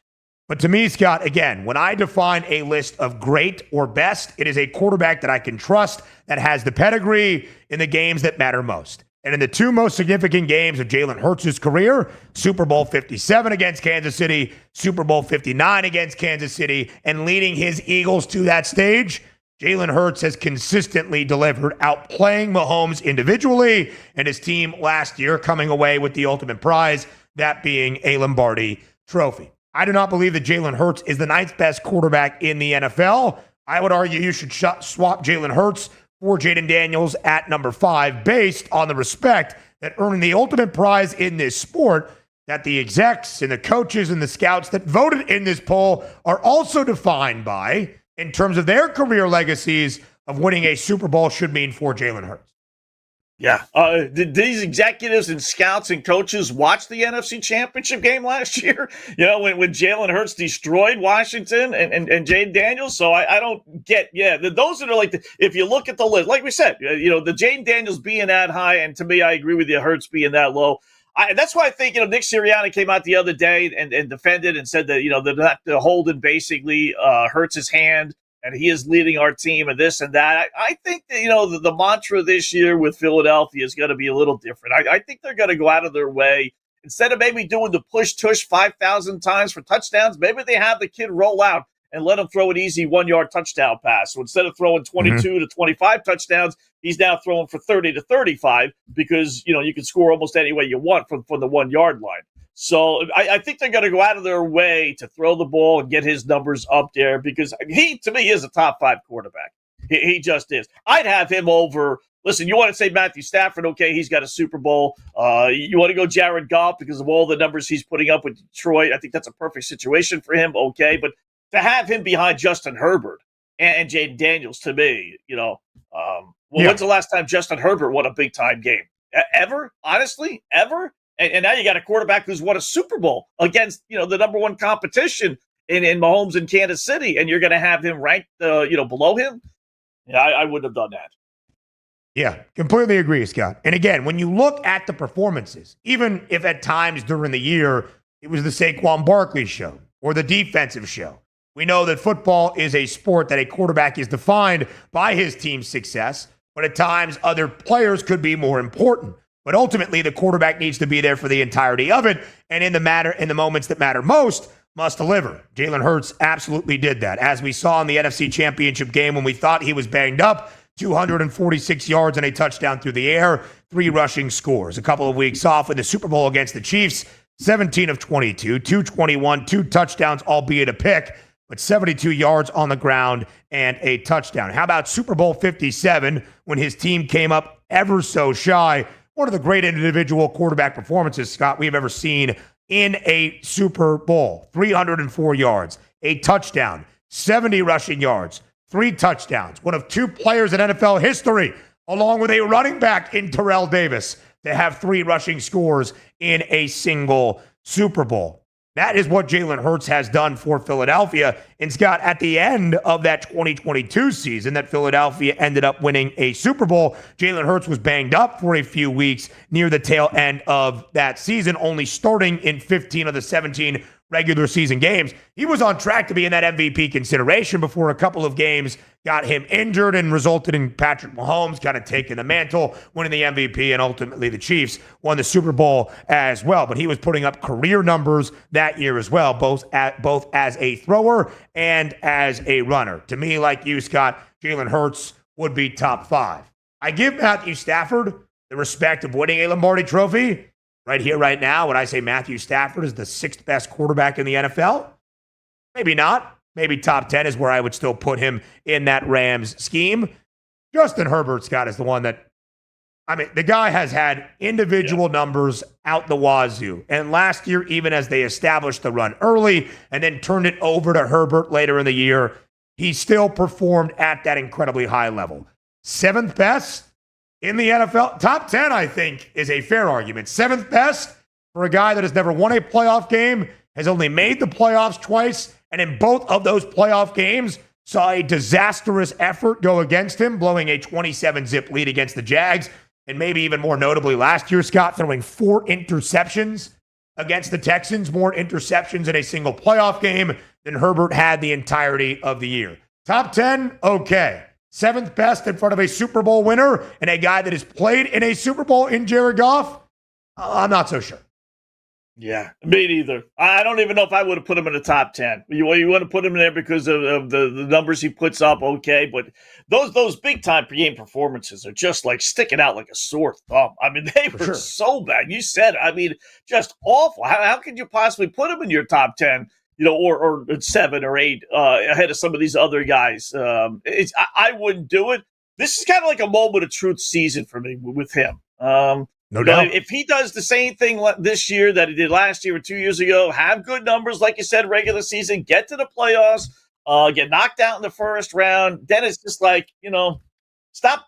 But to me, Scott, again, when I define a list of great or best, it is a quarterback that I can trust, that has the pedigree in the games that matter most. And in the two most significant games of Jalen Hurts' career, Super Bowl 57 against Kansas City, Super Bowl 59 against Kansas City, and leading his Eagles to that stage, Jalen Hurts has consistently delivered, outplaying Mahomes individually and his team last year, coming away with the ultimate prize, that being a Lombardi trophy. I do not believe that Jalen Hurts is the ninth best quarterback in the NFL. I would argue you should swap Jalen Hurts for Jaden Daniels at number 5, based on the respect that earning the ultimate prize in this sport that the execs and the coaches and the scouts that voted in this poll are also defined by in terms of their career legacies of winning a Super Bowl should mean for Jalen Hurts. Yeah. Did these executives and scouts and coaches watch the NFC Championship game last year? You know, when Jalen Hurts destroyed Washington and Jaden Daniels? So I don't get, those are like, if you look at the list, like we said, you know, the Jaden Daniels being that high, and to me, I agree with you, Hurts being that low. That's why I think, you know, Nick Sirianni came out the other day and defended and said that, you know, they're not holding basically Hurts' hand, and he is leading our team and this and that. I think that, you know, the mantra this year with Philadelphia is going to be a little different. I think they're going to go out of their way. Instead of maybe doing the push-tush 5,000 times for touchdowns, maybe they have the kid roll out and let him throw an easy 1-yard touchdown pass. So instead of throwing 22 to 25 touchdowns, he's now throwing for 30 to 35 because, you know, you can score almost any way you want from the 1-yard line. So I think they're going to go out of their way to throw the ball and get his numbers up there because he, to me, is a top 5 quarterback. He just is. I'd have him over. Listen, you want to say Matthew Stafford, okay, he's got a Super Bowl. You want to go Jared Goff because of all the numbers he's putting up with Detroit. I think that's a perfect situation for him, okay. But to have him behind Justin Herbert and Jaden Daniels, to me, you know, when's the last time Justin Herbert won a big-time game? Ever? Honestly? Ever? And now you got a quarterback who's won a Super Bowl against, you know, the number one competition in Mahomes in Kansas City, and you're going to have him ranked, below him? Yeah, I wouldn't have done that. Yeah, completely agree, Scott. And again, when you look at the performances, even if at times during the year it was the Saquon Barkley show or the defensive show, we know that football is a sport that a quarterback is defined by his team's success, but at times other players could be more important. But ultimately, the quarterback needs to be there for the entirety of it, and in the moments that matter most, must deliver. Jalen Hurts absolutely did that. As we saw in the NFC Championship game when we thought he was banged up, 246 yards and a touchdown through the air, 3 rushing scores. A couple of weeks off in the Super Bowl against the Chiefs, 17 of 22, 221, 2 touchdowns, albeit a pick, but 72 yards on the ground and a touchdown. How about Super Bowl 57 when his team came up ever so shy? One of the great individual quarterback performances, Scott, we have ever seen in a Super Bowl. 304 yards, a touchdown, 70 rushing yards, 3 touchdowns. One of 2 players in NFL history, along with a running back in Terrell Davis, to have 3 rushing scores in a single Super Bowl. That is what Jalen Hurts has done for Philadelphia. And Scott, at the end of that 2022 season that Philadelphia ended up winning a Super Bowl, Jalen Hurts was banged up for a few weeks near the tail end of that season, only starting in 15 of the 17 regular season games. He was on track to be in that MVP consideration before a couple of games got him injured and resulted in Patrick Mahomes kind of taking the mantle, winning the MVP, and ultimately the Chiefs won the Super Bowl as well. But he was putting up career numbers that year as well, both as a thrower and as a runner. To me, like you, Scott, Jalen Hurts would be top 5. I give Matthew Stafford the respect of winning a Lombardi trophy. Right here, right now, when I say Matthew Stafford is the 6th best quarterback in the NFL, maybe not. Maybe top 10 is where I would still put him in that Rams scheme. Justin Herbert, Scott, is the one that I mean, the guy has had individual numbers out the wazoo. And last year, even as they established the run early and then turned it over to Herbert later in the year, he still performed at that incredibly high level. 7th best in the NFL. Top 10, I think, is a fair argument. 7th best for a guy that has never won a playoff game, has only made the playoffs twice, and in both of those playoff games, saw a disastrous effort go against him, blowing a 27-zip lead against the Jags. And maybe even more notably last year, Scott, throwing 4 interceptions against the Texans, more interceptions in a single playoff game than Herbert had the entirety of the year. Top 10, okay. 7th best in front of a Super Bowl winner and a guy that has played in a Super Bowl in Jared Goff? I'm not so sure. Yeah, me neither. I don't even know if I would have put him in the top 10. You want to put him in there because of the numbers he puts up, okay, but those big-time game performances are just like sticking out like a sore thumb. I mean, they were so bad. You said, I mean, just awful. How could you possibly put him in your top 10, or 7 or 8 ahead of some of these other guys? I wouldn't do it. This is kind of like a moment of truth season for me with him. No doubt. If he does the same thing this year that he did last year or 2 years ago, have good numbers, like you said, regular season, get to the playoffs, get knocked out in the first round, then it's just like, stop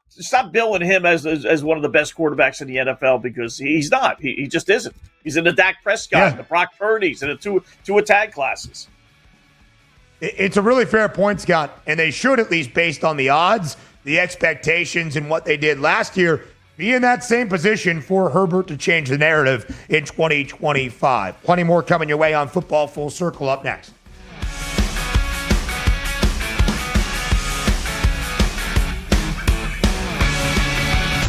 billing him as one of the best quarterbacks in the NFL, because he's not. He just isn't. He's in the Dak Prescott, the Brock Purdy's, and the two attack classes. It's a really fair point, Scott, and they should, at least based on the odds, the expectations, and what they did last year, be in that same position for Herbert to change the narrative in 2025. Plenty more coming your way on Football Full Circle up next.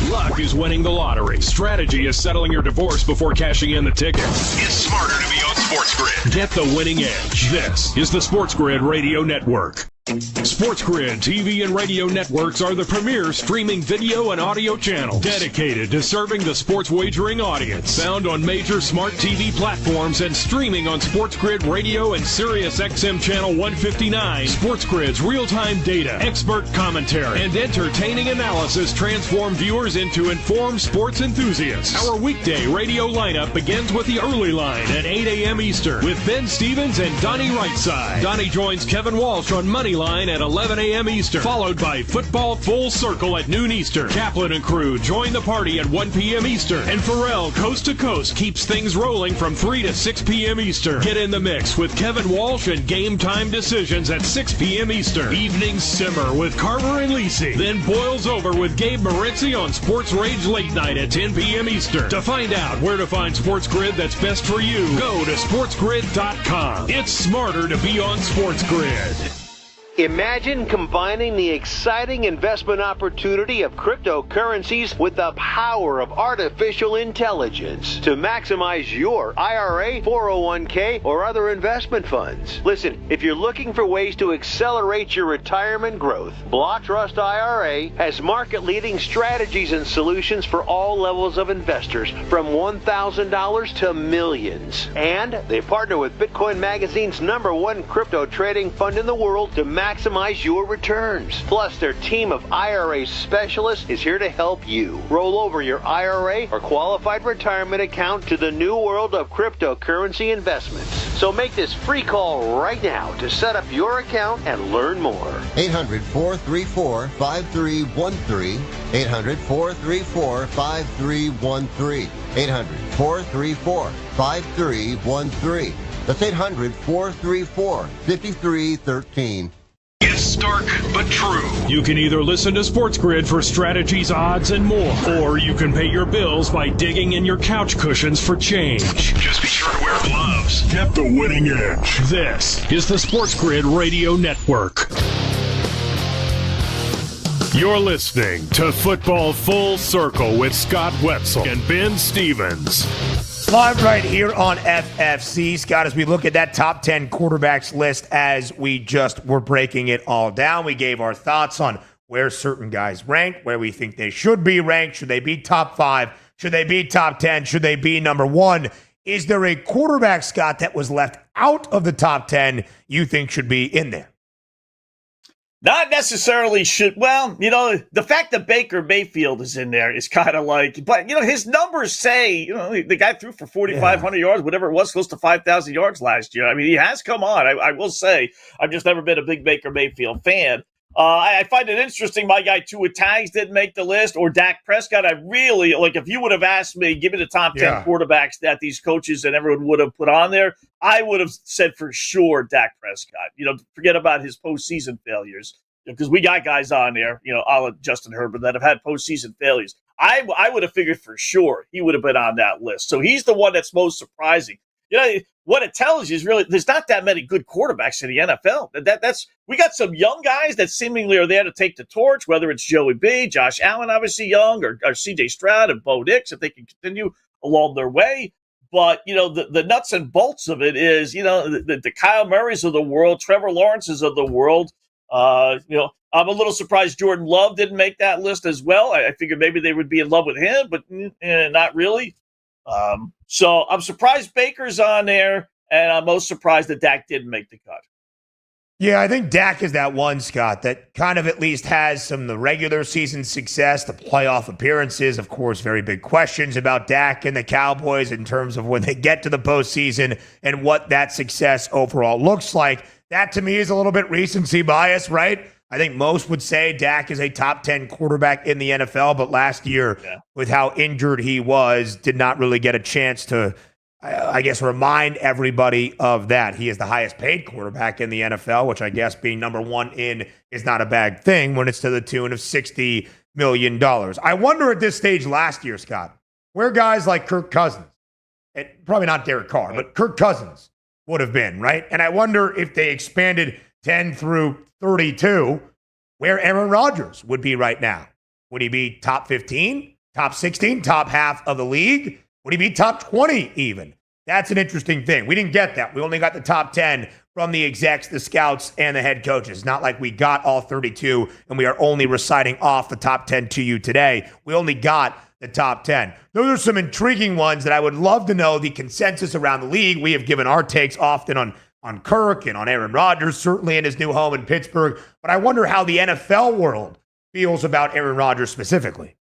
Luck is winning the lottery. Strategy is settling your divorce before cashing in the ticket. It's smarter to be on SportsGrid. Get the winning edge. This is the SportsGrid Radio Network. SportsGrid TV and radio networks are the premier streaming video and audio channels dedicated to serving the sports wagering audience. Found on major smart TV platforms and streaming on SportsGrid Radio and Sirius XM Channel 159. SportsGrid's real-time data, expert commentary, and entertaining analysis transform viewers into informed sports enthusiasts. Our weekday radio lineup begins with the early line at 8 a.m. Eastern with Ben Stevens and Donnie Rightside. Donnie joins Kevin Walsh on Moneyline at 11 a.m. Eastern, followed by Football Full Circle at noon Eastern. Kaplan and crew join the party at 1 p.m. Eastern, and Pharrell Coast to Coast keeps things rolling from 3 to 6 p.m. Eastern. Get in the mix with Kevin Walsh and Game Time Decisions at 6 p.m. Eastern. Evenings simmer with Carver and Lisi, then boils over with Gabe Moritzi on Sports Rage Late Night at 10 p.m. Eastern. To find out where to find SportsGrid that's best for you, go to sportsgrid.com. It's smarter to be on SportsGrid. Imagine combining the exciting investment opportunity of cryptocurrencies with the power of artificial intelligence to maximize your IRA, 401k, or other investment funds. Listen, if you're looking for ways to accelerate your retirement growth, Block Trust IRA has market-leading strategies and solutions for all levels of investors, from $1,000 to millions. And they partner with Bitcoin Magazine's #1 crypto trading fund in the world to maximize your returns. Plus, their team of IRA specialists is here to help you roll over your IRA or qualified retirement account to the new world of cryptocurrency investments. So make this free call right now to set up your account and learn more. 800-434-5313. 800-434-5313. 800-434-5313. That's 800-434-5313. It's stark but true. You can either listen to SportsGrid for strategies, odds, and more, or you can pay your bills by digging in your couch cushions for change. Just be sure to wear gloves. Get the winning edge. This is the SportsGrid Radio Network. You're listening to Football Full Circle with Scott Wetzel and Ben Stevens. Live right here on FFC. Scott, as we look at that top 10 quarterbacks list, as we just were breaking it all down, we gave our thoughts on where certain guys rank, where we think they should be ranked. Should they be top 5? Should they be top 10? Should they be number 1? Is there a quarterback, Scott, that was left out of the top 10 you think should be in there? Not necessarily should. Well, the fact that Baker Mayfield is in there is kind of like, but his numbers say, the guy threw for 4,500 yards, whatever it was, close to 5,000 yards last year. I mean, he has come on. I will say, I've just never been a big Baker Mayfield fan. I find it interesting. My guy Tua Tags didn't make the list, or Dak Prescott. I really like. If you would have asked me, give me the top 10 quarterbacks that these coaches and everyone would have put on there, I would have said for sure Dak Prescott. Forget about his postseason failures, because we got guys on there, a la Justin Herbert, that have had postseason failures. I would have figured for sure he would have been on that list. So he's the one that's most surprising. What it tells you is really there's not that many good quarterbacks in the NFL. We got some young guys that seemingly are there to take the torch, whether it's Joey B, Josh Allen, obviously young, or C.J. Stroud and Bo Nix, if they can continue along their way. But, the nuts and bolts of it is, the Kyle Murrays of the world, Trevor Lawrences of the world. I'm a little surprised Jordan Love didn't make that list as well. I figured maybe they would be in love with him, but not really. So I'm surprised Baker's on there, and I'm most surprised that Dak didn't make the cut. Yeah, I think Dak is that one, Scott, that kind of at least has some of the regular season success, the playoff appearances. Of course, very big questions about Dak and the Cowboys in terms of when they get to the postseason and what that success overall looks like. That, to me, is a little bit recency bias, right? I think most would say Dak is a top 10 quarterback in the NFL, but last year, with how injured he was, did not really get a chance to, I guess, remind everybody of that. He is the highest paid quarterback in the NFL, which I guess being number one in is not a bad thing when it's to the tune of $60 million. I wonder at this stage last year, Scott, where guys like Kirk Cousins, and probably not Derek Carr, but Kirk Cousins would have been, right? And I wonder if they expanded 10 through 32, where Aaron Rodgers would be right now. Would he be top 15, top 16, top half of the league? Would he be top 20 even? That's an interesting thing. We didn't get that. We only got the top 10 from the execs, the scouts, and the head coaches. Not like we got all 32 and we are only reciting off the top 10 to you today. We only got the top 10. Those are some intriguing ones that I would love to know the consensus around the league. We have given our takes often on Kirk and on Aaron Rodgers, certainly in his new home in Pittsburgh. But I wonder how the NFL world feels about Aaron Rodgers specifically.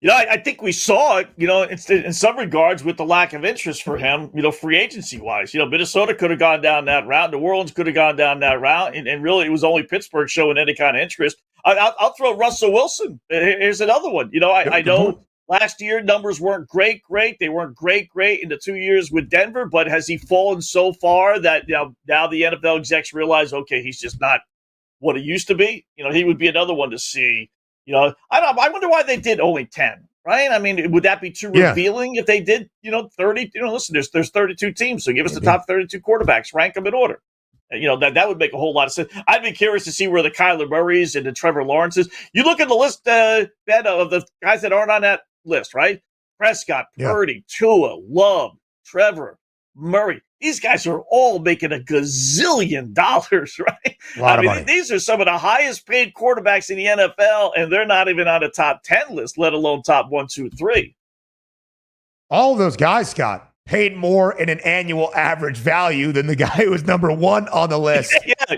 I think we saw it, in some regards with the lack of interest for him, free agency-wise. Minnesota could have gone down that route. New Orleans could have gone down that route. And really, it was only Pittsburgh showing any kind of interest. I'll throw Russell Wilson. Here's another one. I know last year numbers weren't great. They weren't great in the 2 years with Denver. But has he fallen so far that now the NFL execs realize, okay, he's just not what he used to be? He would be another one to see. I wonder why they did only 10, right? I mean, would that be too revealing if they did, 30? Listen, there's 32 teams, so give us the top 32 quarterbacks, rank them in order. That would make a whole lot of sense. I'd be curious to see where the Kyler Murrays and the Trevor Lawrences. You look at the list, Ben, of the guys that aren't on that list, right? Prescott, Purdy, Tua, Love, Trevor, Murray. These guys are all making a gazillion dollars, right? I mean, these are some of the highest paid quarterbacks in the NFL, and they're not even on the top 10 list, let alone top 1, 2, 3. All of those guys, Scott, paid more in an annual average value than the guy who was number one on the list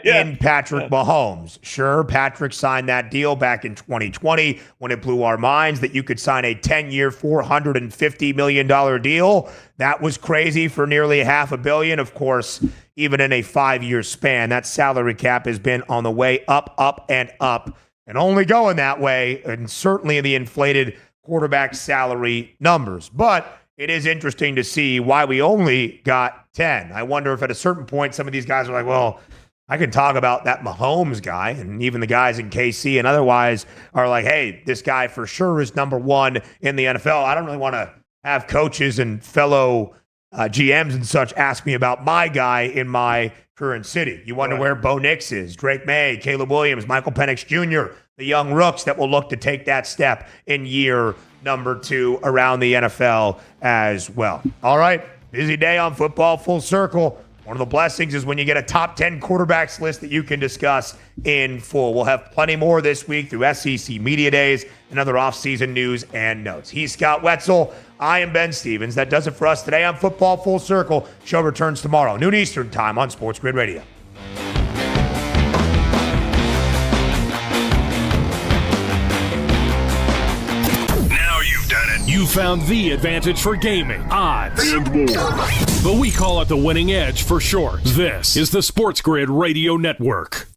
in Patrick Mahomes. Sure, Patrick signed that deal back in 2020 when it blew our minds that you could sign a 10-year, $450 million deal. That was crazy for nearly $500 million. Of course, even in a 5-year span, that salary cap has been on the way up, and only going that way, and certainly in the inflated quarterback salary numbers. But it is interesting to see why we only got 10. I wonder if at a certain point some of these guys are like, well, I can talk about that Mahomes guy, and even the guys in KC and otherwise are like, hey, this guy for sure is number one in the NFL. I don't really want to have coaches and fellow GMs and such ask me about my guy in my current city. You wonder where Bo Nix is, Drake May, Caleb Williams, Michael Penix Jr., the young rooks that will look to take that step in year number 2 around the NFL as well. All right, busy day on Football Full Circle. One of the blessings is when you get a top 10 quarterbacks list that you can discuss in full. We'll have plenty more this week through SEC Media Days and other offseason news and notes. He's Scott Wetzel. I am Ben Stevens. That does it for us today on Football Full Circle. Show returns tomorrow, noon Eastern time on SportsGrid Radio. found the advantage for gaming, odds, and more. But we call it the winning edge for short. This is the SportsGrid Radio Network.